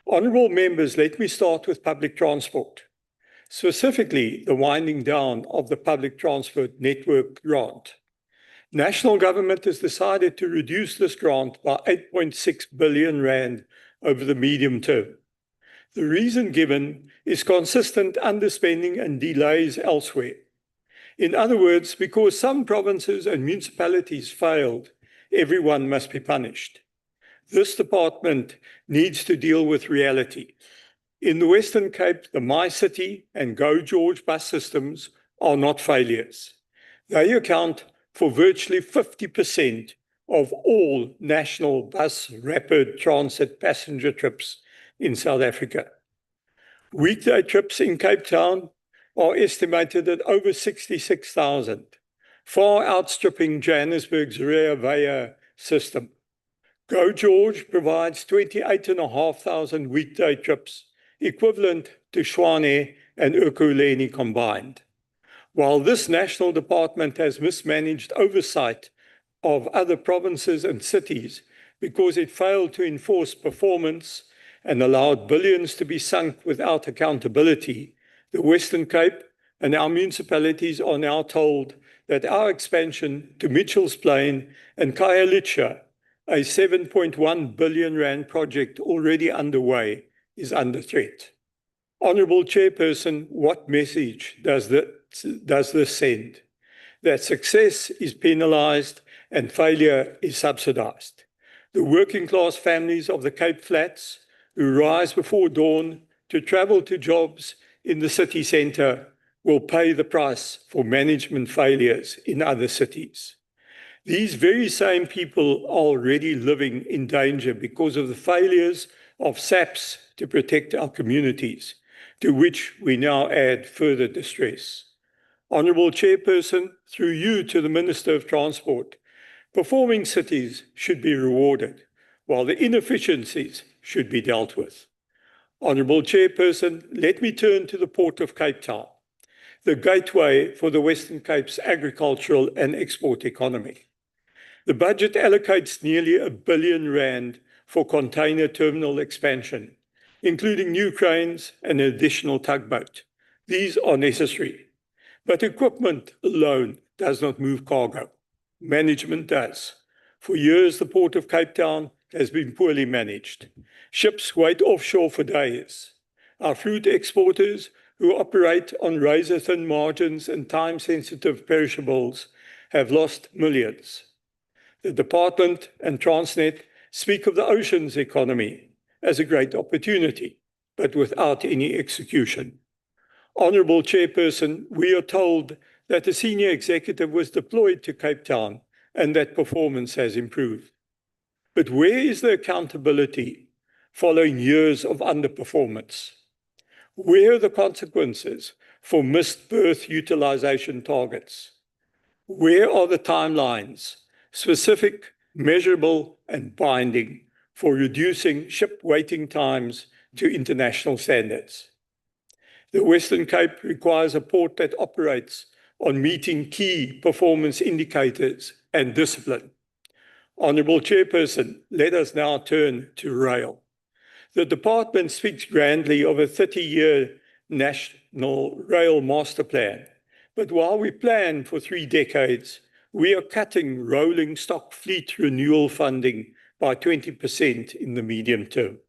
Honourable members, let me start with public transport, specifically the winding down of the public transport network grant. National government has decided to reduce this grant by 8.6 billion rand over the medium term. The reason given is consistent underspending and delays elsewhere. In other words, because some provinces and municipalities failed, everyone must be punished. This department needs to deal with reality. In the Western Cape, the MyCity and Go George bus systems are not failures. They account for virtually 50% of all national bus rapid transit passenger trips in South Africa. Weekday trips in Cape Town are estimated at over 66,000, far outstripping Johannesburg's Rea Vaya system. Go George provides 28,500 weekday trips, equivalent to Tshwane and Ekurhuleni combined. While this national department has mismanaged oversight of other provinces and cities because it failed to enforce performance and allowed billions to be sunk without accountability, the Western Cape and our municipalities are now told that our expansion to Mitchell's Plain and Khayelitsha, a 7.1 billion rand project already underway, is under threat. Honourable Chairperson, what message does this send? That success is penalised and failure is subsidised. The working class families of the Cape Flats who rise before dawn to travel to jobs in the city centre will pay the price for management failures in other cities. These very same people are already living in danger because of the failures of SAPs to protect our communities, to which we now add further distress. Honourable Chairperson, through you to the Minister of Transport, performing cities should be rewarded, while the inefficiencies should be dealt with. Honourable Chairperson, let me turn to the Port of Cape Town, the gateway for the Western Cape's agricultural and export economy. The budget allocates nearly R1 billion for container terminal expansion, including new cranes and an additional tugboat. These are necessary, but equipment alone does not move cargo. Management does. For years, the Port of Cape Town has been poorly managed. Ships wait offshore for days. Our fruit exporters, who operate on razor-thin margins and time-sensitive perishables, have lost millions. The department and Transnet speak of the oceans economy as a great opportunity, but without any execution. Honourable Chairperson, we are told that a senior executive was deployed to Cape Town and that performance has improved. But where is the accountability following years of underperformance? Where are the consequences for missed berth utilisation targets? Where are the timelines, specific, measurable and binding, for reducing ship waiting times to international standards? The Western Cape requires a port that operates on meeting key performance indicators and discipline. Honourable Chairperson, let us now turn to rail. The department speaks grandly of a 30-year national rail master plan, but while we plan for 3 decades, we are cutting rolling stock fleet renewal funding by 20% in the medium term.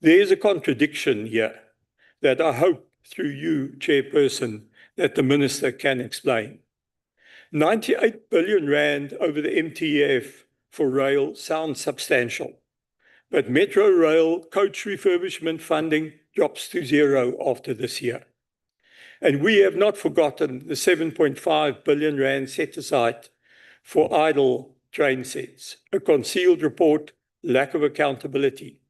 There is a contradiction here that I hope through you, Chairperson, that the Minister can explain. 98 billion rand over the MTF for rail sounds substantial, but Metro Rail coach refurbishment funding drops to 0 after this year. And we have not forgotten the 7.5 billion rand set aside for idle train sets, a concealed report, lack of accountability.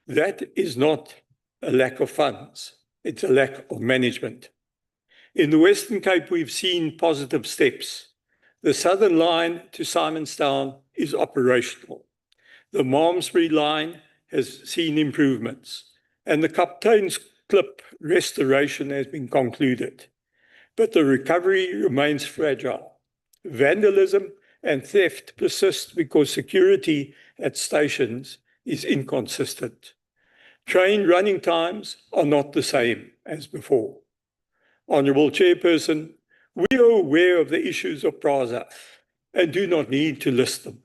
That is not a lack of funds, it's a lack of management. In the Western Cape, we've seen positive steps. The Southern Line to Simonstown is operational. The Malmesbury Line has seen improvements, and the Kapteins Klip restoration has been concluded. But the recovery remains fragile. Vandalism and theft persist because security at stations is inconsistent. Train running times are not the same as before. Honourable Chairperson, we are aware of the issues of PRASA and do not need to list them.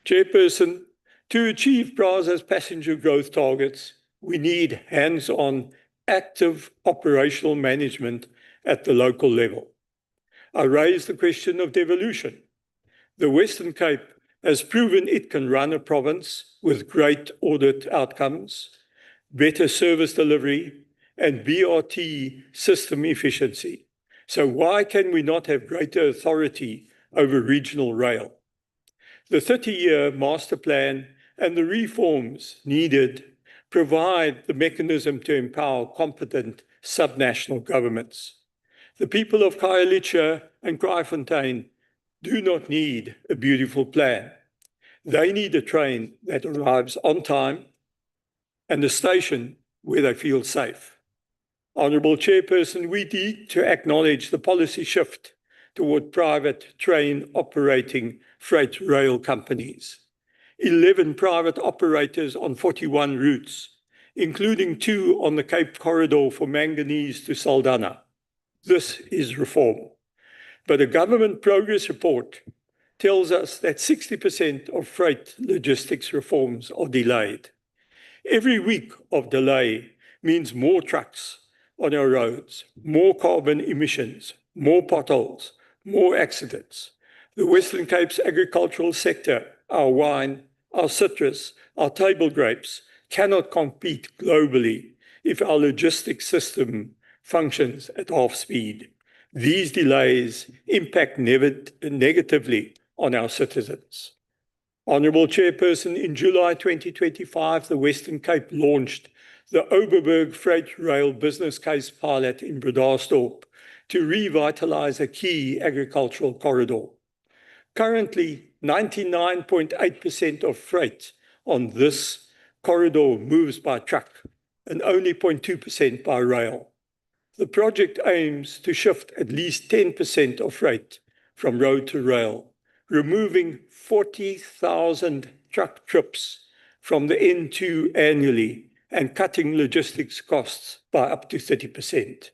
Chairperson, to achieve PRASA's passenger growth targets, we need hands-on, active operational management at the local level. I raise the question of devolution. The Western Cape has proven it can run a province with great audit outcomes, better service delivery, and BRT system efficiency. So why can we not have greater authority over regional rail? The 30-year master plan and the reforms needed provide the mechanism to empower competent subnational governments. The people of Khayelitsha and Kraaifontein do not need a beautiful plan. They need a train that arrives on time and a station where they feel safe. Honourable Chairperson, we need to acknowledge the policy shift toward private train operating freight rail companies. 11 private operators on 41 routes, including 2 on the Cape Corridor for manganese to Saldanha. This is reform. But a government progress report tells us that 60% of freight logistics reforms are delayed. Every week of delay means more trucks on our roads, more carbon emissions, more potholes, more accidents. The Western Cape's agricultural sector, our wine, our citrus, our table grapes, cannot compete globally if our logistics system functions at half speed. These delays impact negatively on our citizens. Honourable Chairperson, in July 2025, the Western Cape launched the Oberberg Freight Rail Business Case Pilot in Bredasdorp to revitalise a key agricultural corridor. Currently, 99.8% of freight on this corridor moves by truck and only 0.2% by rail. The project aims to shift at least 10% of freight from road to rail, removing 40,000 truck trips from the N2 annually and cutting logistics costs by up to 30%.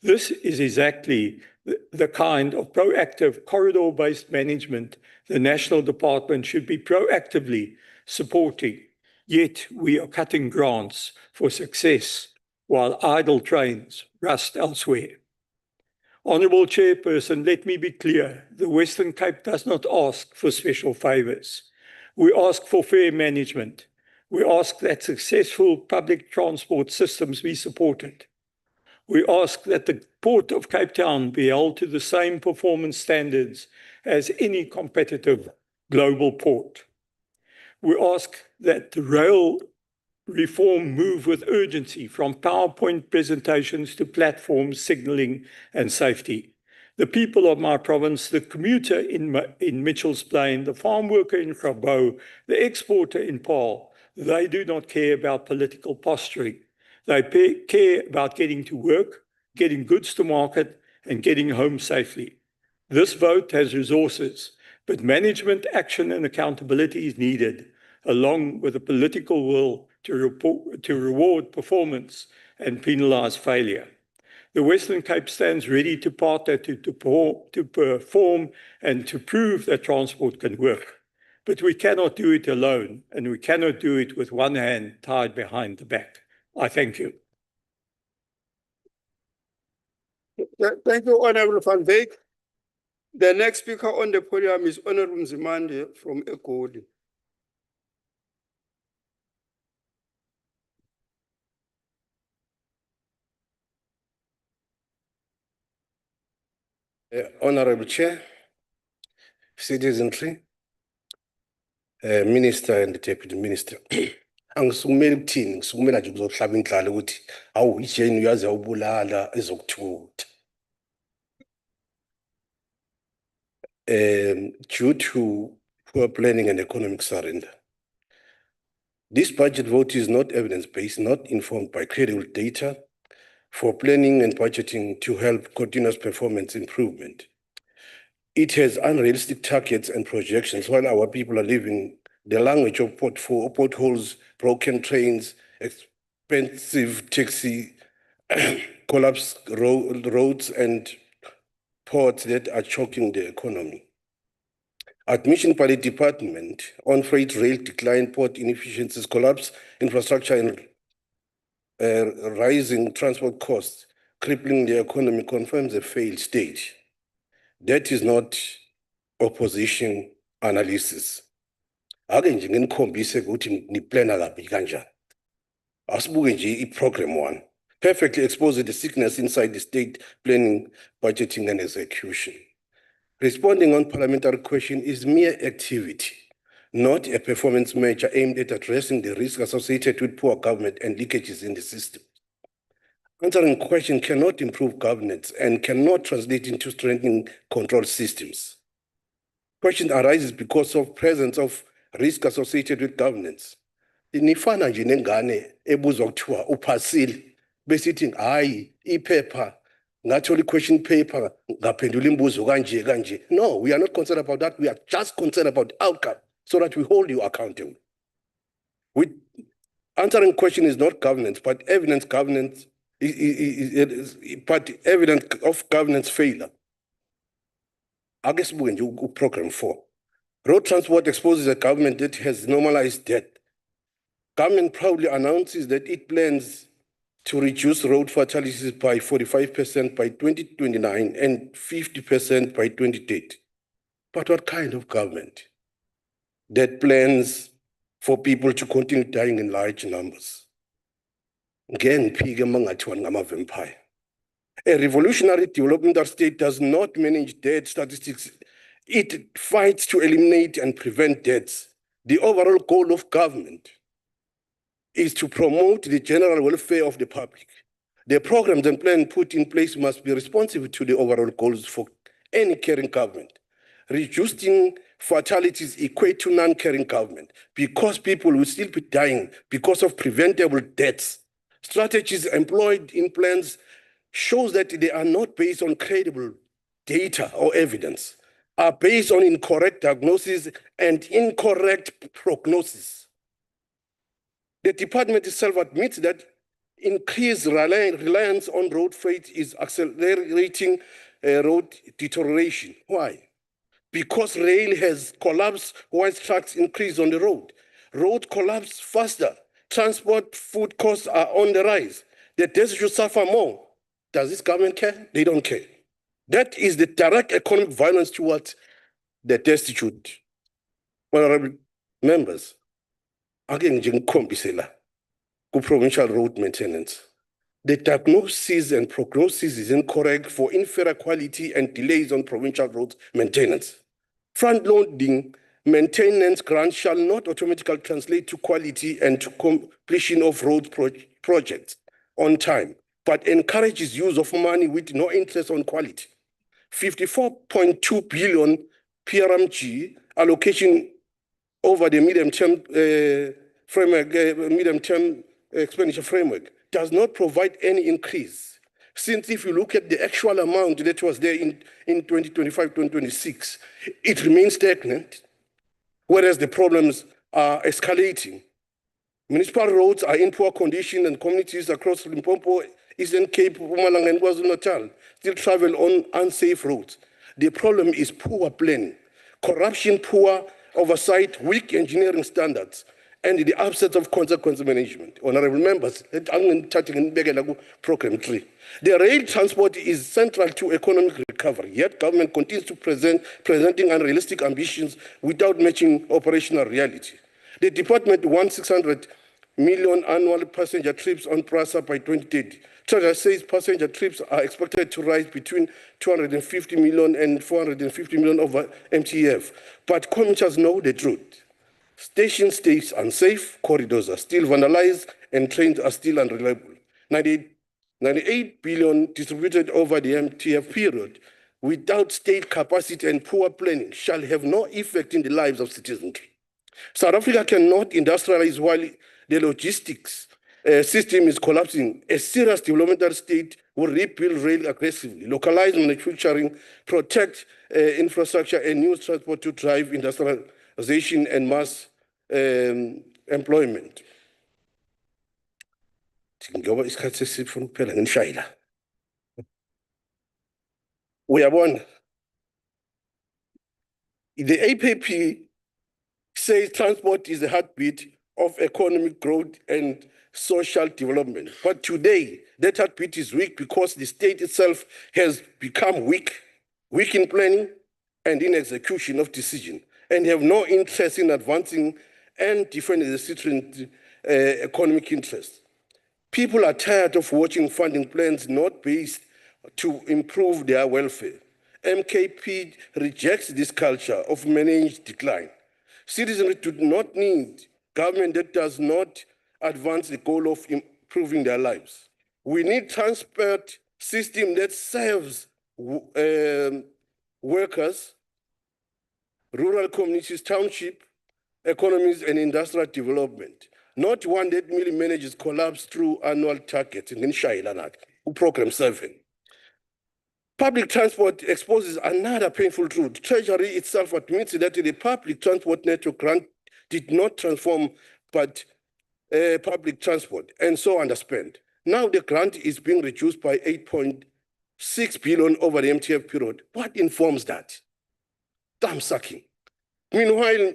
This is exactly the kind of proactive corridor-based management the National Department should be proactively supporting, yet we are cutting grants for success while idle trains rust elsewhere. Honourable Chairperson, let me be clear. The Western Cape does not ask for special favours. We ask for fair management. We ask that successful public transport systems be supported. We ask that the Port of Cape Town be held to the same performance standards as any competitive global port. We ask that the rail reform move with urgency from PowerPoint presentations to platforms, signalling and safety. The people of my province, the commuter in Mitchell's Plain, the farm worker in Grabouw, the exporter in Paarl, they do not care about political posturing. They care about getting to work, getting goods to market, and getting home safely. This vote has resources, but management, action, and accountability is needed, along with a political will to reward performance and penalise failure. The Western Cape stands ready to partner to perform and to prove that transport can work. But we cannot do it alone, and we cannot do it with one hand tied behind the back. I thank you. Thank you, Honourable Van Wyk. The next speaker on the podium is Honourable Nzimande from Egoli. Honourable Chair, citizenry, Minister and the Deputy Minister. Angisukumeli ukuthini, ngisukumela nje ukuzohlaba inhlalo ukuthi awu ijeni uyazi awubulala ezokuthutha. Due to poor planning and economic surrender. This budget vote is not evidence-based, not informed by credible data for planning and budgeting to help continuous performance improvement. It has unrealistic targets and projections while our people are living the language of potholes, broken trains, expensive taxi, collapsed roads and ports that are choking the economy. Admission by the department on freight rail decline, port inefficiencies, collapse, infrastructure, and rising transport costs, crippling the economy confirms a failed state. That is not opposition analysis. Ake nje nginikhombise ukuthi niplana kabi kanjani. Asibuke nje i-program one. Perfectly exposes the sickness inside the state planning, budgeting, and execution. Responding on parliamentary question is mere activity, not a performance measure aimed at addressing the risk associated with poor government and leakages in the system. Answering question cannot improve governance and cannot translate into strengthening control systems. Question arises because of presence of risk associated with governance. Nifana nje nengane ebuzwa kuthiwa uphasile besithi hayi iphepha ngathola question paper ngaphendula imbuzo kanje kanje. No, we are not concerned about that. We are just concerned about the outcome so that we hold you accountable. With answering question is not governance, but evidence governance but evidence of governance failure. I guess we can do program 4. Road transport exposes a government that has normalized debt. Government proudly announces that it plans to reduce road fatalities by 45% by 2029 and 50% by 2030. But what kind of government that plans for people to continue dying in large numbers? Again, vampire. A revolutionary developmental state does not manage death statistics. It fights to eliminate and prevent deaths. The overall goal of government is to promote the general welfare of the public. The programs and plans put in place must be responsive to the overall goals for any caring government. Reducing fatalities equate to non-caring government because people will still be dying because of preventable deaths. Strategies employed in plans shows that they are not based on credible data or evidence, are based on incorrect diagnosis and incorrect prognosis. The department itself admits that increased reliance on road freight is accelerating road deterioration. Why? Because rail has collapsed while trucks increase on the road. Road collapse faster. Transport food costs are on the rise. The destitute suffer more. Does this government care? They don't care. That is the direct economic violence towards the destitute. Honorable members, again, provincial road maintenance. The diagnosis and prognosis is incorrect for inferior quality and delays on provincial road maintenance. Front-loading maintenance grants shall not automatically translate to quality and to completion of road projects on time, but encourages use of money with no interest on quality. 54.2 billion PRMG allocation over the medium-term expenditure framework does not provide any increase. Since if you look at the actual amount that was there in 2025-2026, it remains stagnant, whereas the problems are escalating. Municipal roads are in poor condition and communities across Limpopo, Eastern Cape, Mpumalanga, and KwaZulu-Natal still travel on unsafe roads. The problem is poor planning, corruption, poor oversight, weak engineering standards, and the absence of consequence management. Honorable members, program 3. The rail transport is central to economic recovery, yet government continues to presenting unrealistic ambitions without matching operational reality. The department wants 600 million annual passenger trips on PRASA by 2030. Treasury says passenger trips are expected to rise between 250 million and 450 million over MTF. But commuters know the truth. Stations stay unsafe, corridors are still vandalized, and trains are still unreliable. 98 billion distributed over the MTF period without state capacity and poor planning shall have no effect in the lives of citizens. South Africa cannot industrialize while the logistics system is collapsing. A serious developmental state will rebuild rail aggressively, localize manufacturing, protect infrastructure and use transport to drive industrialization and mass employment. Ngoba isikhathi sesifuna ukuphela ngenishayela. Uyabona? The APP says transport is the heartbeat of economic growth and social development. But today, that heartbeat is weak because the state itself has become weak in planning and in execution of decision, and have no interest in advancing and defending the citizen economic interests. People are tired of watching funding plans not based to improve their welfare. MKP rejects this culture of managed decline. Citizens do not need government that does not advance the goal of improving their lives. We need transport system that serves workers, rural communities, township economies, and industrial development. Not one that merely manages collapse through annual targets in Program 7. Public transport exposes another painful truth. Treasury itself admits that the public transport network grant did not transform public transport and so underspent. Now the grant is being reduced by 8.6 billion over the MTF period. What informs that? Thumb sucking. Meanwhile,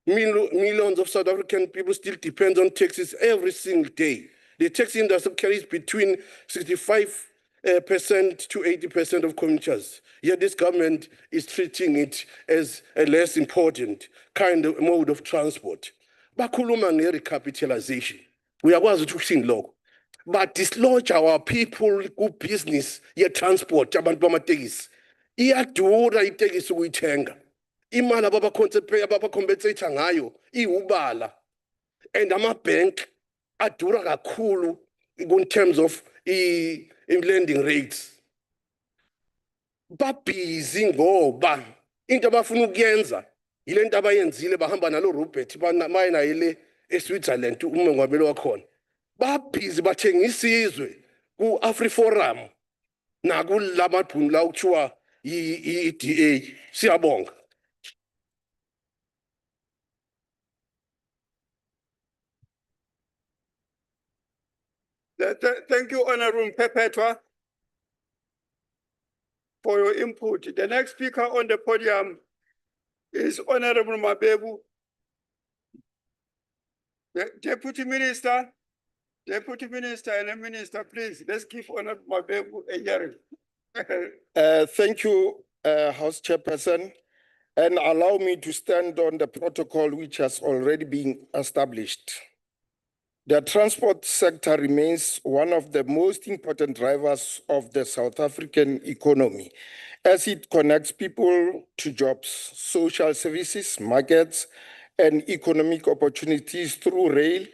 millions of South African people still depend on taxis every single day. The taxi industry carries between 65% to 80% of commuters. Yet this government is treating it as a less important kind of mode of transport. Bakhuluma nge-recapitalization. Uyakwazi ukuthi ukusini lokho. But dislodge our people ku-business ye-transport abantu bamatekisi. Iyadura itekisi ukuyithenga. Imali ababacompensate ngayo iwubala, and ama-bank adura kakhulu in terms of lending rates. Babhizi ngoba into abafuna ukuyenza yile nto abayenzile bahamba nalo Robert mayena yile eSwitzerland umengameli wakhona. Babhizi bathengisa isizwe ku-AfriForum nakulamabhunu la kuthiwa i-EDA. Siyabonga. Thank you, Honorable Perpetua, for your input. The next speaker on the podium is Honorable Mabebu. The Deputy Minister and the Minister, please, let's give Honorable Mabebu a hearing. Thank you, House Chairperson, and allow me to stand on the protocol which has already been established. The transport sector remains one of the most important drivers of the South African economy, as it connects people to jobs, social services, markets, and economic opportunities through rail,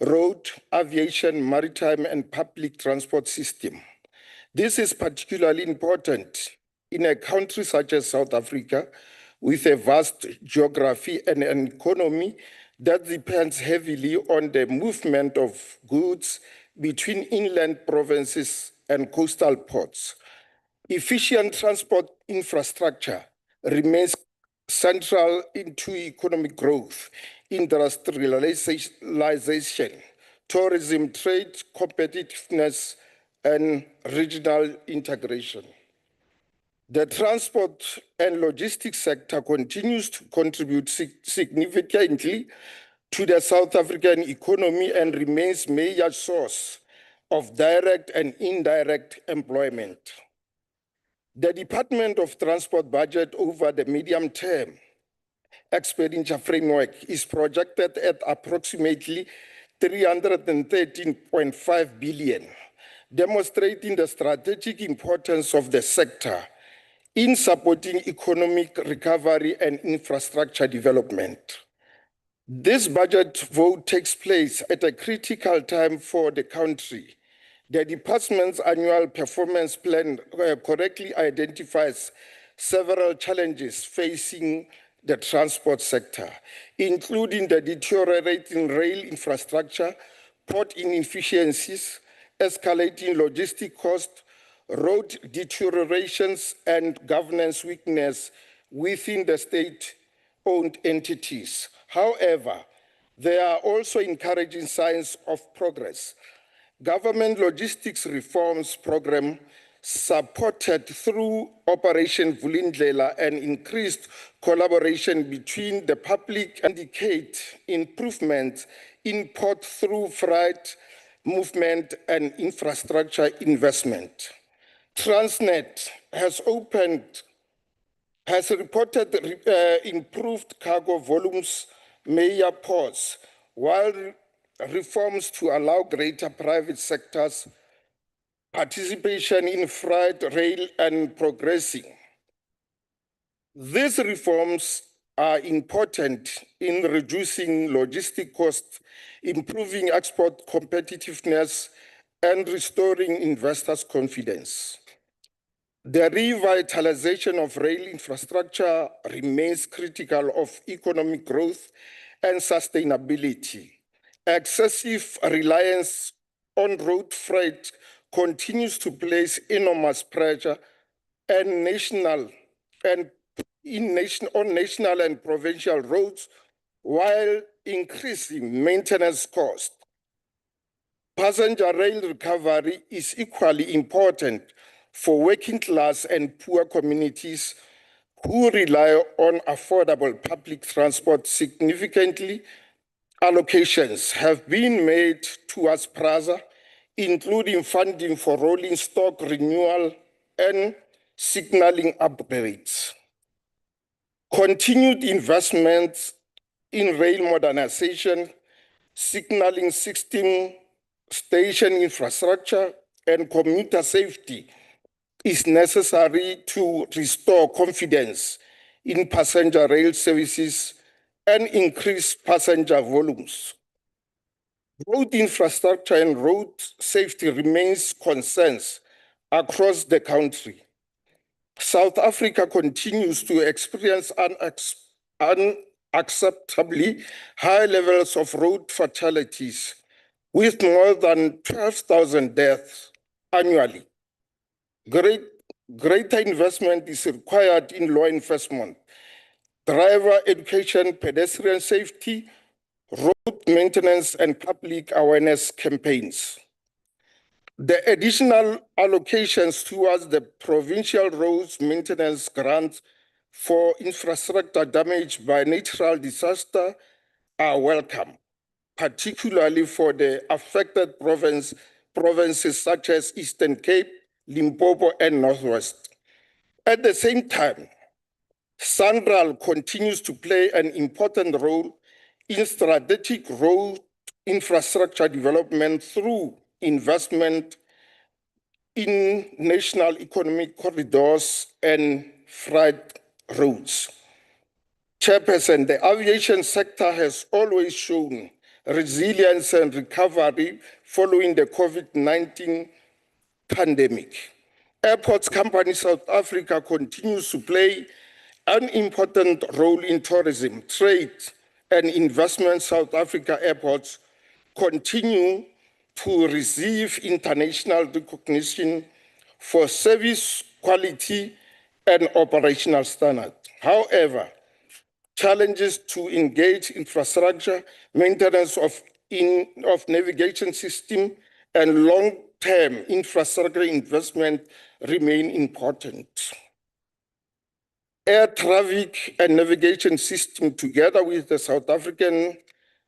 road, aviation, maritime, and public transport system. This is particularly important in a country such as South Africa, with a vast geography and an economy that depends heavily on the movement of goods between inland provinces and coastal ports. Efficient transport infrastructure remains central into economic growth, industrialization, tourism, trade, competitiveness, and regional integration. The transport and logistics sector continues to contribute significantly to the South African economy and remains a major source of direct and indirect employment. The Department of Transport budget over the medium-term expenditure framework is projected at approximately 313.5 billion, demonstrating the strategic importance of the sector in supporting economic recovery and infrastructure development. This budget vote takes place at a critical time for the country. The department's annual performance plan correctly identifies several challenges facing the transport sector, including the deteriorating rail infrastructure, port inefficiencies, escalating logistic costs, road deteriorations, and governance weakness within the state-owned entities. However, there are also encouraging signs of progress. government logistics reforms program supported through Operation Vulindlela and increased collaboration between the public indicate improvements in port through freight movement and infrastructure investment. Transnet has reported improved cargo volumes, major ports, while reforms to allow greater private sectors participation in freight rail and progressing. These reforms are important in reducing logistic costs, improving export competitiveness, and restoring investors' confidence. The revitalization of rail infrastructure remains critical of economic growth and sustainability. Excessive reliance on road freight continues to place enormous pressure on national and provincial roads while increasing maintenance costs. Passenger rail recovery is equally important for working class and poor communities who rely on affordable public transport. Significantly, allocations have been made towards PRASA, including funding for rolling stock renewal and signaling upgrades. Continued investments in rail modernization, signaling system, station infrastructure, and commuter safety is necessary to restore confidence in passenger rail services and increase passenger volumes. Road infrastructure and road safety remains concerns across the country. South Africa continues to experience unacceptably high levels of road fatalities, with more than 12,000 deaths annually. Greater investment is required in law enforcement, driver education, pedestrian safety, road maintenance, and public awareness campaigns. The additional allocations towards the provincial roads maintenance grant for infrastructure damaged by natural disaster are welcome, particularly for the affected provinces such as Eastern Cape, Limpopo, and Northwest. At the same time, SANRAL continues to play an important role in strategic road infrastructure development through investment in national economic corridors and freight roads. Chairperson, the aviation sector has always shown resilience and recovery following the COVID-19 pandemic. Airports Company South Africa continues to play an important role in tourism, trade, and investment. South Africa airports continue to receive international recognition for service quality and operational standards. However, challenges to engage infrastructure, maintenance of navigation system, and long-term infrastructure investment remain important. Air traffic and navigation system, together with the South African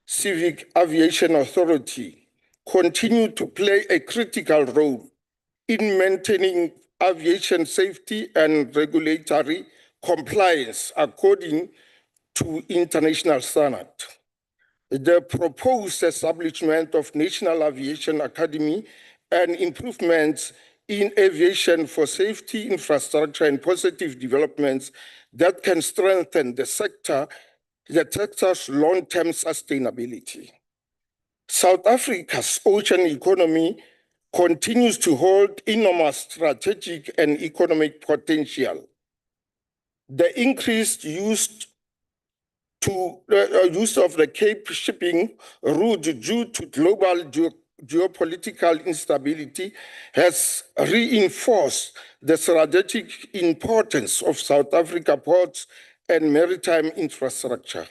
Civil Aviation Authority, continue to play a critical role in maintaining aviation safety and regulatory compliance according to international standards. The proposed establishment of National Aviation Academy and improvements in aviation for safety infrastructure and positive developments that can strengthen the sector's long-term sustainability. South Africa's ocean economy continues to hold enormous strategic and economic potential. The increased use of the Cape shipping route due to global geopolitical instability has reinforced the strategic importance of South Africa ports and maritime infrastructure.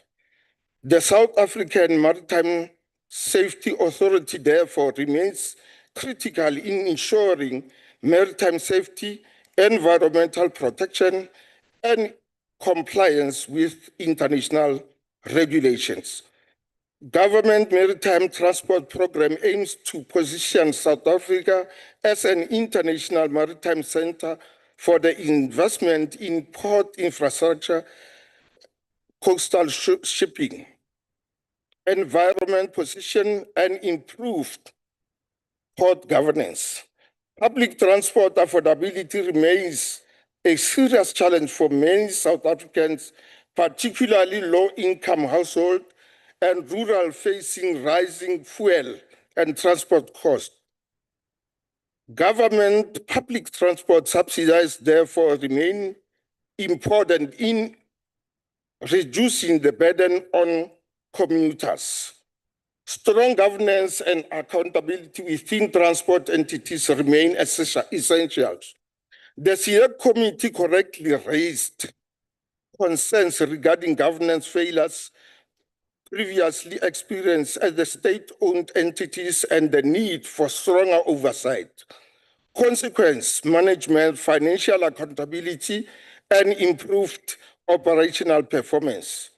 The South African Maritime Safety Authority, therefore, remains critical in ensuring maritime safety, environmental protection, and compliance with international regulations. Government Maritime Transport Program aims to position South Africa as an international maritime center for the investment in port infrastructure, coastal shipping, environment position, and improved port governance. Public transport affordability remains a serious challenge for many South Africans, particularly low-income households and rural facing rising fuel and transport costs. Government public transport subsidies therefore remain important in reducing the burden on commuters. Strong governance and accountability within transport entities remain essential. The Select Committee correctly raised concerns regarding governance failures previously experienced at the state-owned entities and the need for stronger oversight, consequence management, financial accountability, and improved operational performance.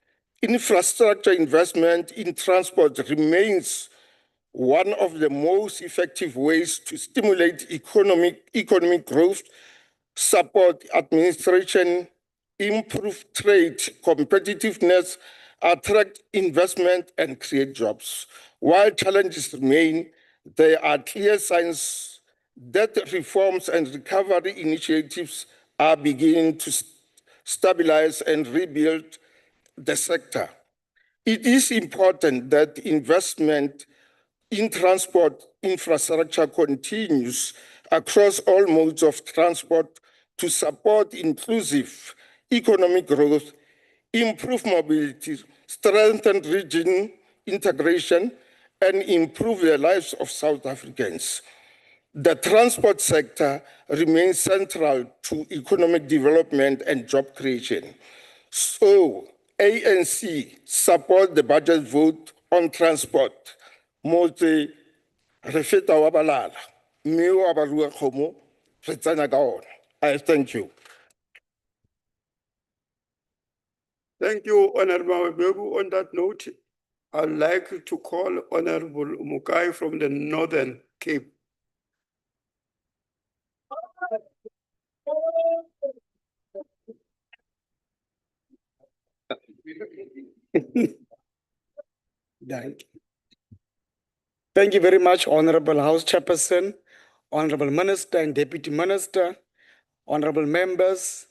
Infrastructure investment in transport remains one of the most effective ways to stimulate economic growth, support administration, improve trade competitiveness, attract investment, and create jobs. While challenges remain, there are clear signs that reforms and recovery initiatives are beginning to stabilize and rebuild the sector. It is important that investment in transport infrastructure continues across all modes of transport to support inclusive economic growth, improve mobility, strengthen region integration, and improve the lives of South Africans. The transport sector remains central to economic development and job creation. So, ANC support the budget vote on transport. Motse re feta wa balala, mme wa ba rua kgomo, re tsena ka ona. I thank you. Thank you, Honorable Bebu. On that note, I'd like to call Honorable Mukai from the Northern Cape. Thank you very much, Honorable House Chairperson, Honorable Minister and Deputy Minister, Honorable members,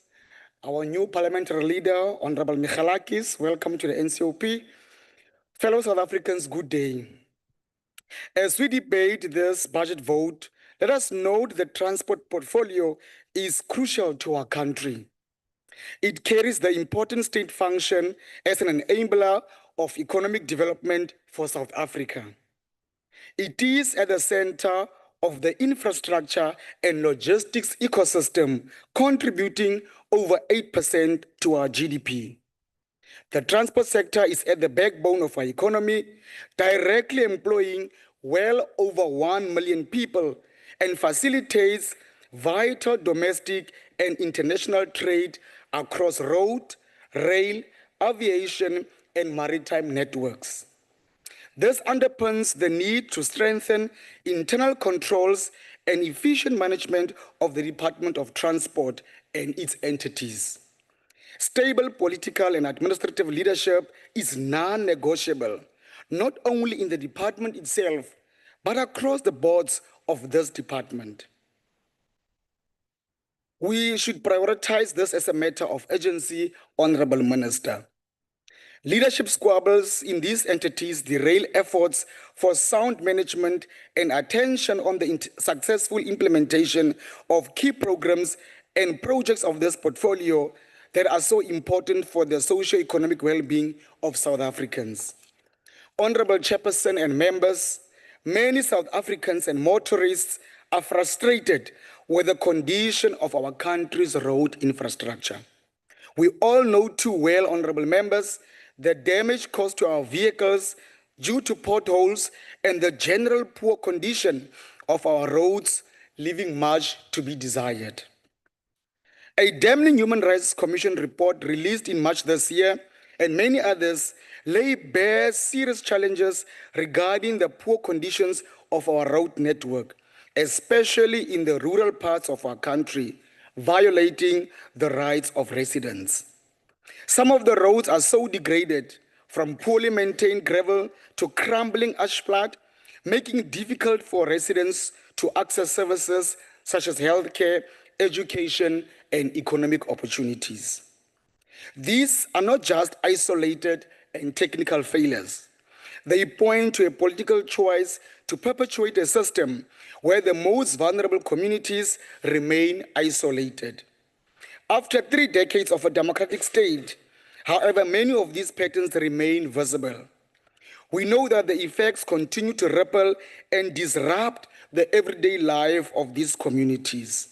our new parliamentary leader, Honorable Michalakis, welcome to the NCOP. Fellow South Africans, good day. As we debate this budget vote, let us note the transport portfolio is crucial to our country. It carries the important state function as an enabler of economic development for South Africa. It is at the center of the infrastructure and logistics ecosystem, contributing over 8% to our GDP. The transport sector is at the backbone of our economy, directly employing well over 1 million people and facilitates vital domestic and international trade across road, rail, aviation, and maritime networks. This underpins the need to strengthen internal controls and efficient management of the Department of Transport and its entities. Stable political and administrative leadership is non-negotiable, not only in the department itself, but across the boards of this department. We should prioritize this as a matter of urgency, Honorable Minister. Leadership squabbles in these entities derail efforts for sound management and attention on the successful implementation of key programs and projects of this portfolio that are so important for the socio-economic well-being of South Africans. Honorable Chairperson and members, many South Africans and motorists are frustrated with the condition of our country's road infrastructure. We all know too well, honorable members, the damage caused to our vehicles due to potholes and the general poor condition of our roads, leaving much to be desired. A damning Human Rights Commission report released in March this year and many others lay bare serious challenges regarding the poor conditions of our road network, especially in the rural parts of our country, violating the rights of residents. Some of the roads are so degraded, from poorly maintained gravel to crumbling asphalt, making it difficult for residents to access services such as healthcare, education, and economic opportunities. These are not just isolated and technical failures. They point to a political choice to perpetuate a system where the most vulnerable communities remain isolated. After 3 decades of a democratic state, however, many of these patterns remain visible. We know that the effects continue to ripple and disrupt the everyday life of these communities.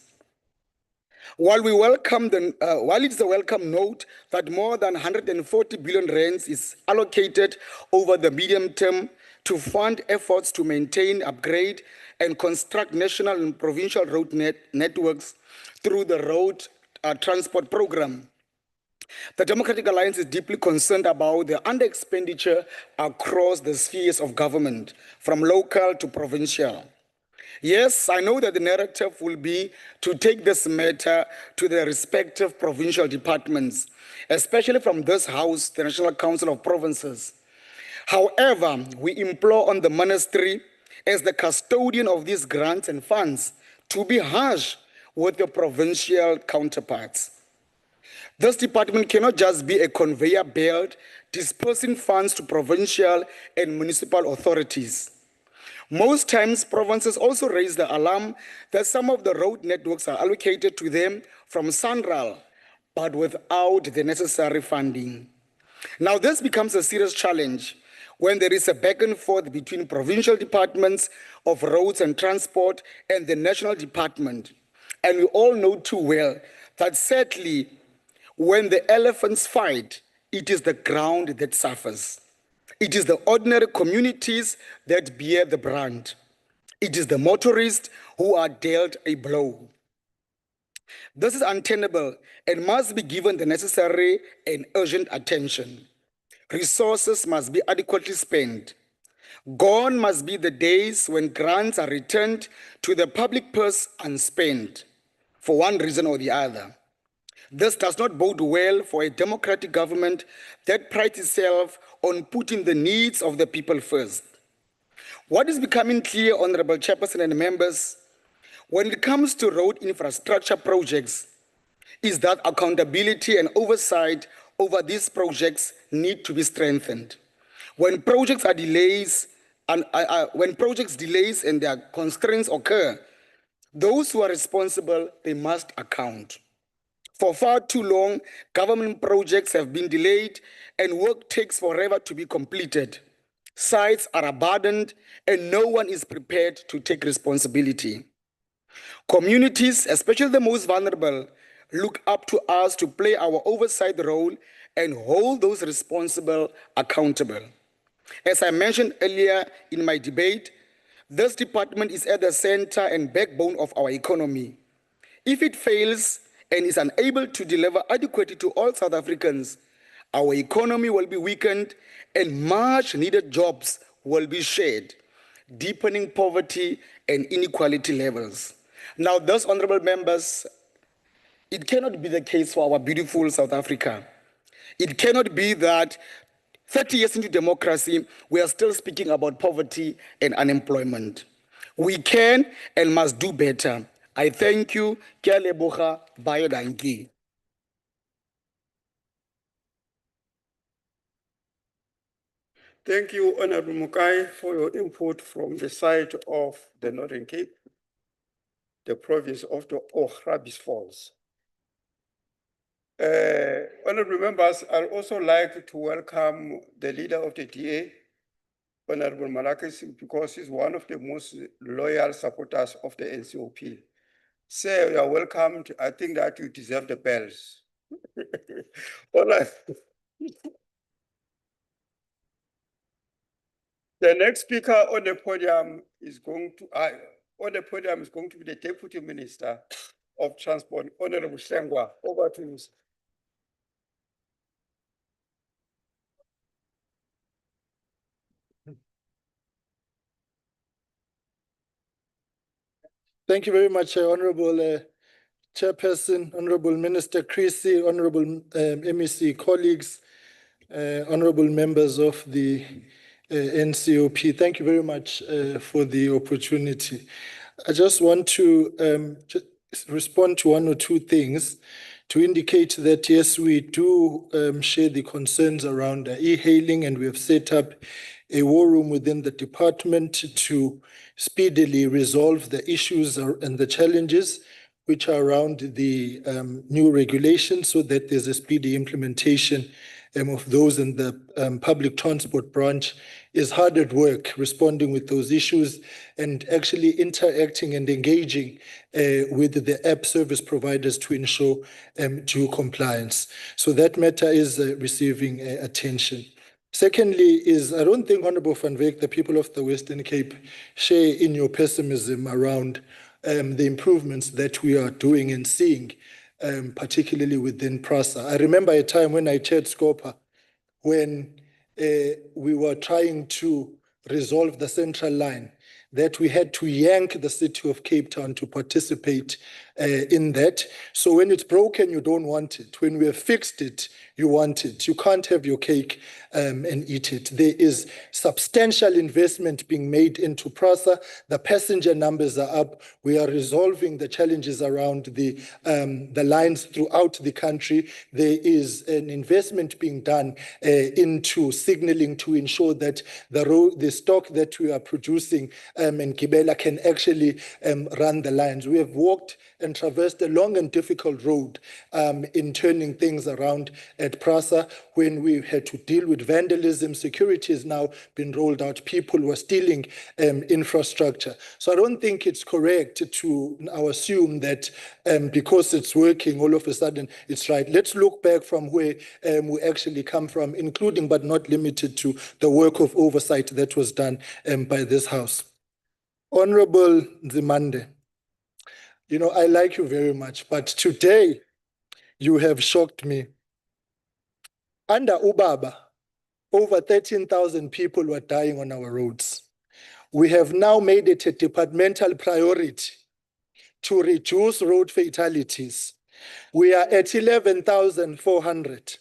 While it's a welcome note that more than 140 billion rands is allocated over the medium term to fund efforts to maintain, upgrade, and construct national and provincial road networks through the road transport program, the Democratic Alliance is deeply concerned about the under-expenditure across the spheres of government, from local to provincial. Yes, I know that the narrative will be to take this matter to the respective provincial departments, especially from this House, the National Council of Provinces. However, we implore on the ministry, as the custodian of these grants and funds, to be harsh with the provincial counterparts. This department cannot just be a conveyor belt dispersing funds to provincial and municipal authorities. Most times, provinces also raise the alarm that some of the road networks are allocated to them from SANRAL, but without the necessary funding. Now, this becomes a serious challenge when there is a back and forth between provincial departments of roads and transport and the national department. And we all know too well that sadly, when the elephants fight, it is the ground that suffers. It is the ordinary communities that bear the brunt. It is the motorists who are dealt a blow. This is untenable and must be given the necessary and urgent attention. Resources must be adequately spent. Gone must be the days when grants are returned to the public purse unspent, for one reason or the other. This does not bode well for a democratic government that prides itself on putting the needs of the people first. What is becoming clear, Honorable Chairperson and members, when it comes to road infrastructure projects, is that accountability and oversight over these projects need to be strengthened. When projects delays and their constraints occur, those who are responsible, they must account. For far too long, government projects have been delayed and work takes forever to be completed. Sites are abandoned and no one is prepared to take responsibility. Communities, especially the most vulnerable, look up to us to play our oversight role and hold those responsible accountable. As I mentioned earlier in my debate, this department is at the center and backbone of our economy. If it fails and is unable to deliver adequately to all South Africans, our economy will be weakened and much needed jobs will be shed, deepening poverty and inequality levels. Now, those honorable members, it cannot be the case for our beautiful South Africa. It cannot be that 30 years into democracy, we are still speaking about poverty and unemployment. We can and must do better. I thank you. Ke a leboga, baie dankie. Thank you, Honorable Mukai, for your input from the side of the Northern Cape, the province of the Grabie Falls. Honorable members, I'd also like to welcome the leader of the DA, Honorable Malakis, because he's one of the most loyal supporters of the NCOP. Sir, you are welcome. I think that you deserve the bells. All right. The next speaker on the podium is going to, on the podium is going to be the Deputy Minister of Transport, Honorable Hlengwa. Over to you, sir. Thank you very much, Honorable Chairperson, Honorable Minister Creasy, Honorable MEC colleagues, Honorable members of the NCOP. Thank you very much for the opportunity. I just want to respond to one or two things to indicate that, yes, we do share the concerns around e-hailing, and we have set up a war room within the department to speedily resolve the issues and the challenges which are around the new regulations, so that there's a speedy implementation of those, in the public transport branch is hard at work responding with those issues and actually interacting and engaging with the app service providers to ensure due compliance. So that matter is receiving attention. Secondly is, I don't think, Honorable Van Wyk, the people of the Western Cape share in your pessimism around the improvements that we are doing and seeing, particularly within PRASA. I remember a time when I chaired SCOPA, when we were trying to resolve the central line, that we had to yank the city of Cape Town to participate in that. So when it's broken, you don't want it. When we have fixed it, you want it. You can't have your cake and eat it. There is substantial investment being made into PRASA. The passenger numbers are up. We are resolving the challenges around the lines throughout the country. There is an investment being done into signaling to ensure that the stock that we are producing and Gibela can actually run the lines. We have walked and traversed a long and difficult road in turning things around at PRASA when we had to deal with vandalism. Security has now been rolled out. People were stealing infrastructure. So I don't think it's correct to now assume that because it's working, all of a sudden it's right. Let's look back from where we actually come from, including but not limited to the work of oversight that was done by this House. Honorable Nzimande, you know, I like you very much, but today you have shocked me. Under Ubaba, over 13,000 people were dying on our roads. We have now made it a departmental priority to reduce road fatalities. We are at 11,400.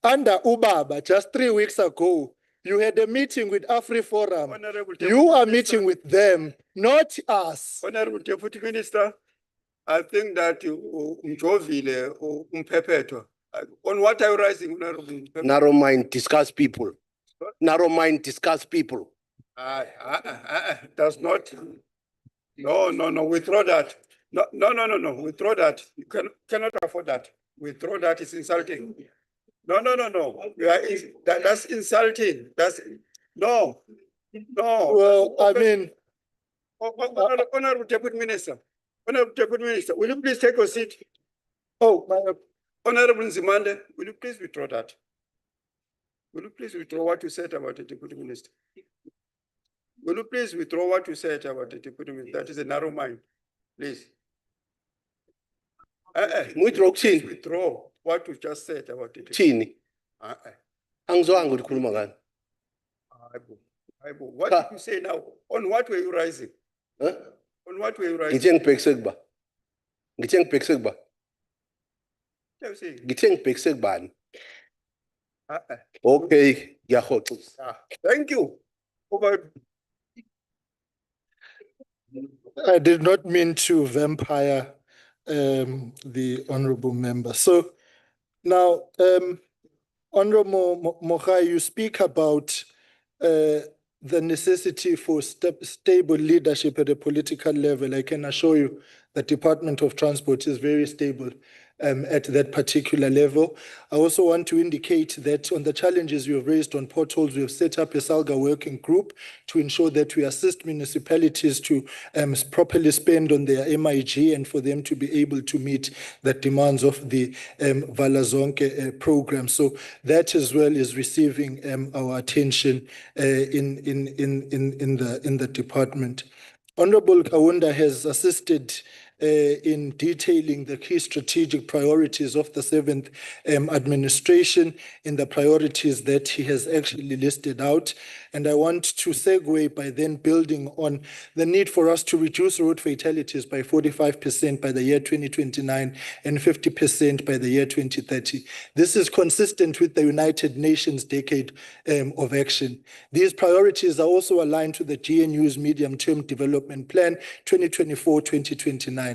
Under Ubaba, just 3 weeks ago, you had a meeting with AfriForum. You are meeting with them, not us. Honorable Deputy Minister, I think that Mjovile or Mpepeto, on what are you rising, Honorable Mpepeto? Narrow mind, discuss people. Narrow mind, discuss people. Does not. No, withdraw that. No, withdraw that. You cannot afford that. Withdraw that, is insulting. No. That's insulting. No. Well, I mean, Honorable Deputy Minister, will you please take a seat? Oh, Honorable Nzimande, will you please withdraw that? Will you please withdraw what you said about the Deputy Minister? Will you please withdraw what you said about the Deputy Minister? That is a narrow mind, please. Withdraw what you just said about the Deputy. What did you say now? On what were you rising? On what were you rising? Okay, thank you. Over. I did not mean to vampire the honorable member. So now, Honorable Mogai, you speak about the necessity for stable leadership at a political level. I can assure you the Department of Transport is very stable at that particular level. I also want to indicate that on the challenges you have raised on potholes, we have set up a SALGA working group to ensure that we assist municipalities to properly spend on their MIG and for them to be able to meet the demands of the Vala Zonke program. So that as well is receiving our attention in the department. Honorable Kaunda has assisted in detailing the key strategic priorities of the 7th administration in the priorities that he has actually listed out. And I want to segue by then building on the need for us to reduce road fatalities by 45% by the year 2029 and 50% by the year 2030. This is consistent with the United Nations Decade of Action. These priorities are also aligned to the GNU's Medium-Term Development Plan 2024-2029.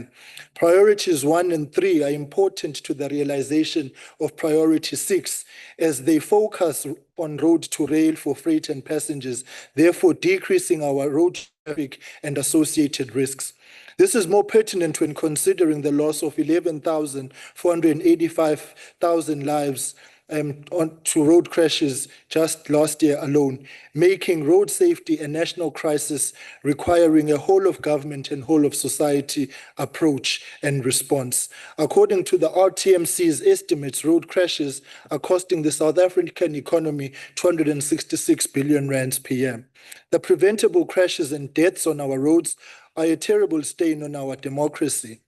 Priorities 1 and 3 are important to the realization of priority 6 as they focus on road to rail for freight and passengers, therefore decreasing our road traffic and associated risks. This is more pertinent when considering the loss of 11,485 lives to road crashes just last year alone, making road safety a national crisis requiring a whole of government and whole of society approach and response. According to the RTMC's estimates, road crashes are costing the South African economy 266 billion rands per year. The preventable crashes and deaths on our roads are a terrible stain on our democracy.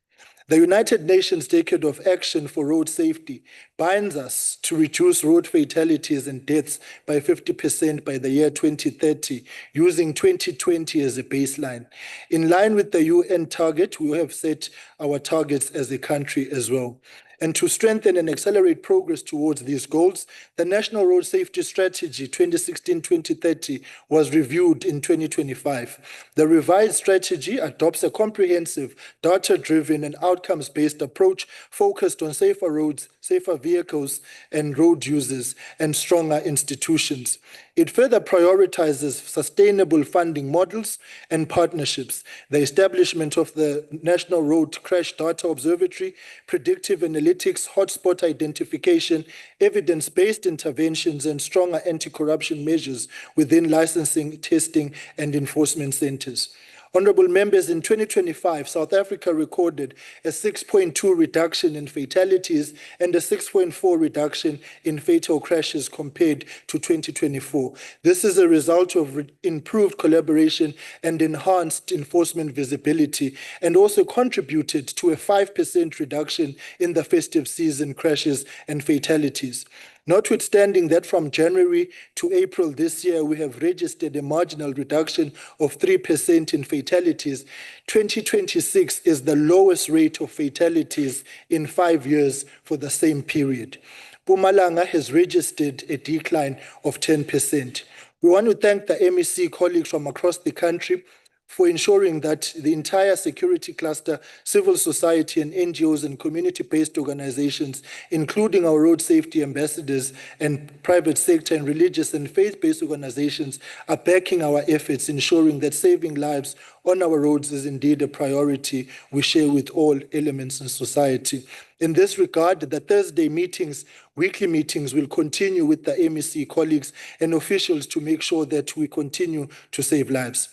The United Nations Decade of Action for Road Safety binds us to reduce road fatalities and deaths by 50% by the year 2030, using 2020 as a baseline. In line with the UN target, we have set our targets as a country as well. And to strengthen and accelerate progress towards these goals, the National Road Safety Strategy 2016-2030 was reviewed in 2025. The revised strategy adopts a comprehensive, data-driven and outcomes-based approach focused on safer roads, safer vehicles and road users, and stronger institutions. It further prioritizes sustainable funding models and partnerships, the establishment of the National Road Crash Data Observatory, predictive analytics, hotspot identification, evidence-based interventions, and stronger anti-corruption measures within licensing, testing, and enforcement centers. Honorable members, in 2025, South Africa recorded a 6.2 reduction in fatalities and a 6.4 reduction in fatal crashes compared to 2024. This is a result of improved collaboration and enhanced enforcement visibility, and also contributed to a 5% reduction in the festive season crashes and fatalities. Notwithstanding that from January to April this year, we have registered a marginal reduction of 3% in fatalities, 2026 is the lowest rate of fatalities in 5 years for the same period. Mpumalanga has registered a decline of 10%. We want to thank the MEC colleagues from across the country for ensuring that the entire security cluster, civil society and NGOs and community-based organizations, including our road safety ambassadors and private sector and religious and faith-based organizations, are backing our efforts, ensuring that saving lives on our roads is indeed a priority we share with all elements in society. In this regard, the Thursday meetings, weekly meetings, will continue with the MEC colleagues and officials to make sure that we continue to save lives.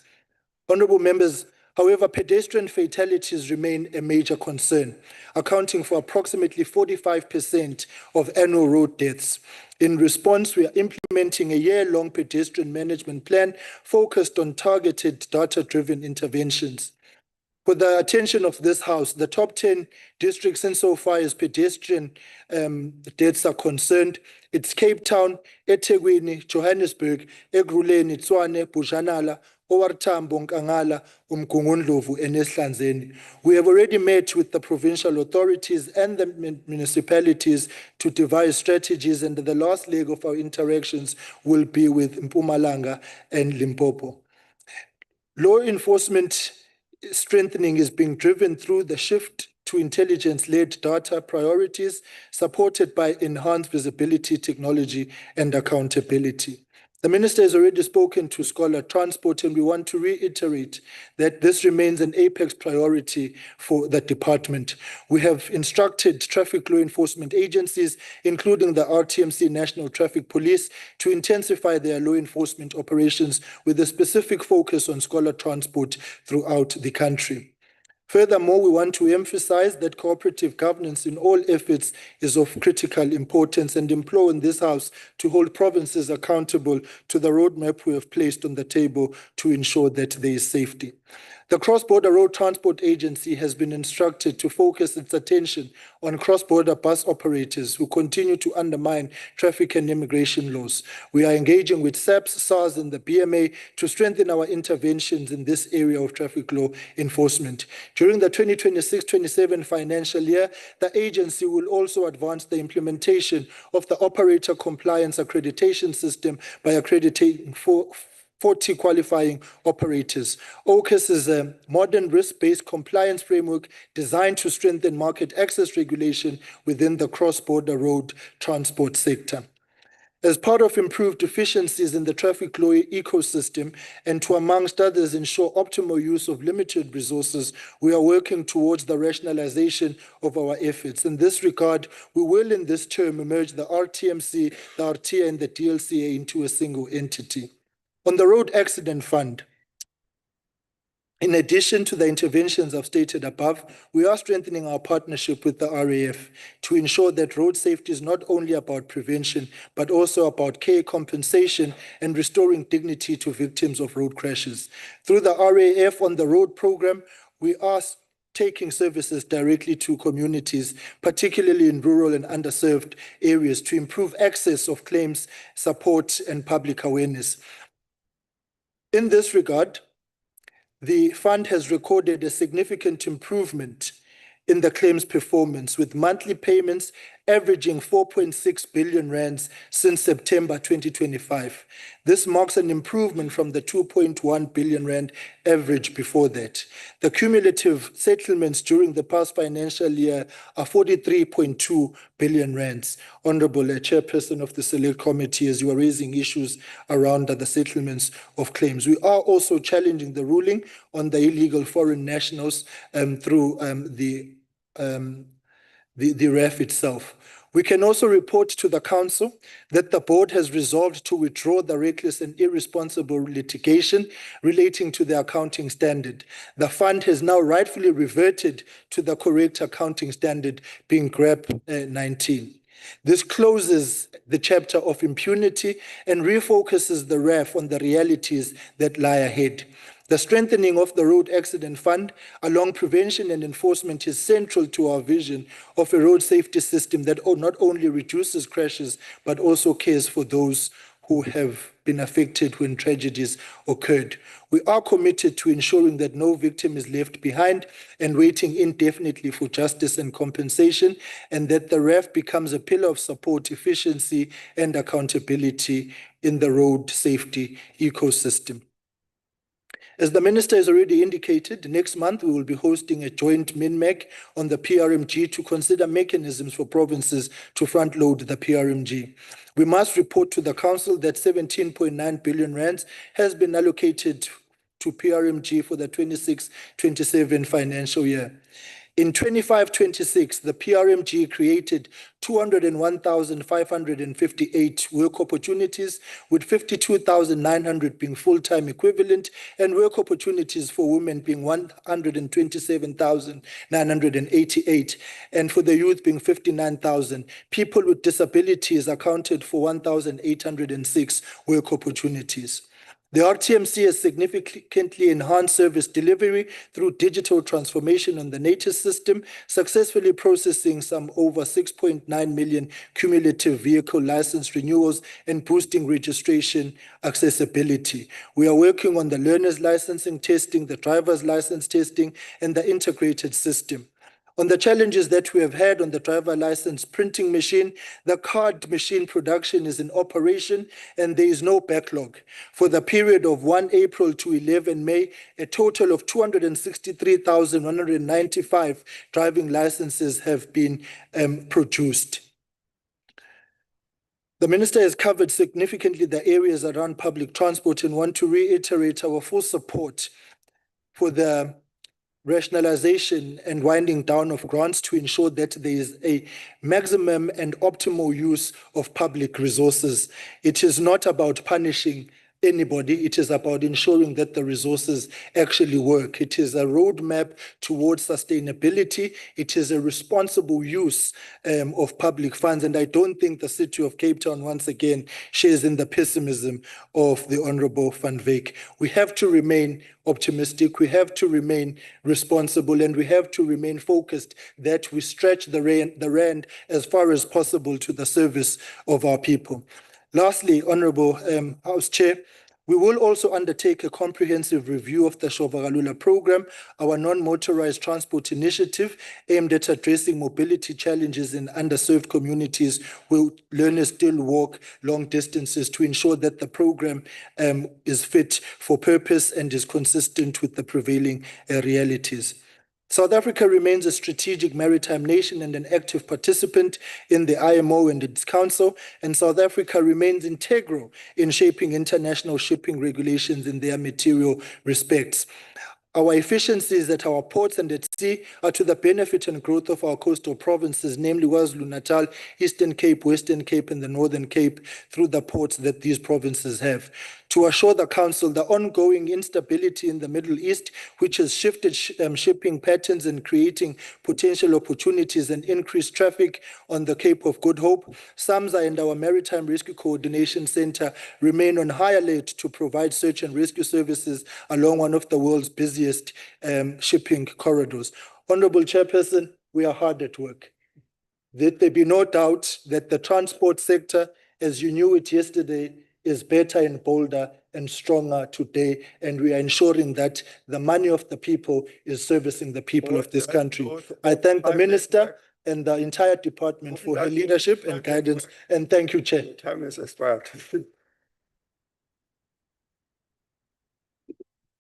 Honorable members, however, pedestrian fatalities remain a major concern, accounting for approximately 45% of annual road deaths. In response, we are implementing a year-long pedestrian management plan focused on targeted data-driven interventions. With the attention of this House, the top 10 districts insofar as pedestrian deaths are concerned, it's Cape Town, eThekwini, Johannesburg, Ekurhuleni, Tshwane, Bujanala, OR Tambo, Nkangala, uMgungundlovu, and Esihlanzeni. We have already met with the provincial authorities and the municipalities to devise strategies, and the last leg of our interactions will be with Mpumalanga and Limpopo. Law enforcement strengthening is being driven through the shift to intelligence-led data priorities, supported by enhanced visibility, technology, and accountability. The Minister has already spoken to Scholar Transport, and we want to reiterate that this remains an apex priority for the department. We have instructed traffic law enforcement agencies, including the RTMC National Traffic Police, to intensify their law enforcement operations with a specific focus on Scholar Transport throughout the country. Furthermore, we want to emphasize that cooperative governance in all efforts is of critical importance, and implore in this House to hold provinces accountable to the roadmap we have placed on the table to ensure that there is safety. The Cross-Border Road Transport Agency has been instructed to focus its attention on cross-border bus operators who continue to undermine traffic and immigration laws. We are engaging with SAPS, SARS, and the BMA to strengthen our interventions in this area of traffic law enforcement. During the 2026-27 financial year, the agency will also advance the implementation of the operator compliance accreditation system by accrediting 40 qualifying operators. OCAS is a modern risk-based compliance framework designed to strengthen market access regulation within the cross-border road transport sector. As part of improved efficiencies in the traffic law ecosystem and to, amongst others, ensure optimal use of limited resources, we are working towards the rationalization of our efforts. In this regard, we will in this term merge the RTMC, the RTA, and the DLCA into a single entity. On the Road Accident Fund, in addition to the interventions I've stated above, we are strengthening our partnership with the RAF to ensure that road safety is not only about prevention, but also about care, compensation, and restoring dignity to victims of road crashes. Through the RAF on the Road program, we are taking services directly to communities, particularly in rural and underserved areas, to improve access of claims, support, and public awareness. In this regard, the fund has recorded a significant improvement in the claims performance, with monthly payments averaging 4.6 billion rands since September 2025. This marks an improvement from the 2.1 billion rand average before that. The cumulative settlements during the past financial year are 43.2 billion rands. Honorable Chairperson of the Select Committee, as you are raising issues around the settlements of claims, we are also challenging the ruling on the illegal foreign nationals through the RAF itself. We can also report to the Council that the Board has resolved to withdraw the reckless and irresponsible litigation relating to the accounting standard. The fund has now rightfully reverted to the correct accounting standard, being GRAP 19. This closes the chapter of impunity and refocuses the RAF on the realities that lie ahead. The strengthening of the Road Accident Fund along prevention and enforcement is central to our vision of a road safety system that not only reduces crashes, but also cares for those who have been affected when tragedies occurred. We are committed to ensuring that no victim is left behind and waiting indefinitely for justice and compensation, and that the RAF becomes a pillar of support, efficiency, and accountability in the road safety ecosystem. As the Minister has already indicated, next month we will be hosting a joint MINMEC on the PRMG to consider mechanisms for provinces to front-load the PRMG. We must report to the Council that 17.9 billion rands has been allocated to PRMG for the 26-27 financial year. In 25-26, the PRMG created 201,558 work opportunities, with 52,900 being full-time equivalent, and work opportunities for women being 127,988, and for the youth being 59,000. People with disabilities accounted for 1,806 work opportunities. The RTMC has significantly enhanced service delivery through digital transformation on the NATIS system, successfully processing some over 6.9 million cumulative vehicle license renewals and boosting registration accessibility. We are working on the learner's licensing testing, the driver's license testing, and the integrated system. On the challenges that we have had on the driver license printing machine, the card machine production is in operation and there is no backlog. For the period of 1 April to 11 May, a total of 263,195 driving licenses have been produced. The Minister has covered significantly the areas around public transport and want to reiterate our full support for the rationalization and winding down of grants to ensure that there is a maximum and optimal use of public resources. It is not about punishing anybody. It is about ensuring that the resources actually work. It is a roadmap towards sustainability. It is a responsible use of public funds. And I don't think the city of Cape Town, once again, shares in the pessimism of the Honorable Van Wyk. We have to remain optimistic, we have to remain responsible, and we have to remain focused that we stretch the rand as far as possible to the service of our people. Lastly, Honorable House Chair, we will also undertake a comprehensive review of the Shovagalula program, our non-motorized transport initiative aimed at addressing mobility challenges in underserved communities where learners still walk long distances, to ensure that the program is fit for purpose and is consistent with the prevailing realities. South Africa remains a strategic maritime nation and an active participant in the IMO and its council, and South Africa remains integral in shaping international shipping regulations in their material respects. Our efficiencies at our ports and at sea are to the benefit and growth of our coastal provinces, namely KwaZulu-Natal, Eastern Cape, Western Cape, and the Northern Cape, through the ports that these provinces have. To assure the Council the ongoing instability in the Middle East, which has shifted shipping patterns and creating potential opportunities and increased traffic on the Cape of Good Hope, SAMSA and our Maritime Rescue Coordination Center remain on high alert to provide search and rescue services along one of the world's busiest shipping corridors. Honorable Chairperson, we are hard at work. Let there be no doubt that the transport sector, as you knew it yesterday, is better and bolder and stronger today, and we are ensuring that the money of the people is servicing the people of this country. I thank the Minister and the entire department for her leadership and guidance, and thank you, Chair. Time has expired.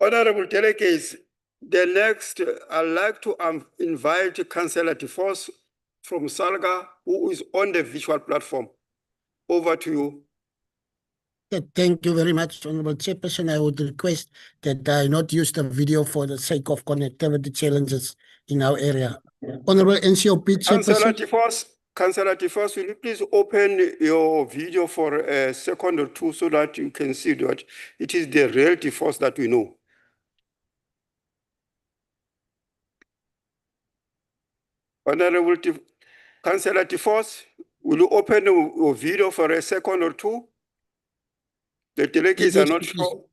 Honorable delegates, the next, I'd like to invite Councillor DeForce from Salga, who is on the visual platform. Over to you. Thank you very much, Honorable Chairperson. I would request that I not use the video for the sake of connectivity challenges in our area. Honorable NCOP Chairperson. Councillor DeForce, will you please open your video for a second or two so that you can see that it is the real DeForce that we know. Honorable Councillor DeForce, will you open your video for a second or two? The delegates are not sure.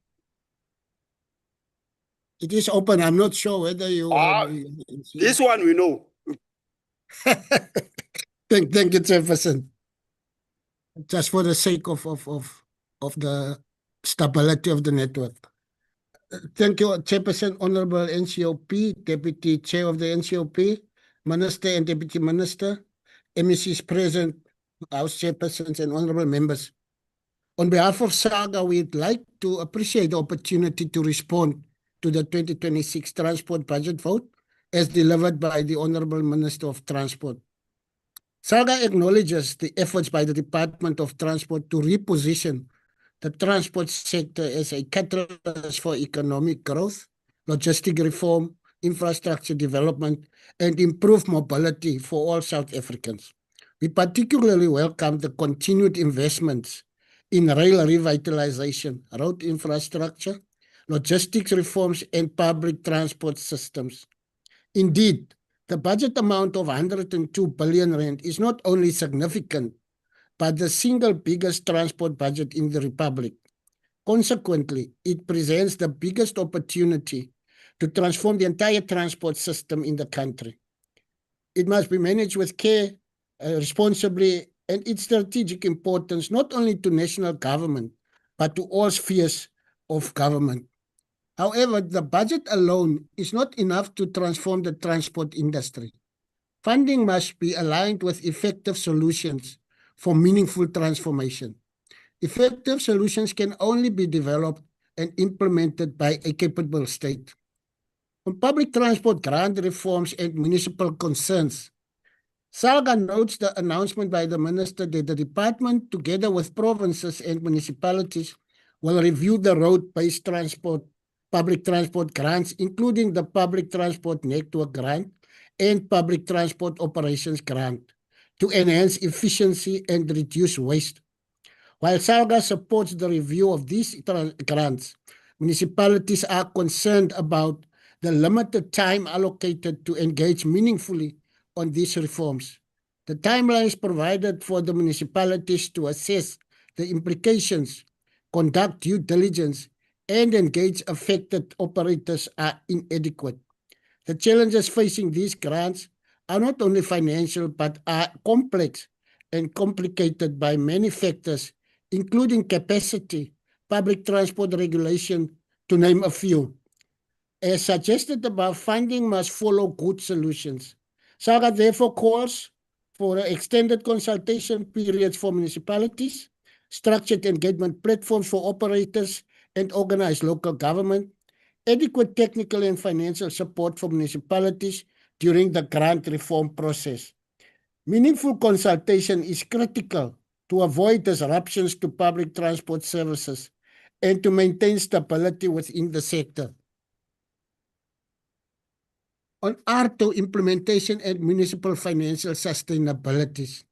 It is open. I'm not sure whether you. This one we know. Thank you, Chairperson. Just for the sake of the stability of the network. Thank you, Chairperson, Honorable NCOP, Deputy Chair of the NCOP, Minister and Deputy Minister, MECs present, House Chairpersons, and Honorable Members. On behalf of SAGA, we'd like to appreciate the opportunity to respond to the 2026 Transport Budget Vote as delivered by the Honorable Minister of Transport. SAGA acknowledges the efforts by the Department of Transport to reposition the transport sector as a catalyst for economic growth, logistic reform, infrastructure development, and improved mobility for all South Africans. We particularly welcome the continued investments in rail revitalization, road infrastructure, logistics reforms, and public transport systems. Indeed, the budget amount of 102 billion rand is not only significant, but the single biggest transport budget in the Republic. Consequently, it presents the biggest opportunity to transform the entire transport system in the country. It must be managed with care, responsibly, and its strategic importance not only to national government, but to all spheres of government. However, the budget alone is not enough to transform the transport industry. Funding must be aligned with effective solutions for meaningful transformation. Effective solutions can only be developed and implemented by a capable state. On public transport grant reforms and municipal concerns, SAGA notes the announcement by the Minister that the department, together with provinces and municipalities, will review the road-based transport, public transport grants, including the Public Transport Network Grant and Public Transport Operations Grant, to enhance efficiency and reduce waste. While SALGA supports the review of these grants, municipalities are concerned about the limited time allocated to engage meaningfully on these reforms. The timelines provided for the municipalities to assess the implications, conduct due diligence, and engage affected operators are inadequate. The challenges facing these grants are not only financial, but are complex and complicated by many factors, including capacity, public transport regulation, to name a few. As suggested above, funding must follow good solutions. SALGA therefore calls for extended consultation periods for municipalities, structured engagement platforms for operators and organized local government, adequate technical and financial support for municipalities during the grant reform process. Meaningful consultation is critical to avoid disruptions to public transport services and to maintain stability within the sector. On ARTO implementation and municipal financial sustainability,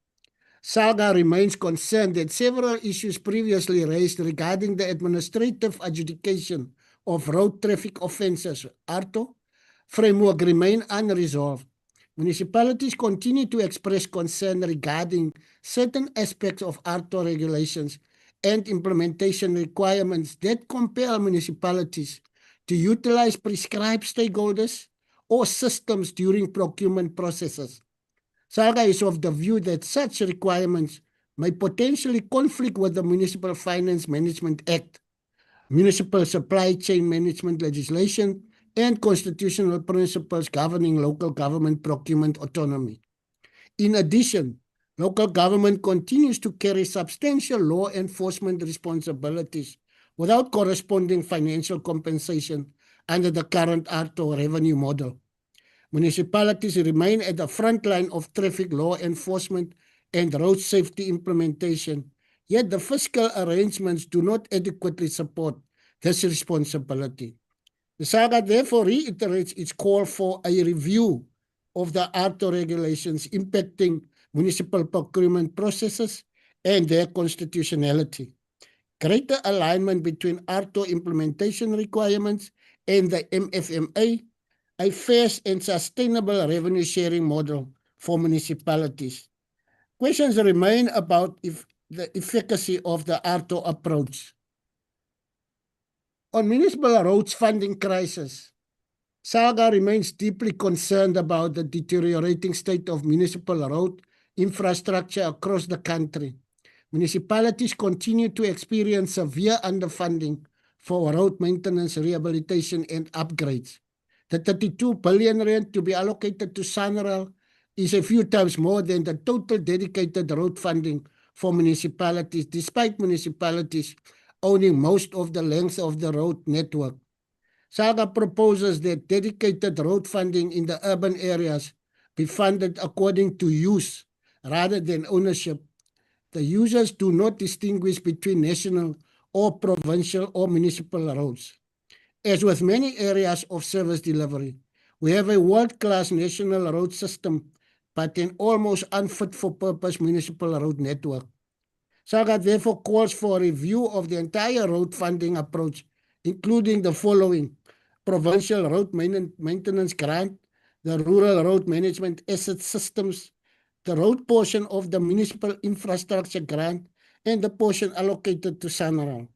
SALGA remains concerned that several issues previously raised regarding the administrative adjudication of road traffic offences, ARTO, framework remain unresolved. Municipalities continue to express concern regarding certain aspects of ARTO regulations and implementation requirements that compel municipalities to utilize prescribed stakeholders or systems during procurement processes. SALGA is of the view that such requirements may potentially conflict with the Municipal Finance Management Act, Municipal Supply Chain Management legislation, and constitutional principles governing local government procurement autonomy. In addition, local government continues to carry substantial law enforcement responsibilities without corresponding financial compensation under the current ARTO revenue model. Municipalities remain at the front line of traffic law enforcement and road safety implementation, yet the fiscal arrangements do not adequately support this responsibility. The SALGA therefore reiterates its call for a review of the ARTO regulations impacting municipal procurement processes and their constitutionality. Greater alignment between ARTO implementation requirements and the MFMA, a fair and sustainable revenue sharing model for municipalities. Questions remain about the efficacy of the ARTO approach. On municipal roads funding crisis, SALGA remains deeply concerned about the deteriorating state of municipal road infrastructure across the country. Municipalities continue to experience severe underfunding for road maintenance, rehabilitation, and upgrades. The 32 billion rand to be allocated to SANRAL is a few times more than the total dedicated road funding for municipalities, despite municipalities owning most of the length of the road network. SALGA proposes that dedicated road funding in the urban areas be funded according to use rather than ownership. The users do not distinguish between national or provincial or municipal roads. As with many areas of service delivery, we have a world-class national road system, but an almost unfit-for-purpose municipal road network. SALGA therefore calls for a review of the entire road funding approach, including the following: Provincial Road Maintenance Grant, the Rural Road Management Asset Systems, the road portion of the Municipal Infrastructure Grant, and the portion allocated to SANRAL.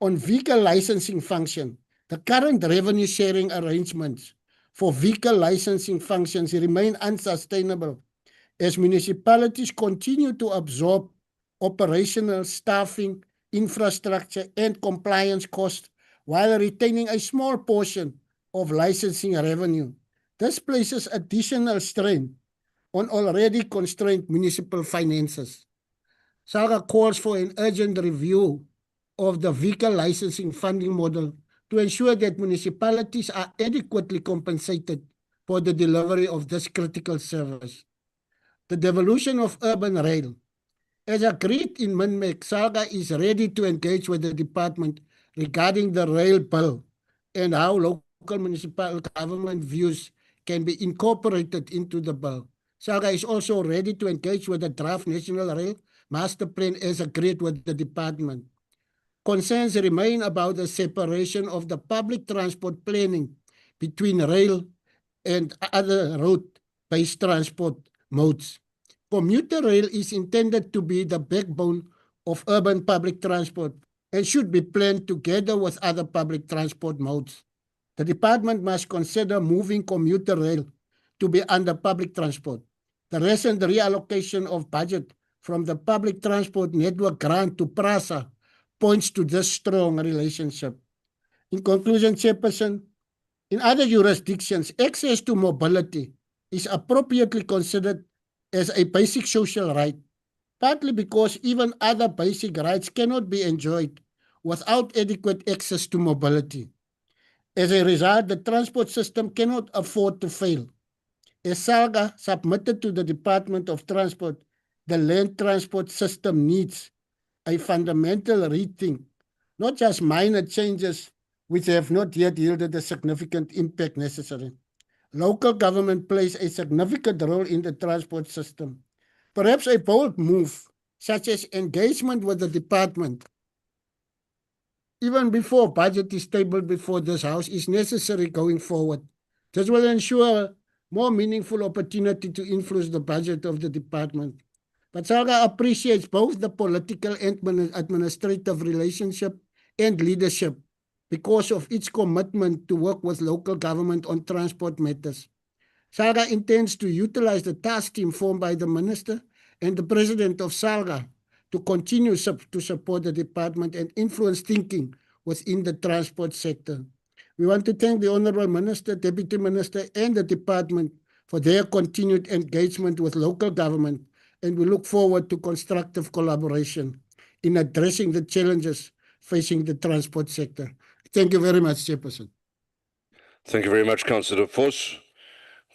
On vehicle licensing function, the current revenue sharing arrangements for vehicle licensing functions remain unsustainable as municipalities continue to absorb operational, staffing, infrastructure, and compliance costs while retaining a small portion of licensing revenue. This places additional strain on already constrained municipal finances. SALGA calls for an urgent review of the vehicle licensing funding model to ensure that municipalities are adequately compensated for the delivery of this critical service. The devolution of urban rail. As agreed in MINMEC, SALGA is ready to engage with the department regarding the rail bill and how local municipal government views can be incorporated into the bill. SALGA is also ready to engage with the draft National Rail master plan as agreed with the department. Concerns remain about the separation of the public transport planning between rail and other road-based transport modes. Commuter rail is intended to be the backbone of urban public transport and should be planned together with other public transport modes. The department must consider moving commuter rail to be under public transport. The recent reallocation of budget from the public transport network grant to PRASA points to this strong relationship. In conclusion, Chairperson, in other jurisdictions, access to mobility is appropriately considered as a basic social right, partly because even other basic rights cannot be enjoyed without adequate access to mobility. As a result, the transport system cannot afford to fail. As SALGA submitted to the Department of Transport, the land transport system needs a fundamental rethink, not just minor changes which have not yet yielded the significant impact necessary. Local government plays a significant role in the transport system. Perhaps a bold move, such as engagement with the department, even before budget is tabled before this House, is necessary going forward. This will ensure more meaningful opportunity to influence the budget of the department. But SALGA appreciates both the political and administrative relationship and leadership because of its commitment to work with local government on transport matters. SALGA intends to utilize the task team formed by the Minister and the President of SALGA to continue to support the department and influence thinking within the transport sector. We want to thank the Honourable Minister, Deputy Minister, and the department for their continued engagement with local government, and we look forward to constructive collaboration in addressing the challenges facing the transport sector. Thank you very much, Chairperson. Thank you very much, Councillor Vos.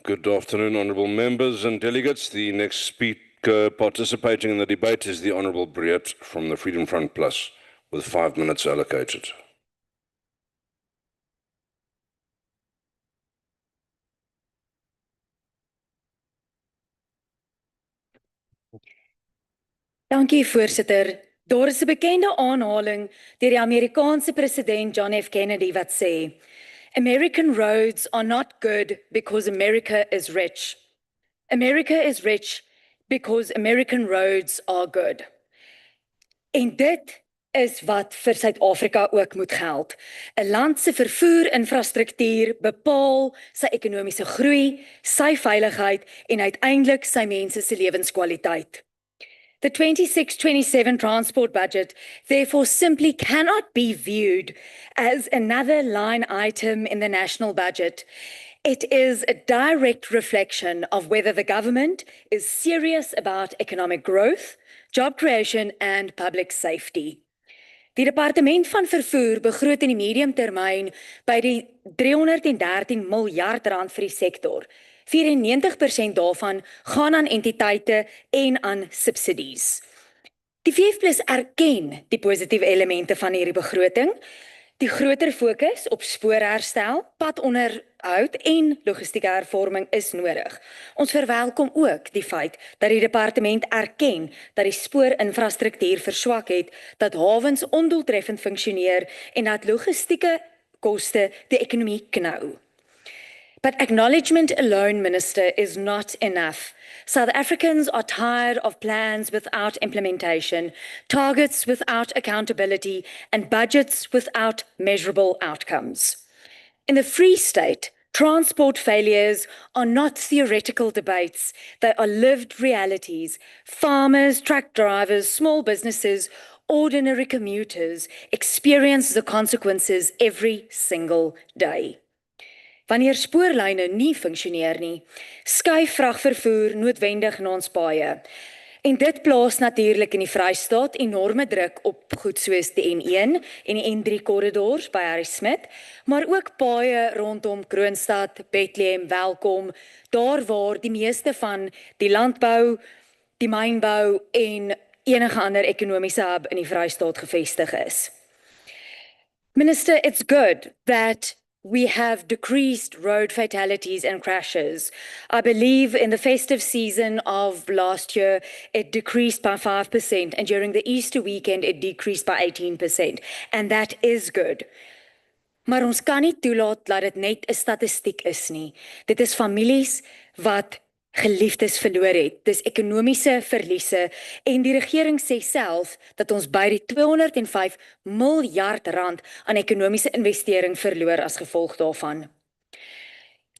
Good afternoon, honourable members and delegates. The next speaker participating in the debate is the Honourable Breert from the Freedom Front Plus, with 5 minutes allocated. Dankie, voorsitter. Daar is 'n bekende aanhaling deur die Amerikaanse president John F. Kennedy wat sê: American roads are not good because America is rich. America is rich because American roads are good. En dit is wat vir Suid-Afrika ook moet geld. 'n Land se vervoerinfrastruktuur bepaal sy ekonomiese groei, sy veiligheid en uiteindelik sy mense se lewenskwaliteit. The 26-27 transport budget therefore simply cannot be viewed as another line item in the national budget. It is a direct reflection of whether the government is serious about economic growth, job creation and public safety. Die departement van vervoer begroot in die mediumtermyn by die R313 miljard vir die sektor. 94% daarvan gaan aan entiteite en aan subsidies. Die VF+ erken die positiewe elemente van hierdie begroting. Die groter fokus op spoorherstel, padonderhoud en logistieke hervorming is nodig. Ons verwelkom ook die feit dat die departement erken dat die spoorinfrastruktuur verswak het, dat hawens ondoeltreffend funksioneer en dat logistieke koste die ekonomie knou. But acknowledgement alone, Minister, is not enough. South Africans are tired of plans without implementation, targets without accountability, and budgets without measurable outcomes. In the Free State, transport failures are not theoretical debates. They are lived realities. Farmers, truck drivers, small businesses, ordinary commuters experience the consequences every single day. Wanneer spoorlyne nie funksioneer nie, skuif vragvervoer noodwendig na ons paaie. En dit plaas natuurlik in die Vrystaat enorme druk op goed soos die N1 en die N3 korridors by Harry Smith, maar ook paaie rondom Kroonstad, Bethlehem, Welkom, daar waar die meeste van die landbou, die mynbou en enige ander ekonomiese hub in die Vrystaat gevestig is. Minister, it's good that we have decreased road fatalities and crashes. I believe in the festive season of last year, it decreased by 5%, and during the Easter weekend, it decreased by 18%. And that is good. Maar ons kan nie toelaat dat dit net 'n statistiek is nie. Dit is families wat geliefdes verloor het. Dis ekonomiese verliese en die regering sê self dat ons by die 205 miljard rand aan ekonomiese investering verloor as gevolg daarvan.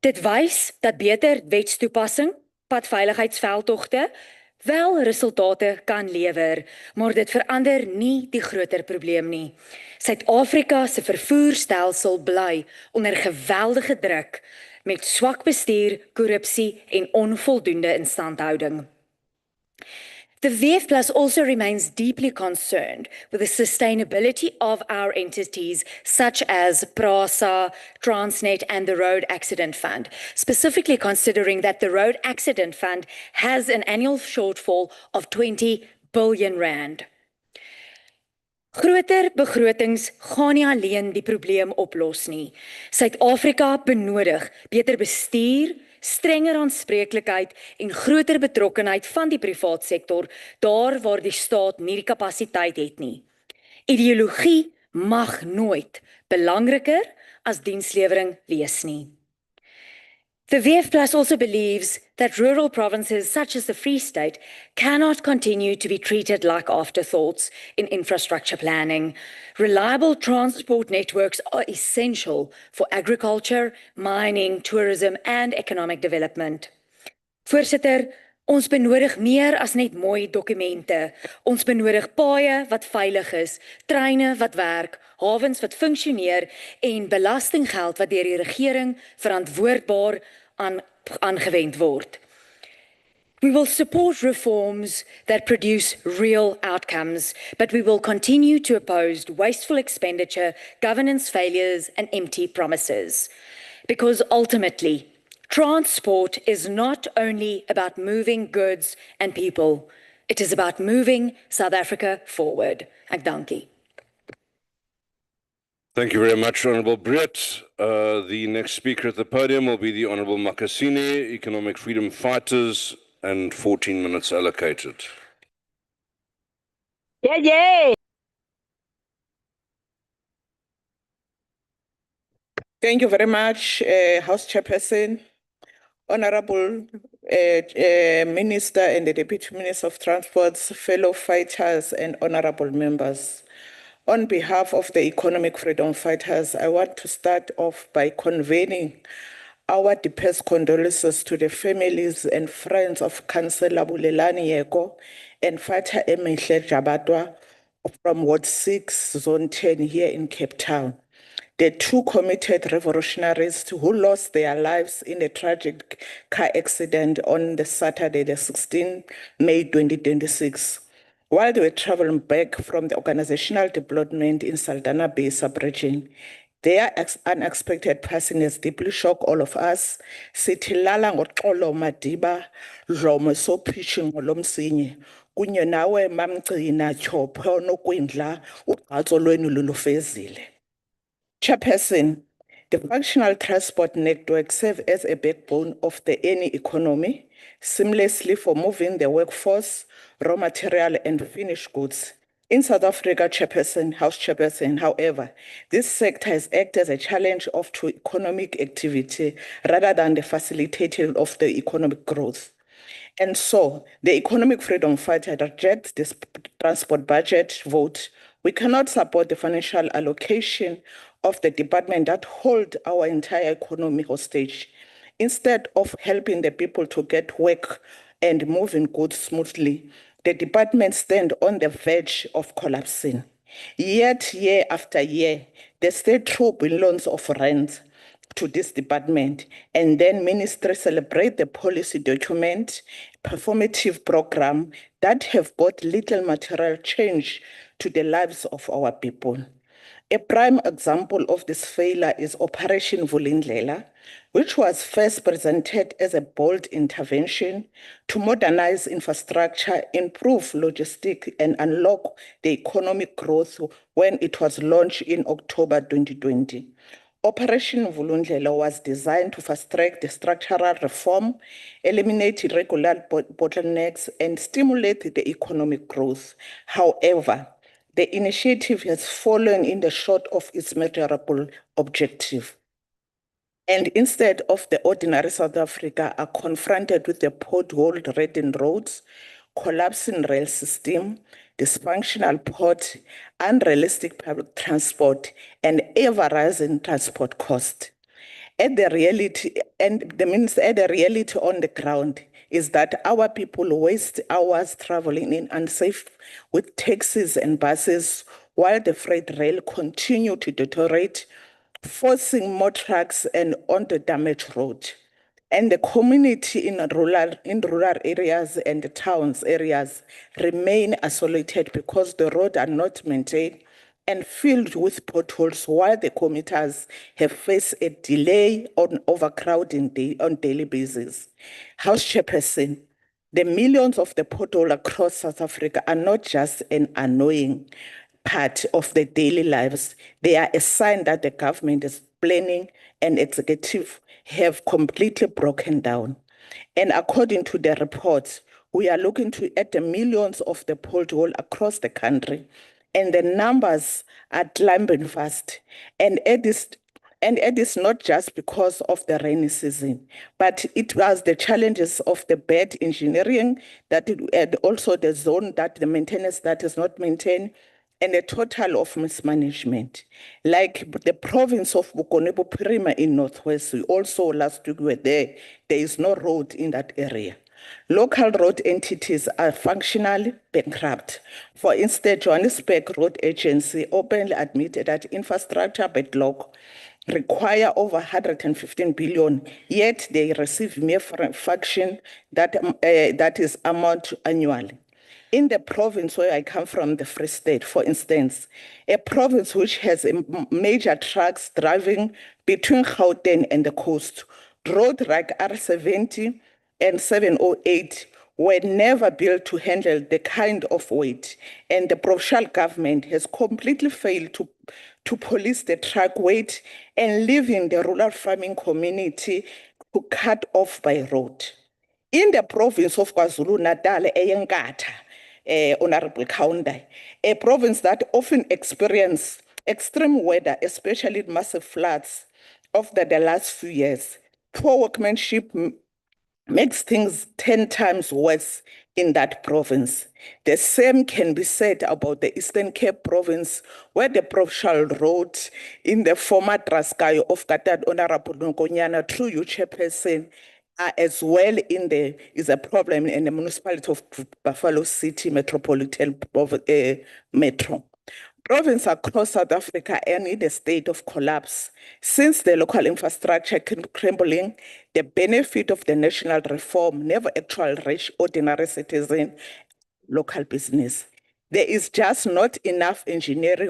Dit wys dat beter wetstoepassing, padveiligheidsveldtogte wel resultate kan lewer, maar dit verander nie die groter probleem nie. Suid-Afrika se vervoerstelsel bly onder geweldige druk met swak bestuur, korrupsie en onvoldoende instandhouding. The VF+ also remains deeply concerned with the sustainability of our entities such as PRASA, Transnet and the Road Accident Fund, specifically considering that the Road Accident Fund has an annual shortfall of 20 billion rand. Groter begrotings gaan nie alleen die probleem oplos nie. Suid-Afrika benodig beter bestuur, strenger aanspreeklikheid en groter betrokkenheid van die privaat sektor daar waar die staat nie die kapasiteit het nie. Ideologie mag nooit belangriker as dienslewering wees nie. The VF+ also believes that rural provinces such as the Free State cannot continue to be treated like afterthoughts in infrastructure planning. Reliable transport networks are essential for agriculture, mining, tourism and economic development. Voorsitter, ons benodig meer as net mooi dokumente. Ons benodig paaie wat veilig is, treine wat werk, hawens wat funksioneer en belastinggeld wat deur die regering verantwoordbaar aangewend word. We will support reforms that produce real outcomes, but we will continue to oppose wasteful expenditure, governance failures, and empty promises. Because ultimately, transport is not only about moving goods and people, it is about moving South Africa forward. Ek dankie. Thank you very much, Honourable Britt. The next speaker at the podium will be the Honourable Makasine, Economic Freedom Fighters, and 14 minutes allocated. Thank you very much, House Chairperson, Honourable Minister and the Deputy Minister of Transports, fellow fighters and honourable members. On behalf of the Economic Freedom Fighters, I want to start off by conveying our deepest condolences to the families and friends of Councillor Bulelani Yeko and Fighter Emehle Jabatwa from Ward 6, Zone 10 here in Cape Town. The two committed revolutionaries who lost their lives in a tragic car accident on the Saturday, the 16th May 2026. While they were traveling back from the organizational deployment in Saldanha Bay sub-region, their unexpected passing has deeply shocked all of us. Sitilala ngoxolo Madiba, Dlomo Sophishi ngolomsinye, kunye nawe Mamgcina Tyhopho nokwindla ugqatso lwenu lulufezile. Chairperson, the functional transport network serves as a backbone of any economy, seamlessly for moving the workforce, raw material, and finished goods. In South Africa, House Chairperson, however, this sector has acted as a challenge to economic activity rather than the facilitator of the economic growth. And so, the Economic Freedom Fighter rejects this transport budget vote. We cannot support the financial allocation of the department that hold our entire economy hostage. Instead of helping the people to get work and moving goods smoothly, the department stands on the verge of collapsing. Yet, year after year, the state throw billions of rand to this department, and then ministry celebrate the policy document, performative program that have brought little material change to the lives of our people. A prime example of this failure is Operation Vulindlela, which was first presented as a bold intervention to modernize infrastructure, improve logistics, and unlock the economic growth when it was launched in October 2020. Operation Vulundlela was designed to fast-track the structural reform, eliminate irregular bottlenecks, and stimulate the economic growth. However, the initiative has fallen in the short of its measurable objective. And instead of the ordinary South Africa are confronted with the pothole-ridden roads, collapsing rail system, dysfunctional port, unrealistic public transport, and ever-rising transport cost. At the reality on the ground is that our people waste hours traveling in unsafe with taxis and buses, while the freight rail continue to deteriorate, forcing more trucks and on the damaged road. And the community in rural areas and the towns areas remain isolated because the roads are not maintained and filled with potholes, while the commuters have faced a delay on overcrowding on daily basis. House Chairperson, the millions of the potholes across South Africa are not just an annoying part of the daily lives. They are a sign that the government is planning and executive have completely broken down. And according to the reports, we are looking at the millions of the pothole across the country, and the numbers are climbing fast. And it is not just because of the rainy season, but it was the challenges of the bad engineering and also the zone that the maintenance that is not maintained, and a total of mismanagement. Like the province of Bukonebo-Pirima in Northwest, we also last week were there is no road in that area. Local road entities are functionally bankrupt. For instance, Johannesburg Road Agency openly admitted that infrastructure backlog require over 115 billion, yet they receive mere fraction that is amount annually. In the province where I come from, the Free State, for instance, a province which has major trucks driving between Gauteng and the coast, roads like R70 and 708 were never built to handle the kind of weight, and the provincial government has completely failed to police the truck weight and leaving the rural farming community to cut off by road. In the province of KwaZulu-Natal, Honorable Kaunda, a province that often experiences extreme weather, especially massive floods of the last few years, poor workmanship makes things 10 times worse in that province. The same can be said about the Eastern Cape province, where the provincial road in the former Traskay of Katad Honorable Nkonyana through you, Chairperson, as well is a problem in the municipality of Buffalo City Metropolitan Metro. Provinces across South Africa are in a state of collapse. Since the local infrastructure crumbling, the benefit of the national reform never actually reached ordinary citizens, local business. There is just not enough engineers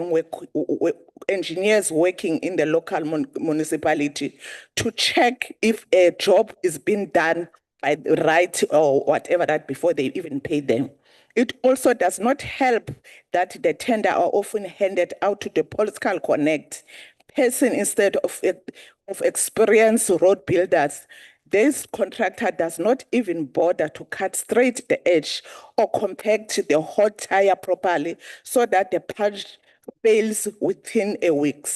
working in the local municipality to check if a job is being done by the right or whatever that before they even pay them. It also does not help that the tender are often handed out to the political connect person instead of experienced road builders. This contractor does not even bother to cut straight the edge or compact the hot tire properly so that the patch fails within a week.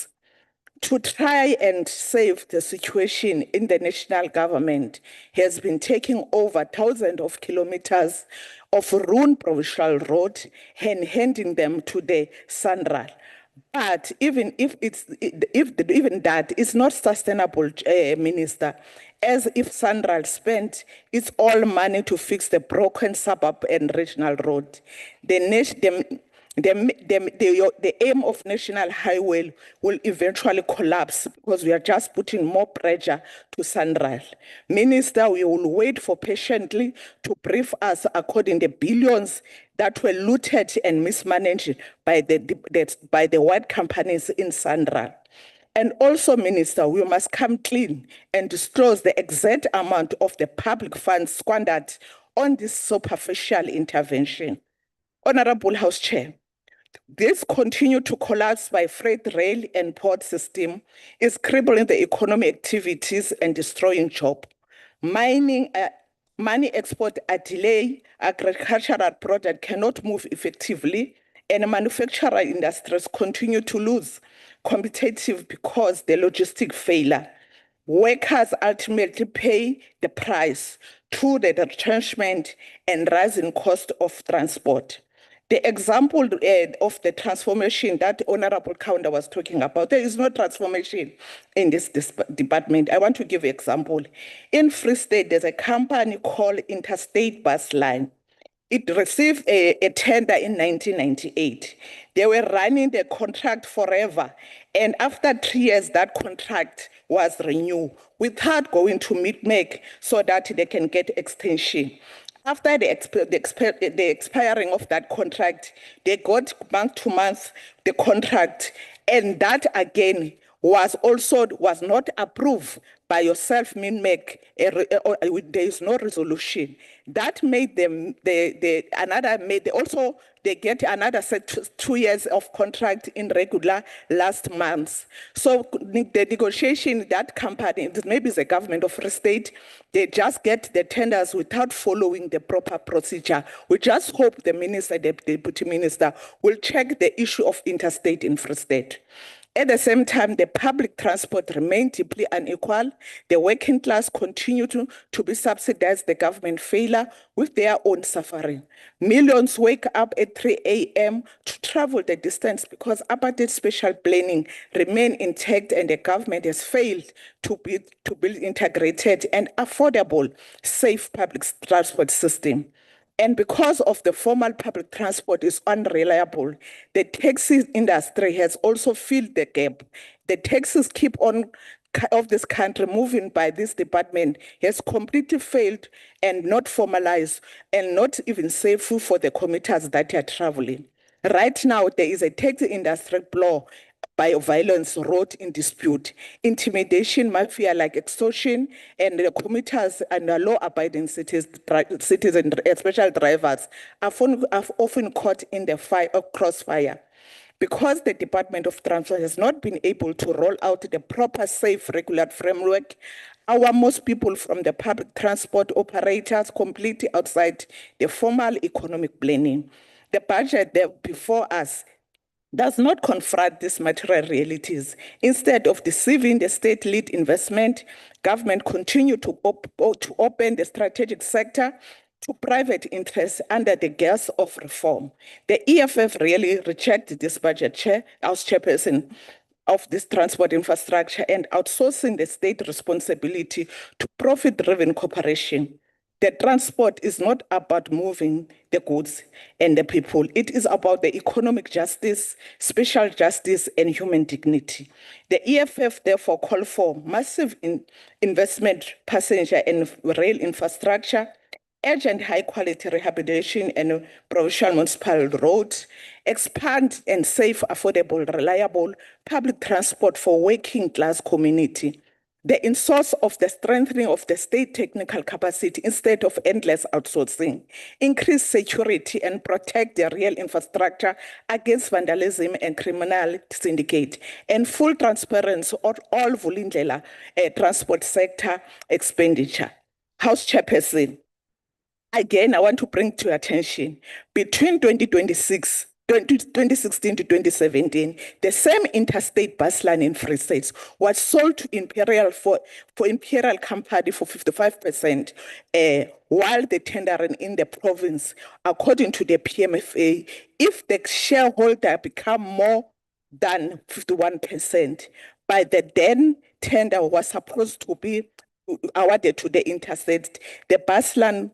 To try and save the situation in the national government has been taking over thousands of kilometers of ruined provincial road and handing them to the SANRAL. But even that is not sustainable, Minister, as if SANRAL spent its all money to fix the broken suburb and regional road. The aim of National Highway will eventually collapse because we are just putting more pressure to SANRAL. Minister, we will wait for patiently to brief us according to the billions that were looted and mismanaged by the white companies in SANRAL. And also, Minister, we must come clean and disclose the exact amount of the public funds squandered on this superficial intervention. Honorable House Chair, This continue to collapse by freight rail and port system is crippling the economic activities and destroying jobs. Money export are delayed, agricultural product cannot move effectively, and manufacturing industries continue to lose competitive because the logistic failure. Workers ultimately pay the price through the retrenchment and rising cost of transport. The example of the transformation that Honorable Kaunda was talking about, there is no transformation in this department. I want to give an example. In Free State, there's a company called Interstate Bus Line. It received a tender in 1998. They were running the contract forever. And after 3 years, that contract was renewed without going to mid-make so that they can get extension. After the expiring of that contract, they got month to month the contract, and that again was not approved by yourself, mid-make. There is no resolution. That made them they get another 2 years of contract in regular last month. So the negotiation, that company, maybe the government of Free State, they just get the tenders without following the proper procedure. We just hope the minister, the deputy minister, will check the issue of interstate in Free State. At the same time, the public transport remains deeply unequal. The working class continue to be subsidized, the government failure with their own suffering. Millions wake up at 3 a.m. to travel the distance because apartheid special planning remain intact and the government has failed to build integrated and affordable, safe public transport system. And because of the formal public transport is unreliable, the taxi industry has also filled the gap. The taxis keep on of this country moving by this department has completely failed and not formalized and not even safe for the commuters that are traveling. Right now, there is a taxi industry law by violence wrought in dispute, intimidation, mafia like extortion, and the commuters and the law-abiding citizens, especially drivers, are often caught in the crossfire. Because the Department of Transport has not been able to roll out the proper safe regular framework, our most people from the public transport operators completely outside the formal economic planning. The budget before us does not confront these material realities. Instead of deceiving the state-led investment, government continue to open the strategic sector to private interests under the guise of reform. The EFF really rejected this budget, House Chairperson, of this transport infrastructure and outsourcing the state responsibility to profit-driven corporation. The transport is not about moving the goods and the people. It is about the economic justice, special justice, and human dignity. The EFF therefore call for massive investment, passenger and rail infrastructure, urgent high-quality rehabilitation and provincial municipal roads, expand and safe, affordable, reliable public transport for working-class community. The in-source of the strengthening of the state technical capacity instead of endless outsourcing, increase security and protect the real infrastructure against vandalism and criminal syndicate, and full transparency of all Vulindlela transport sector expenditure. House Chairperson, again, I want to bring to your attention, between 2016 to 2017, the same interstate bus line in Free State was sold to Imperial for Imperial Company for 55%, while the tendering in the province, according to the PMFA, if the shareholder become more than 51%, by the then tender was supposed to be awarded to the interstate, the bus line,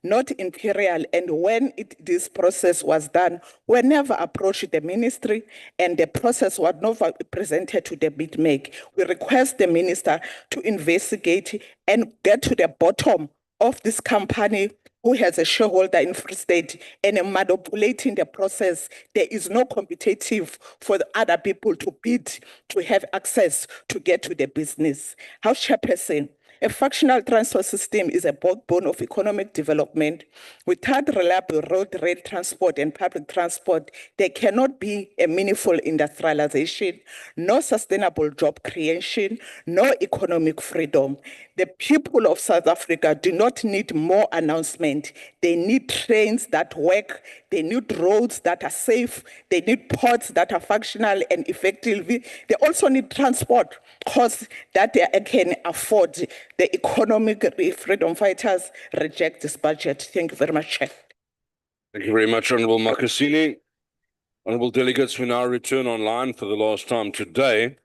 not Imperial, and when this process was done, we never approached the ministry and the process was never presented to the mid-make. We request the minister to investigate and get to the bottom of this company who has a shareholder in Free State and manipulating the process. There is no competitive for the other people to bid, to have access to get to the business. House Chairperson, A functional transport system is a backbone of economic development. Without reliable road, rail transport, and public transport, there cannot be a meaningful industrialization, no sustainable job creation, no economic freedom. The people of South Africa do not need more announcement. They need trains that work. They need roads that are safe. They need ports that are functional and effective. They also need transport costs that they can afford. The economic freedom fighters reject this budget. Thank you very much, Chair. Thank you very much, Honourable Makasini. Honourable delegates, we now return online for the last time today.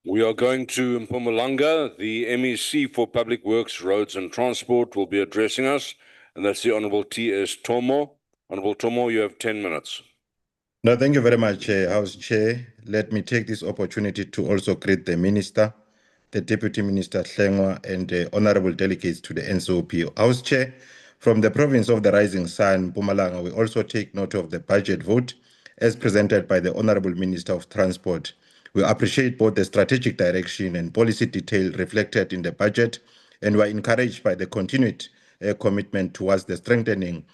We are going to Mpumalanga. The MEC for Public Works, Roads and Transport will be addressing us, and that's the Honourable T.S. Tomo. Honourable Tomo, you have 10 minutes. No, thank you very much, House Chair. Let me take this opportunity to also greet the Minister, the Deputy Minister Hlengwa, and the honourable delegates to the NCOP. House Chair, from the province of the Rising Sun, Mpumalanga, we also take note of the budget vote as presented by the Honourable Minister of Transport. We appreciate both the strategic direction and policy detail reflected in the budget, and we are encouraged by the continued commitment towards the strengthening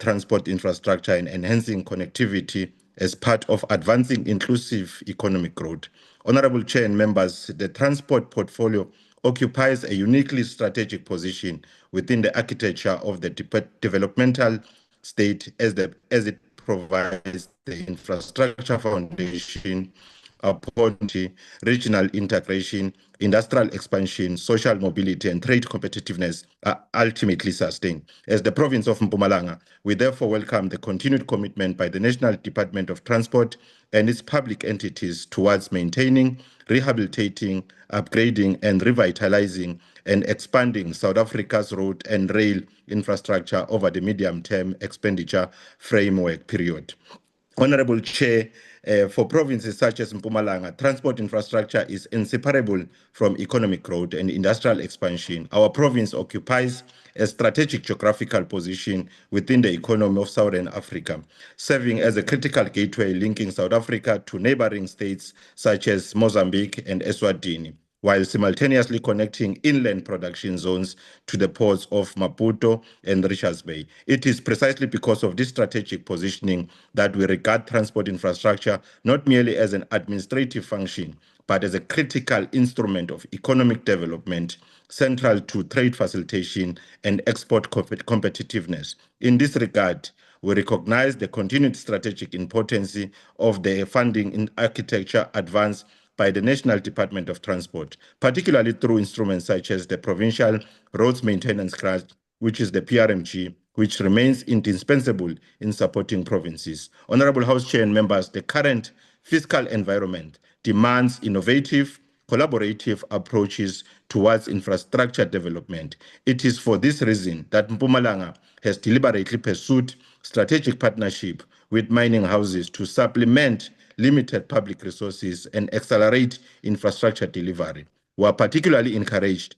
transport infrastructure and enhancing connectivity as part of advancing inclusive economic growth. Honourable Chair and members, the transport portfolio occupies a uniquely strategic position within the architecture of the developmental state as it provides the infrastructure foundation upon regional integration, industrial expansion, social mobility, and trade competitiveness are ultimately sustained. As the province of Mpumalanga, we therefore welcome the continued commitment by the National Department of Transport and its public entities towards maintaining, rehabilitating, upgrading, and revitalizing and expanding South Africa's road and rail infrastructure over the medium-term expenditure framework period. Honourable Chair, for provinces such as Mpumalanga, transport infrastructure is inseparable from economic growth and industrial expansion. Our province occupies a strategic geographical position within the economy of Southern Africa, serving as a critical gateway linking South Africa to neighboring states such as Mozambique and Eswatini, while simultaneously connecting inland production zones to the ports of Maputo and Richards Bay. It is precisely because of this strategic positioning that we regard transport infrastructure not merely as an administrative function, but as a critical instrument of economic development, central to trade facilitation and export competitiveness. In this regard, we recognize the continued strategic importance of the funding in architecture advance by the National Department of Transport, particularly through instruments such as the Provincial Roads Maintenance Grant, which is the PRMG, which remains indispensable in supporting provinces. Honourable House Chair and members, the current fiscal environment demands innovative, collaborative approaches towards infrastructure development. It is for this reason that Mpumalanga has deliberately pursued strategic partnership with mining houses to supplement limited public resources and accelerate infrastructure delivery. We are particularly encouraged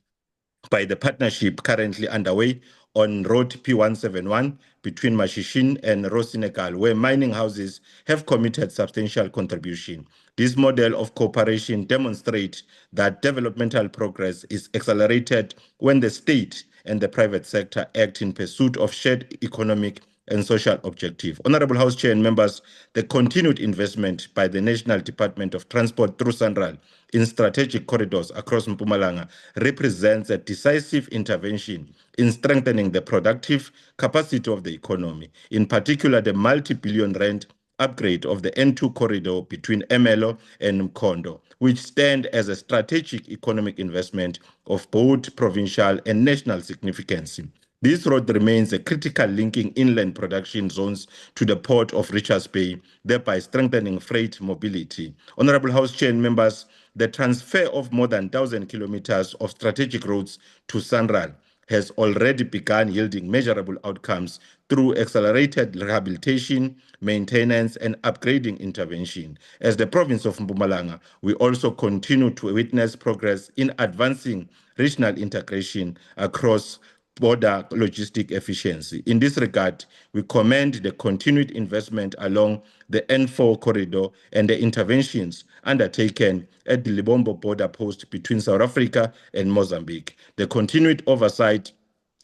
by the partnership currently underway on Road P171 between Mashishin and Rosenegal, where mining houses have committed substantial contribution. This model of cooperation demonstrates that developmental progress is accelerated when the state and the private sector act in pursuit of shared economic and social objective. Honourable House Chair and members, the continued investment by the National Department of Transport through SANRAL in strategic corridors across Mpumalanga represents a decisive intervention in strengthening the productive capacity of the economy, in particular the multi-billion rand upgrade of the N2 corridor between Emelo and Mkhondo, which stand as a strategic economic investment of both provincial and national significance. This road remains a critical linking inland production zones to the port of Richards Bay, thereby strengthening freight mobility. Honourable House Chair and members, the transfer of more than 1,000 kilometers of strategic roads to SANRAL has already begun yielding measurable outcomes through accelerated rehabilitation, maintenance, and upgrading intervention. As the province of Mpumalanga, we also continue to witness progress in advancing regional integration across border logistic efficiency. In this regard, we commend the continued investment along the N4 corridor and the interventions undertaken at the Libombo border post between South Africa and Mozambique. The continued oversight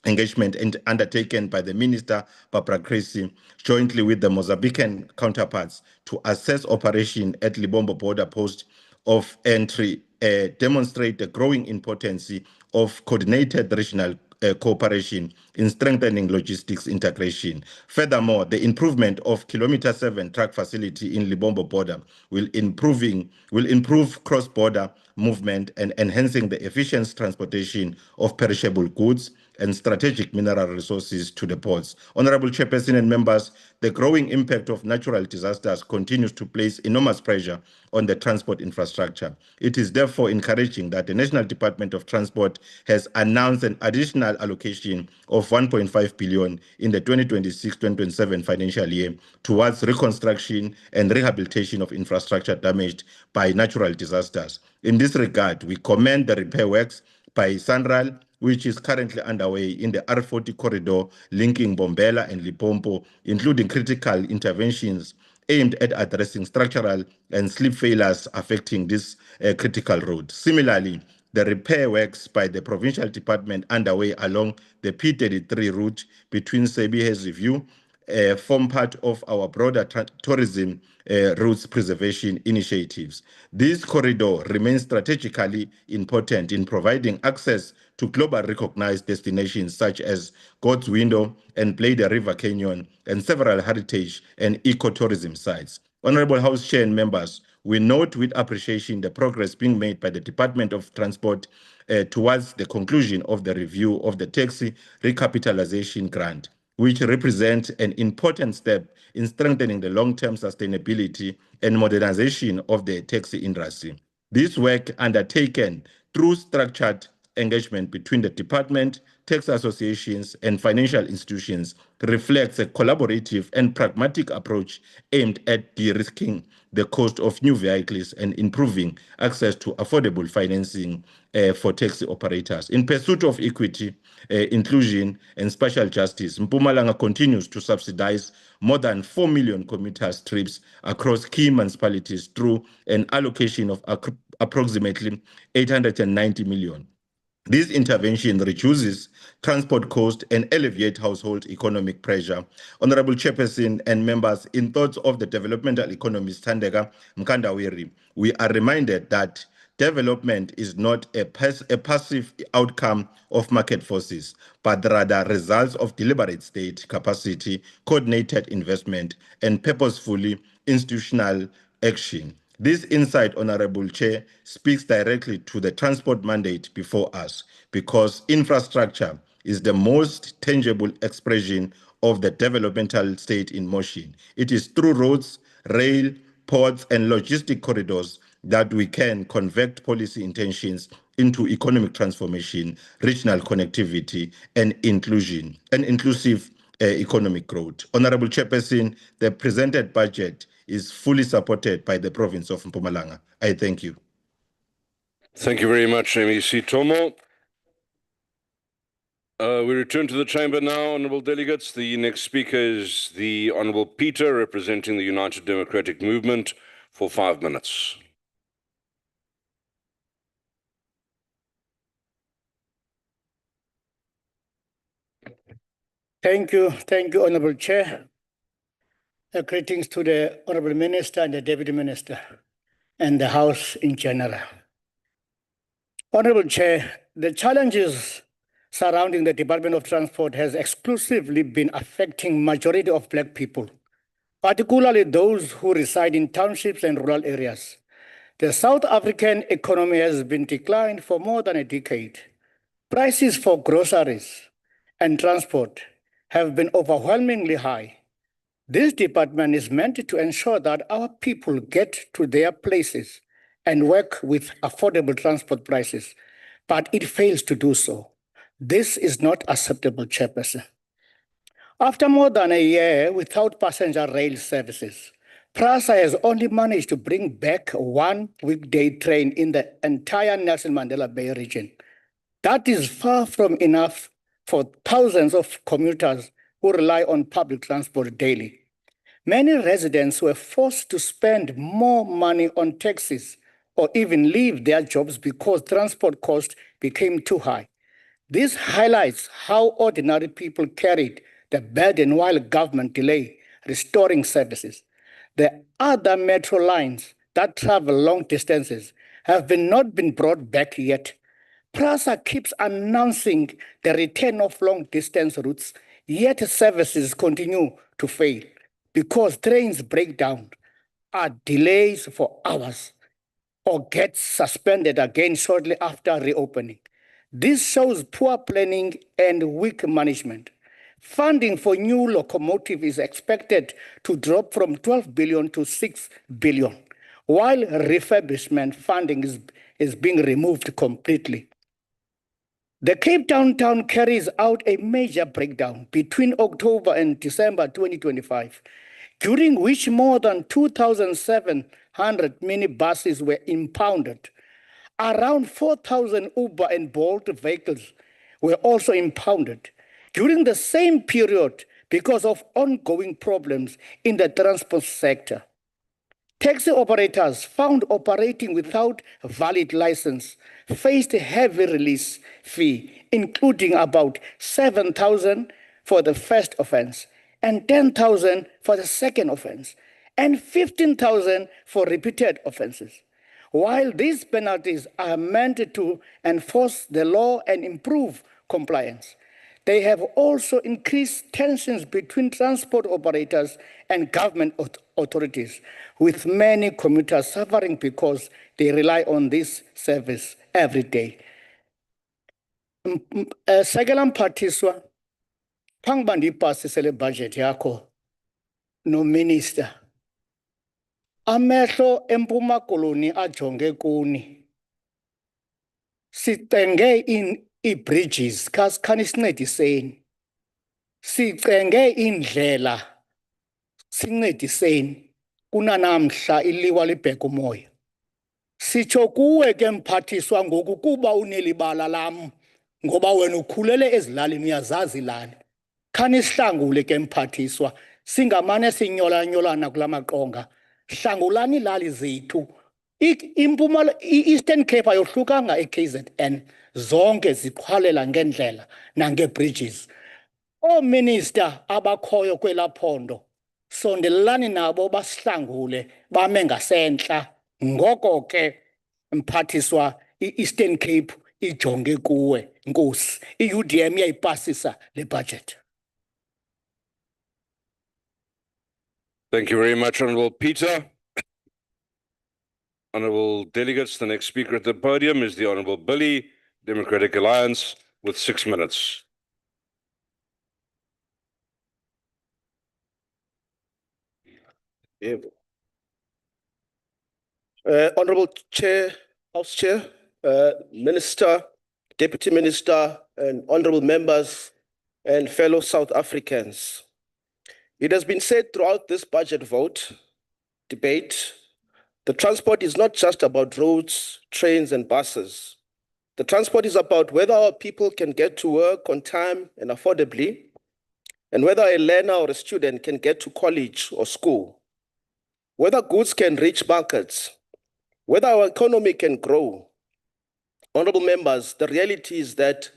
engagement undertaken by the Minister, Barbara Crecy, jointly with the Mozambican counterparts to assess operation at Libombo border post of entry demonstrate the growing importance of coordinated regional cooperation in strengthening logistics integration. Furthermore, the improvement of Kilometer 7 track facility in Libombo border will improve cross-border movement and enhancing the efficient transportation of perishable goods and strategic mineral resources to the ports. Honorable Chairperson and members, the growing impact of natural disasters continues to place enormous pressure on the transport infrastructure. It is therefore encouraging that the National Department of Transport has announced an additional allocation of 1.5 billion in the 2026-2027 financial year towards reconstruction and rehabilitation of infrastructure damaged by natural disasters. In this regard, we commend the repair works by Sanral, which is currently underway in the R40 corridor linking Bombela and Limpopo, including critical interventions aimed at addressing structural and slip failures affecting this critical road. Similarly, the repair works by the Provincial Department underway along the P33 route between Sebi's Review form part of our broader tourism routes preservation initiatives. This corridor remains strategically important in providing access to globally recognized destinations such as God's Window and Blade River Canyon and several heritage and ecotourism sites. Honorable House Chair and members, we note with appreciation the progress being made by the Department of Transport towards the conclusion of the review of the taxi recapitalization grant, which represents an important step in strengthening the long-term sustainability and modernization of the taxi industry. This work undertaken through structured engagement between the department, tax associations, and financial institutions reflects a collaborative and pragmatic approach aimed at de-risking the cost of new vehicles and improving access to affordable financing for taxi operators. In pursuit of equity, inclusion, and spatial justice, Mpumalanga continues to subsidize more than 4 million commuter trips across key municipalities through an allocation of approximately 890 million. This intervention reduces transport cost and alleviates household economic pressure. Honorable Chairperson and members, in thoughts of the developmental economist Thandeka Mkandawiri, we are reminded that development is not a passive outcome of market forces, but rather results of deliberate state capacity, coordinated investment, and purposefully institutional action. This insight, Honorable Chair, speaks directly to the transport mandate before us because infrastructure is the most tangible expression of the developmental state in motion. It is through roads, rail, ports, and logistic corridors that we can convert policy intentions into economic transformation, regional connectivity, and inclusive economic growth. Honorable Chairperson, the presented budget is fully supported by the province of Mpumalanga. I thank you. Thank you very much, MEC Tomo. We return to the chamber now, honorable delegates. The next speaker is the Honorable Peter, representing the United Democratic Movement, for 5 minutes. Thank you, Honorable Chair. Greetings to the Honorable Minister and the Deputy Minister and the House in general. Honorable Chair, the challenges surrounding the Department of Transport has exclusively been affecting majority of Black people, particularly those who reside in townships and rural areas. The South African economy has been declined for more than a decade. Prices for groceries and transport have been overwhelmingly high. This department is meant to ensure that our people get to their places and work with affordable transport prices, but it fails to do so. This is not acceptable, Chairperson. After more than a year without passenger rail services, PRASA has only managed to bring back one weekday train in the entire Nelson Mandela Bay region. That is far from enough for thousands of commuters who rely on public transport daily. Many residents were forced to spend more money on taxis or even leave their jobs because transport costs became too high. This highlights how ordinary people carried the burden while government delayed restoring services. The other metro lines that travel long distances have not been brought back yet. PRASA keeps announcing the return of long-distance routes, yet services continue to fail because trains break down, are delays for hours, or get suspended again shortly after reopening. This shows poor planning and weak management. Funding for new locomotive is expected to drop from 12 billion to 6 billion, while refurbishment funding is being removed completely. The Cape Town carries out a major breakdown between October and December 2025, during which more than 2,700 minibuses were impounded. Around 4,000 Uber and Bolt vehicles were also impounded during the same period because of ongoing problems in the transport sector. Taxi operators found operating without a valid license faced a heavy release fee, including about 7,000 for the first offense and 10,000 for the second offense and 15,000 for repeated offenses. While these penalties are meant to enforce the law and improve compliance, they have also increased tensions between transport operators and government authorities, with many commuters suffering because they rely on this service every day. Sekela Mphathiswa, phambi uba ndiyipasise le budget yakho nominister, amehlo eMpuma Koloni ajonge kuni. Sicenge ii-bridges khanisincediseni. Sicenge indlela sincediseni kunanamhla iliwa libheka umoya. Sitsho kuwe ke Mphathiswa ngoku kuba unelibala lam ngoba wena ukhulele ezilalini uyazazi ilali. Khanisihlangule ke Mphathiswa singamane sinyolanyolana kula maqonga. Hlangulani ilali zethu. I-Eastern Cape ayohlukanga e-KZN, zonke ziqhwalela ngendlela nange-bridges. Oominister abakhoyo kwelaa phondo, sondelelani nabo basihlangule bame ngasentla. Ngoko ke Mphathiswa, i-Eastern Cape ijonge kuwe, Nkosi. I-UDM iyayipasisa le budget. Thank you very much, Honourable Peter. Honourable delegates, the next speaker at the podium is the Honourable Billy, Democratic Alliance, with 6 minutes. Honourable Chair, House Chair, Minister, Deputy Minister, and honourable members and fellow South Africans. It has been said throughout this budget vote, debate, the transport is not just about roads, trains, and buses. The transport is about whether our people can get to work on time and affordably, and whether a learner or a student can get to college or school, whether goods can reach markets, whether our economy can grow. Honourable members, the reality is that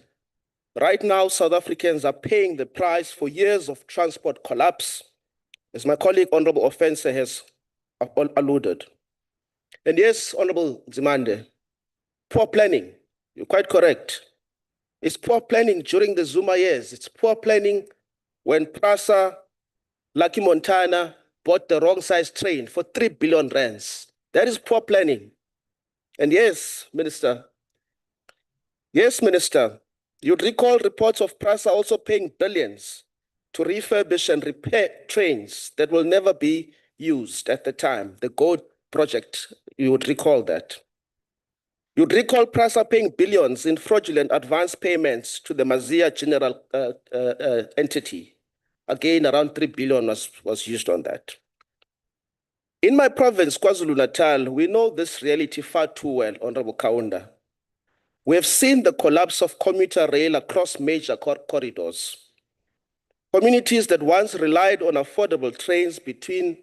right now South Africans are paying the price for years of transport collapse, as my colleague Honourable Offense has alluded. And yes, Honourable Zimande, poor planning, you're quite correct. It's poor planning during the Zuma years. It's poor planning when PRASA, Lucky Montana, bought the wrong size train for 3 billion rands. That is poor planning. And yes, Minister, you'd recall reports of PRASA also paying billions to refurbish and repair trains that will never be used at the time, the GOAT project, you would recall that. You'd recall PRASA paying billions in fraudulent advance payments to the Mazia General entity. Again, around 3 billion was used on that. In my province, KwaZulu-Natal, we know this reality far too well, Honourable Kaunda. We have seen the collapse of commuter rail across major corridors. Communities that once relied on affordable trains between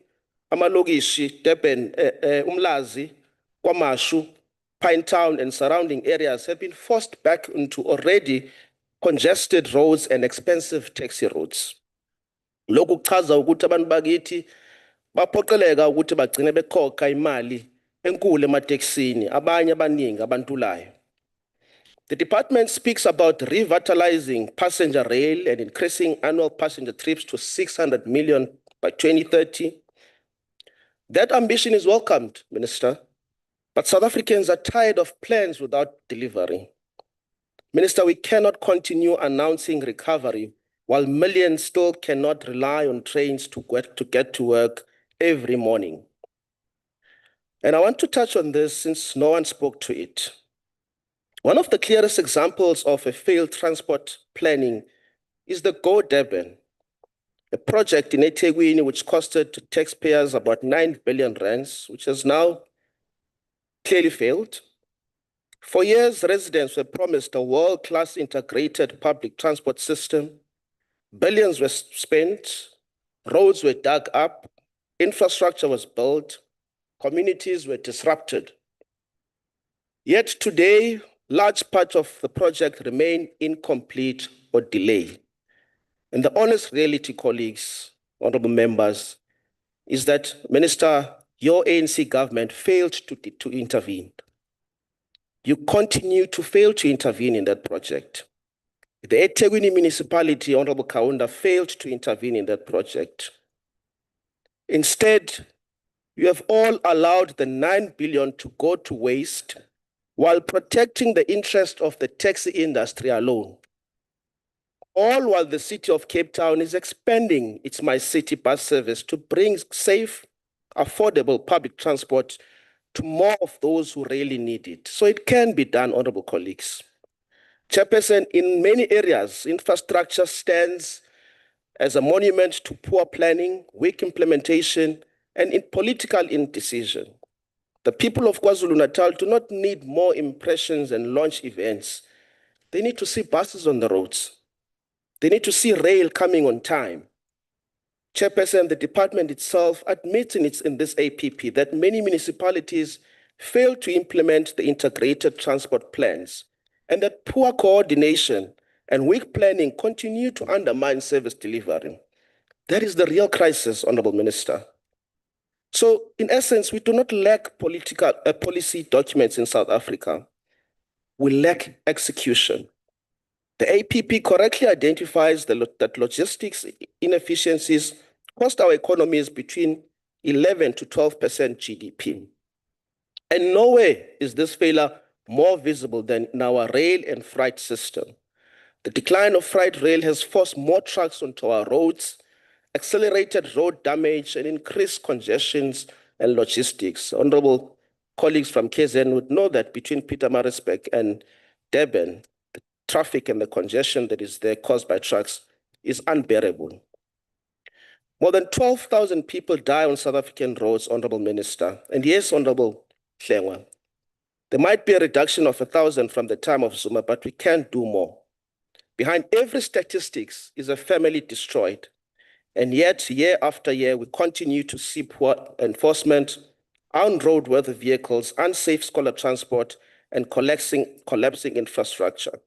Amalogishi, Durban, Umlazi, Kwamashu, Pinetown, and surrounding areas have been forced back into already congested roads and expensive taxi routes. Lokhu kuchaza ukuthi abantu bakithi baphoqeleka ukuthi bagcine bekhokha imali enkulu emateksini, abanye abaningi abantulayo. The department speaks about revitalizing passenger rail and increasing annual passenger trips to 600 million by 2030. That ambition is welcomed, Minister, but South Africans are tired of plans without delivering. Minister, we cannot continue announcing recovery while millions still cannot rely on trains to get to work every morning. And I want to touch on this since no one spoke to it. One of the clearest examples of a failed transport planning is the Go Durban, a project in eThekwini which costed taxpayers about 9 billion rands, which has now clearly failed. For years, residents were promised a world-class integrated public transport system. Billions were spent, roads were dug up, infrastructure was built, communities were disrupted. Yet today, large parts of the project remain incomplete or delayed. And the honest reality, colleagues, honorable members, is that, Minister, your ANC government failed to intervene. You continue to fail to intervene in that project. The eThekwini municipality, Honorable Kaunda, failed to intervene in that project. Instead, you have all allowed the 9 billion to go to waste while protecting the interest of the taxi industry alone. All while the city of Cape Town is expanding its My City bus service to bring safe, affordable public transport to more of those who really need it. So it can be done, honorable colleagues. Chairperson, in many areas, infrastructure stands as a monument to poor planning, weak implementation, and political indecision. The people of KwaZulu-Natal do not need more impressions and launch events. They need to see buses on the roads. They need to see rail coming on time. Chairperson, the department itself admits in this APP that many municipalities fail to implement the integrated transport plans, and that poor coordination and weak planning continue to undermine service delivery. That is the real crisis, Honorable Minister. So, in essence, we do not lack policy documents in South Africa. We lack execution. The APP correctly identifies that logistics inefficiencies cost our economies between 11 to 12% GDP. And nowhere is this failure more visible than in our rail and freight system. The decline of freight rail has forced more trucks onto our roads, accelerated road damage, and increased congestions and logistics. Honorable colleagues from KZN would know that between Pietermaritzburg and Durban, the traffic and the congestion that is there caused by trucks is unbearable. More than 12,000 people die on South African roads, Honorable Minister. And yes, Honorable Hlengwa, there might be a reduction of 1,000 from the time of Zuma, but we can do more. Behind every statistics is a family destroyed. And yet, year after year, we continue to see poor enforcement, unroadworthy vehicles, unsafe scholar transport, and collapsing infrastructure.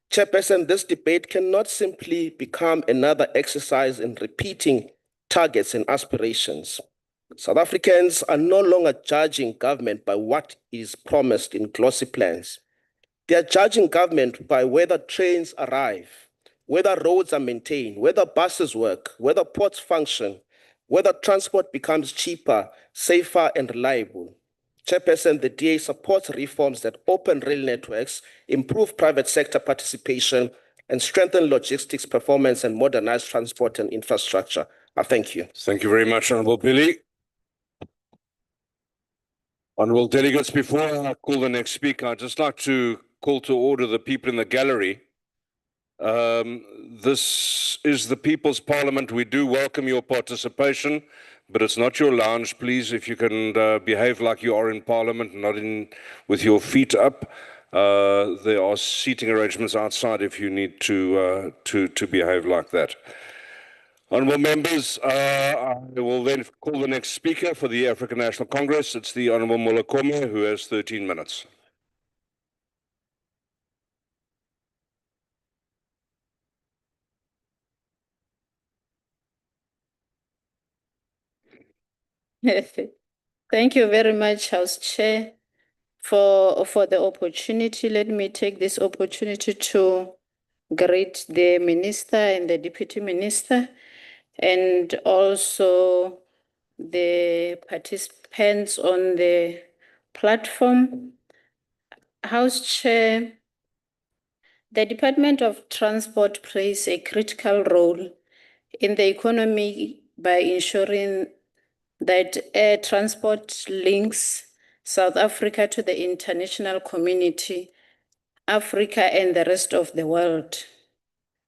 Chairperson, this debate cannot simply become another exercise in repeating targets and aspirations. South Africans are no longer judging government by what is promised in glossy plans. They are judging government by whether trains arrive, whether roads are maintained, whether buses work, whether ports function, whether transport becomes cheaper, safer, and reliable. Chairperson, the DA supports reforms that open rail networks, improve private sector participation, and strengthen logistics performance and modernize transport and infrastructure. I thank you. Thank you very much, Honorable Billy. Honorable delegates, before I call the next speaker, I'd just like to call to order the people in the gallery. This is the People's Parliament. We do welcome your participation, but it's not your lounge. Please, if you can behave like you are in Parliament, not with your feet up. There are seating arrangements outside if you need to behave like that. Honourable members, I will then call the next speaker for the African National Congress. It's the Honourable Molokome, who has 13 minutes. Thank you very much, House Chair, for the opportunity. Let me take this opportunity to greet the Minister and the Deputy Minister, and also the participants on the platform. House Chair, the Department of Transport plays a critical role in the economy by ensuring that air transport links South Africa to the international community, Africa, and the rest of the world.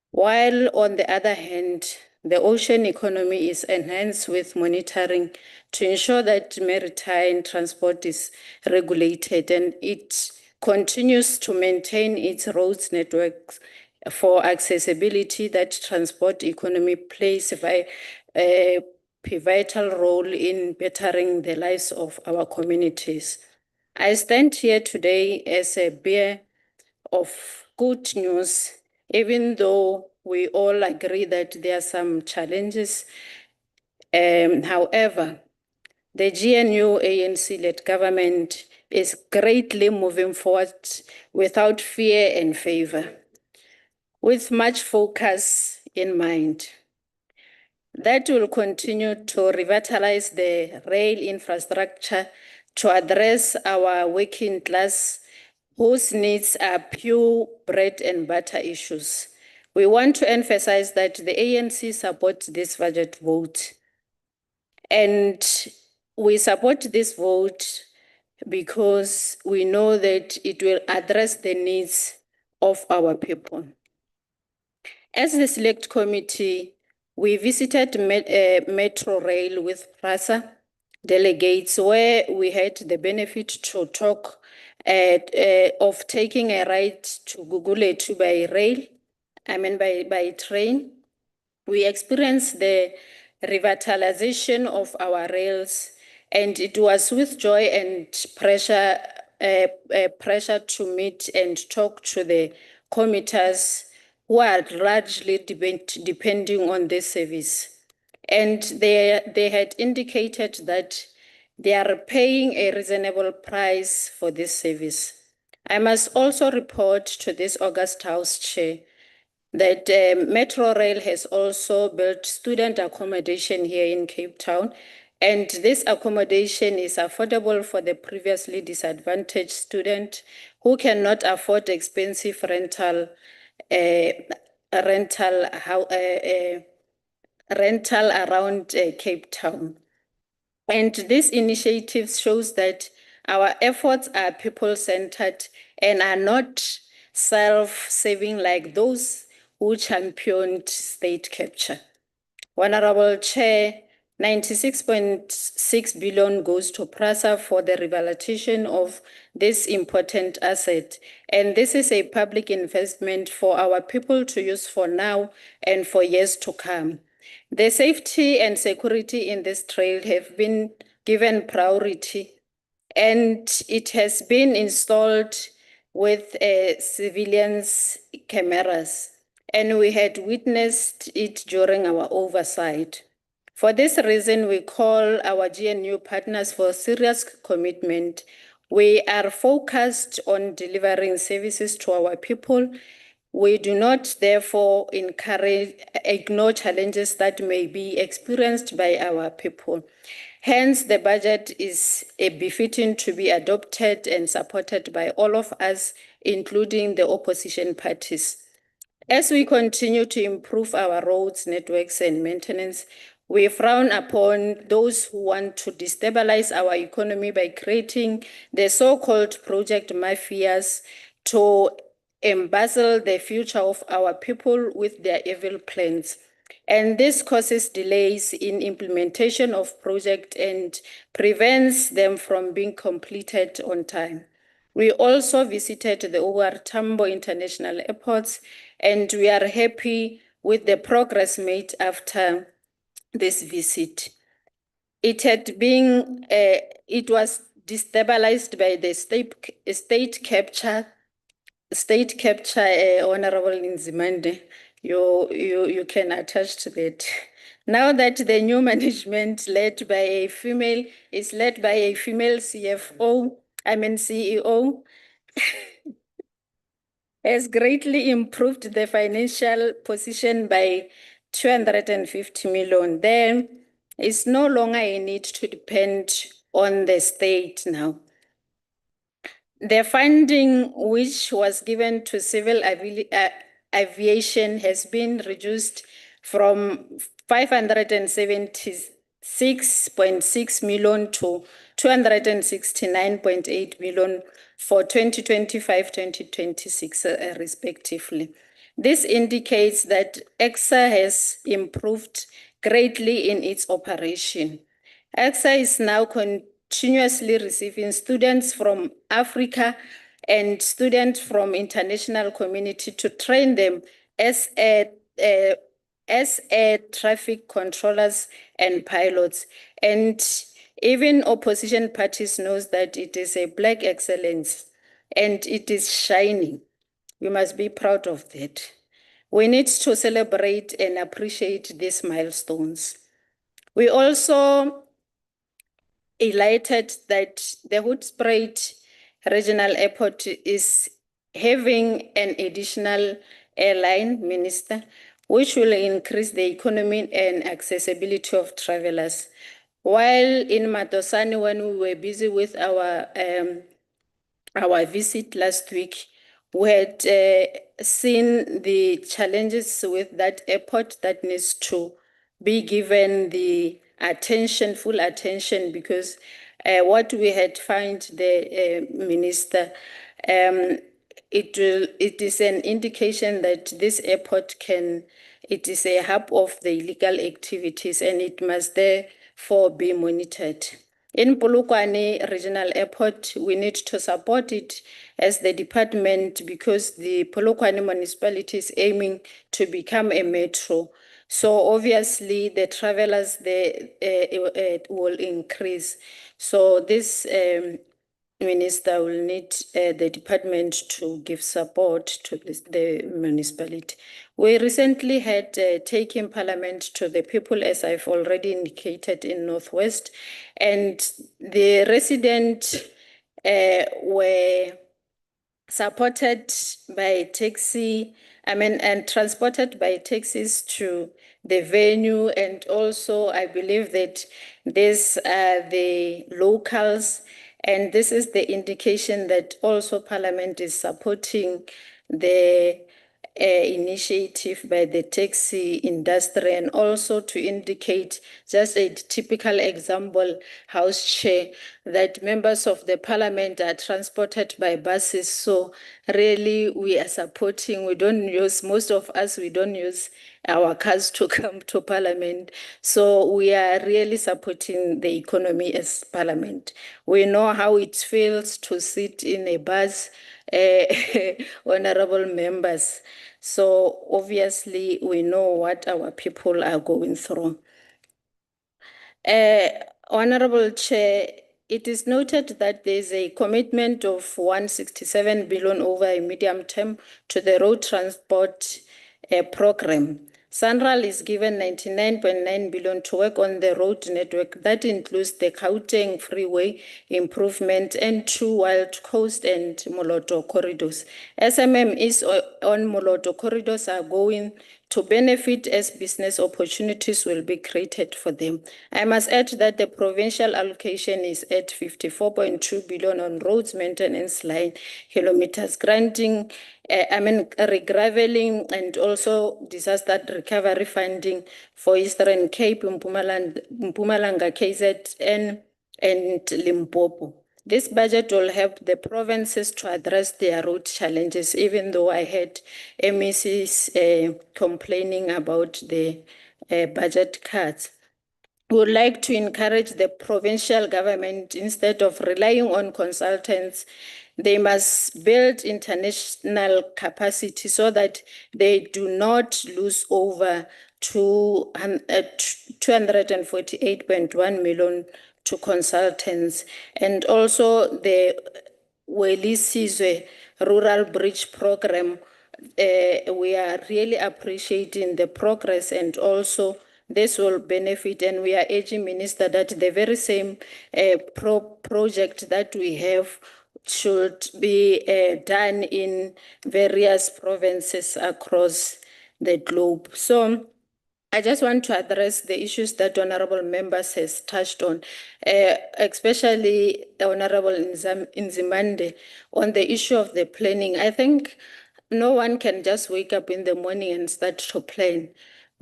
While on the other hand, the ocean economy is enhanced with monitoring to ensure that maritime transport is regulated and it continues to maintain its roads networks for accessibility. That transport economy plays a pivotal role in bettering the lives of our communities. I stand here today as a bearer of good news, even though we all agree that there are some challenges. However, the GNU ANC-led government is greatly moving forward without fear and favor, with much focus in mind. That will continue to revitalize the rail infrastructure to address our working class whose needs are pure bread and butter issues. We want to emphasize that the ANC supports this budget vote. And we support this vote because we know that it will address the needs of our people. As the Select Committee, we visited Metro Rail with PRASA delegates, where we had the benefit to talk of taking a ride to Gugulethu by rail, by train. We experienced the revitalization of our rails, and it was with joy and pressure to meet and talk to the commuters who are largely depending on this service. And they had indicated that they are paying a reasonable price for this service. I must also report to this August House Chair that Metro Rail has also built student accommodation here in Cape Town, and this accommodation is affordable for the previously disadvantaged student who cannot afford expensive rental around Cape Town. And this initiative shows that our efforts are people-centered and are not self-serving like those who championed state capture. Honorable Chair, 96.6 billion goes to PRASA for the rehabilitation of this important asset. And this is a public investment for our people to use for now and for years to come. The safety and security in this trail have been given priority, and it has been installed with civilians' cameras, and we had witnessed it during our oversight. For this reason, we call our GNU partners for serious commitment. We are focused on delivering services to our people. We do not, therefore, ignore challenges that may be experienced by our people. Hence, the budget is befitting to be adopted and supported by all of us, including the opposition parties. As we continue to improve our roads, networks, and maintenance, we frown upon those who want to destabilize our economy by creating the so-called project mafias to embezzle the future of our people with their evil plans. And this causes delays in implementation of projects and prevents them from being completed on time. We also visited the OR Tambo International Airports, and we are happy with the progress made after this visit. It was destabilized by the state capture, Honorable Nzimande. You can attach to that. Now that the new management is led by a female CEO, has greatly improved the financial position by 250 million. There is no longer a need to depend on the state now. The funding which was given to civil aviation has been reduced from 576.6 million to 269.8 million for 2025-2026 respectively. This indicates that EXA has improved greatly in its operation. EXA is now continuously receiving students from Africa and students from international community to train them as air traffic controllers and pilots. And even opposition parties knows that it is a black excellence and it is shining. We must be proud of that. We need to celebrate and appreciate these milestones. We also elated that the Hoedspruit Regional Airport is having an additional airline minister, which will increase the economy and accessibility of travelers. While in Matosani, when we were busy with our visit last week, we had seen the challenges with that airport that needs to be given the attention, full attention, because what we had found the minister, it is an indication that this airport it is a hub of the illegal activities and it must therefore be monitored. In Polokwane Regional Airport, we need to support it as the department because the Polokwane municipality is aiming to become a metro. So obviously the travelers there will increase. So this minister will need the department to give support to the municipality. We recently had taken parliament to the people, as I've already indicated, in Northwest, and the residents were supported by taxi, and transported by taxis to the venue. And also, I believe that these are the locals, and this is the indication that also Parliament is supporting the initiative by the taxi industry, and also to indicate just a typical example, House Chair, that members of the Parliament are transported by buses. So really we are supporting, most of us, we don't use our cars to come to Parliament. So we are really supporting the economy as Parliament. We know how it feels to sit in a bus, honorable members. So obviously we know what our people are going through. Honorable Chair, it is noted that there is a commitment of 167 billion over a medium term to the road transport program. Sanral is given 99.9 billion to work on the road network. That includes the Gauteng Freeway improvement and 2 Wild Coast and Moloto corridors. SMMEs on Moloto corridors are going to benefit as business opportunities will be created for them. I must add that the provincial allocation is at 54.2 billion on roads maintenance line kilometers, granting regraveling and also disaster recovery funding for Eastern Cape, Mpumalanga, KZN, and Limpopo. This budget will help the provinces to address their road challenges, even though I heard MECs complaining about the budget cuts. We would like to encourage the provincial government, instead of relying on consultants, they must build international capacity so that they do not lose over 248.1 million to consultants. And also the Welisizwe Rural Bridge Program, we are really appreciating the progress, and also this will benefit, and we are urging Minister that the very same project that we have should be done in various provinces across the globe. So I just want to address the issues that honorable members has touched on, especially Honorable Nzimande, on the issue of the planning. I think no one can just wake up in the morning and start to plan,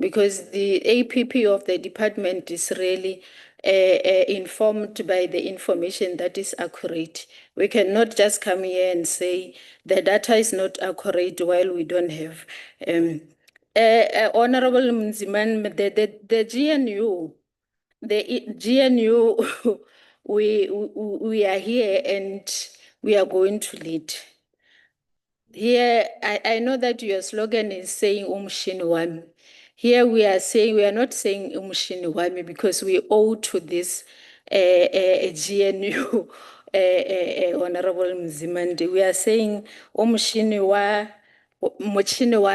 because the APP of the department is really informed by the information that is accurate. We cannot just come here and say the data is not accurate while we don't have. Honorable Mziman, the GNU, we are here and we are going to lead. Here, I know that your slogan is saying umshini wami. Here we are saying, we are not saying umshini wami because we owe to this GNU, Honorable Mzimande. We are saying umshini wa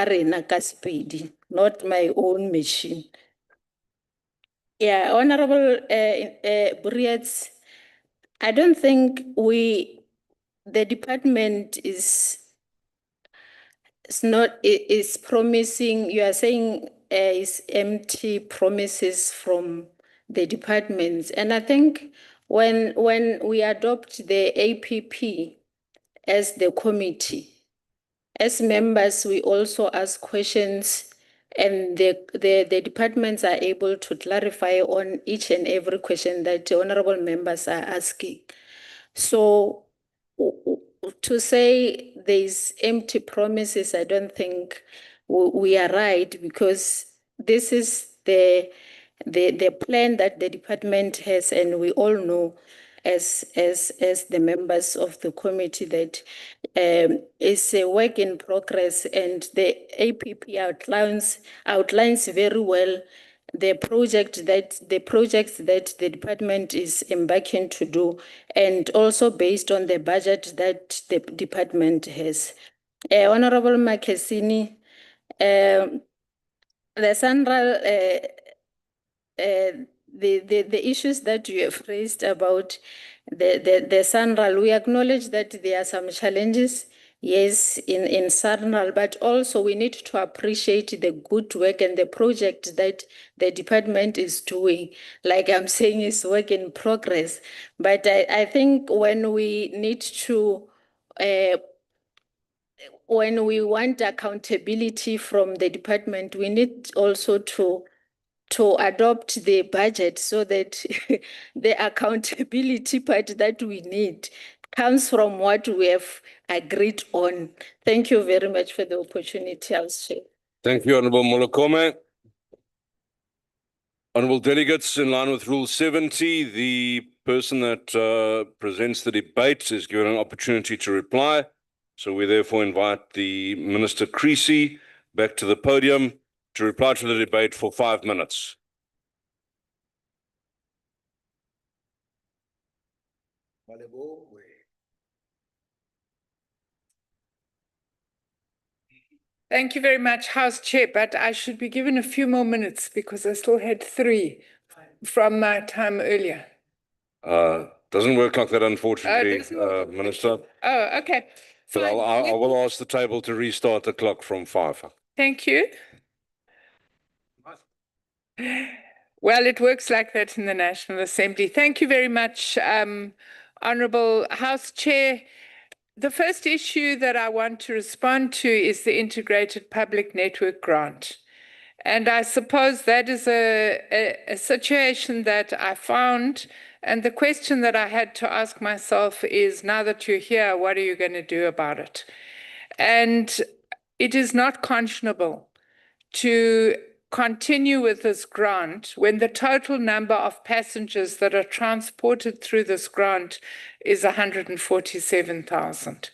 rena ka Sepedi, not my own machine. Yeah, Honorable Buriats, I don't think the department is promising, you are saying is empty promises from the departments. And I think when we adopt the APP as the committee, as members, we also ask questions, and the departments are able to clarify on each and every question that the honorable members are asking. So to say there's empty promises, I don't think we are right, because this is the plan that the department has, and we all know as the members of the committee that it's a work in progress, and the APP outlines very well the projects that the department is embarking to do, and also based on the budget that the department has. Honorable Makesini, the Sanral, the issues that you have raised about the Sanral, we acknowledge that there are some challenges, yes, in Sanral, but also we need to appreciate the good work and the project that the department is doing. Like I'm saying, it's work in progress. But I think when we need to, when we want accountability from the department, we need also to adopt the budget so that the accountability part that we need comes from what we have agreed on. Thank you very much for the opportunity, House Chair. Thank you, Honorable Molokome. Honorable delegates, in line with Rule 70, the person that presents the debate is given an opportunity to reply. So we therefore invite the Minister Creasy back to the podium to reply to the debate for 5 minutes. Thank you very much, House Chair, but I should be given a few more minutes because I still had 3 from my time earlier. Doesn't work like that, unfortunately, Minister. Oh, okay. But I will ask the table to restart the clock from 5. Thank you. Well, it works like that in the National Assembly. Thank you very much, Honourable House Chair. The first issue that I want to respond to is the Integrated Public Network Grant. And I suppose that is a situation that I found, and the question that I had to ask myself is, now that you're here, what are you going to do about it? And it is not conscionable to continue with this grant when the total number of passengers that are transported through this grant is 147,000,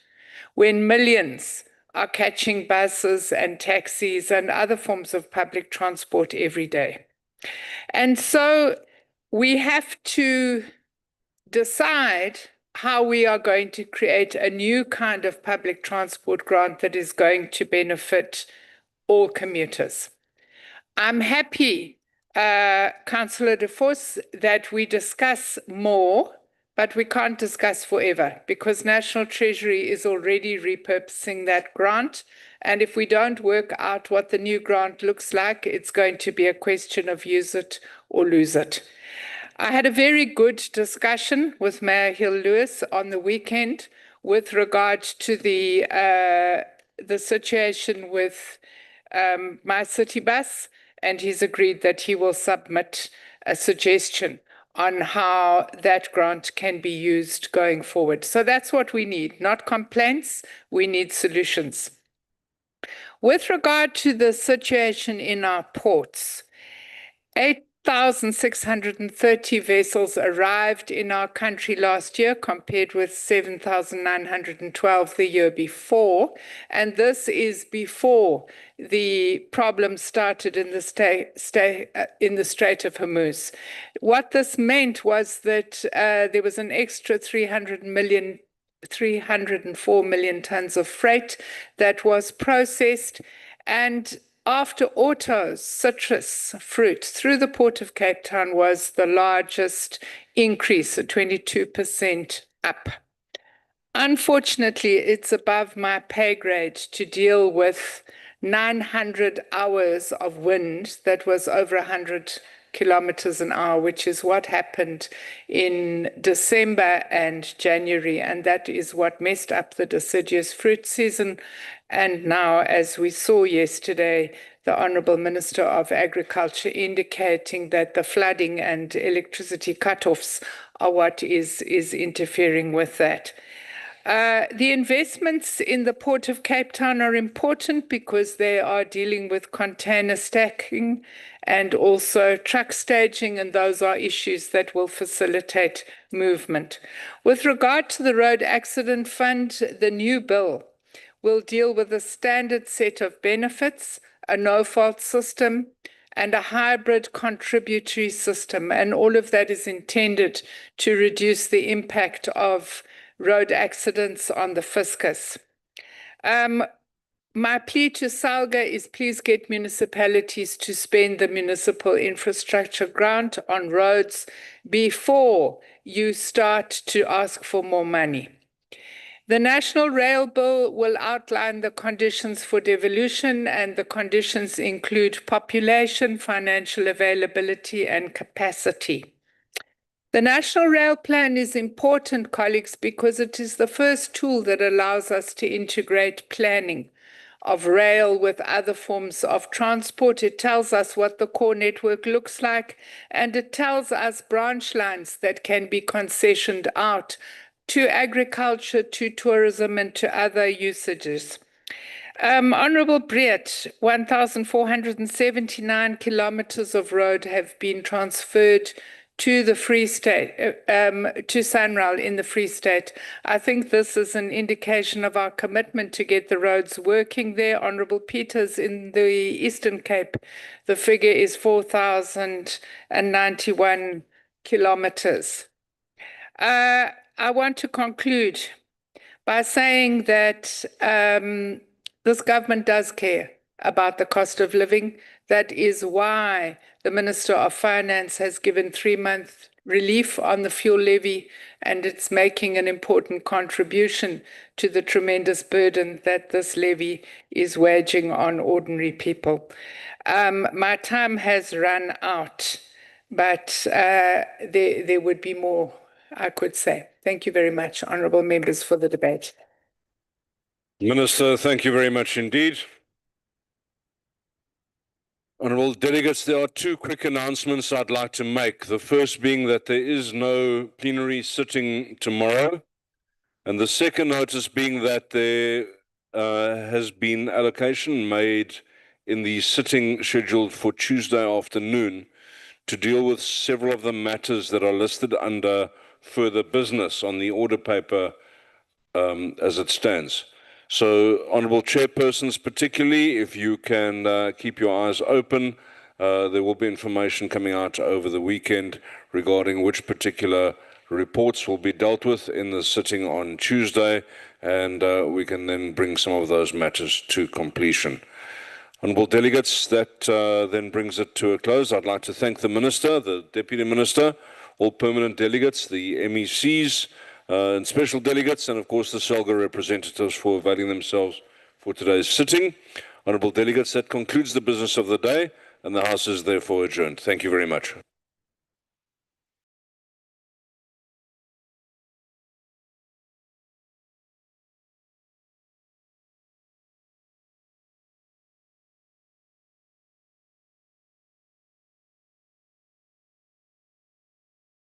when millions are catching buses and taxis and other forms of public transport every day. And so we have to decide how we are going to create a new kind of public transport grant that is going to benefit all commuters. I'm happy, Councillor De Vos, that we discuss more, but we can't discuss forever because National Treasury is already repurposing that grant. And if we don't work out what the new grant looks like, it's going to be a question of use it or lose it. I had a very good discussion with Mayor Hill-Lewis on the weekend with regard to the situation with my city bus, and he's agreed that he will submit a suggestion on how that grant can be used going forward. So that's what we need, not complaints, we need solutions. With regard to the situation in our ports, 8,630 vessels arrived in our country last year compared with 7,912 the year before. And this is before the problem started in the in the Strait of Hormuz. What this meant was that there was an extra 304 million tons of freight that was processed, and after autos, citrus, fruit through the Port of Cape Town was the largest increase, a 22% up. Unfortunately, it's above my pay grade to deal with 900 hours of wind that was over 100 kilometers an hour, which is what happened in December and January. And that is what messed up the deciduous fruit season. And now, as we saw yesterday, the Honourable Minister of Agriculture indicating that the flooding and electricity cutoffs are what is interfering with that. The investments in the Port of Cape Town are important because they are dealing with container stacking and also truck staging, and those are issues that will facilitate movement. With regard to the Road Accident Fund, the new bill will deal with a standard set of benefits, a no-fault system, and a hybrid contributory system, and all of that is intended to reduce the impact of road accidents on the fiscus. My plea to Salga is please get municipalities to spend the municipal infrastructure grant on roads before you start to ask for more money. The National Rail Bill will outline the conditions for devolution, and the conditions include population, financial availability, and capacity. The National Rail Plan is important, colleagues, because it is the first tool that allows us to integrate planning of rail with other forms of transport. It tells us what the core network looks like, and it tells us branch lines that can be concessioned out to agriculture, to tourism, and to other usages. Honourable Breert, 1,479 kilometers of road have been transferred to the Free State, to SANRAL in the Free State. I think this is an indication of our commitment to get the roads working there. Honourable Peters, in the Eastern Cape, the figure is 4,091 kilometers. I want to conclude by saying that this government does care about the cost of living. That is why the Minister of Finance has given 3-month relief on the fuel levy, and it's making an important contribution to the tremendous burden that this levy is waging on ordinary people. My time has run out, but there would be more I could say. Thank you very much, honourable members, for the debate. Minister, thank you very much indeed. Honourable delegates, there are 2 quick announcements I'd like to make. The first being that there is no plenary sitting tomorrow, and the second notice being that there has been allocation made in the sitting scheduled for Tuesday afternoon to deal with several of the matters that are listed under further business on the order paper as it stands. So, Honourable Chairpersons, particularly, if you can keep your eyes open, there will be information coming out over the weekend regarding which particular reports will be dealt with in the sitting on Tuesday, and we can then bring some of those matters to completion. Honourable delegates, that then brings it to a close. I'd like to thank the Minister, the Deputy Minister, all permanent delegates, the MECs, and special delegates, and of course the SALGA representatives for availing themselves for today's sitting. Honourable delegates, that concludes the business of the day, and the House is therefore adjourned. Thank you very much.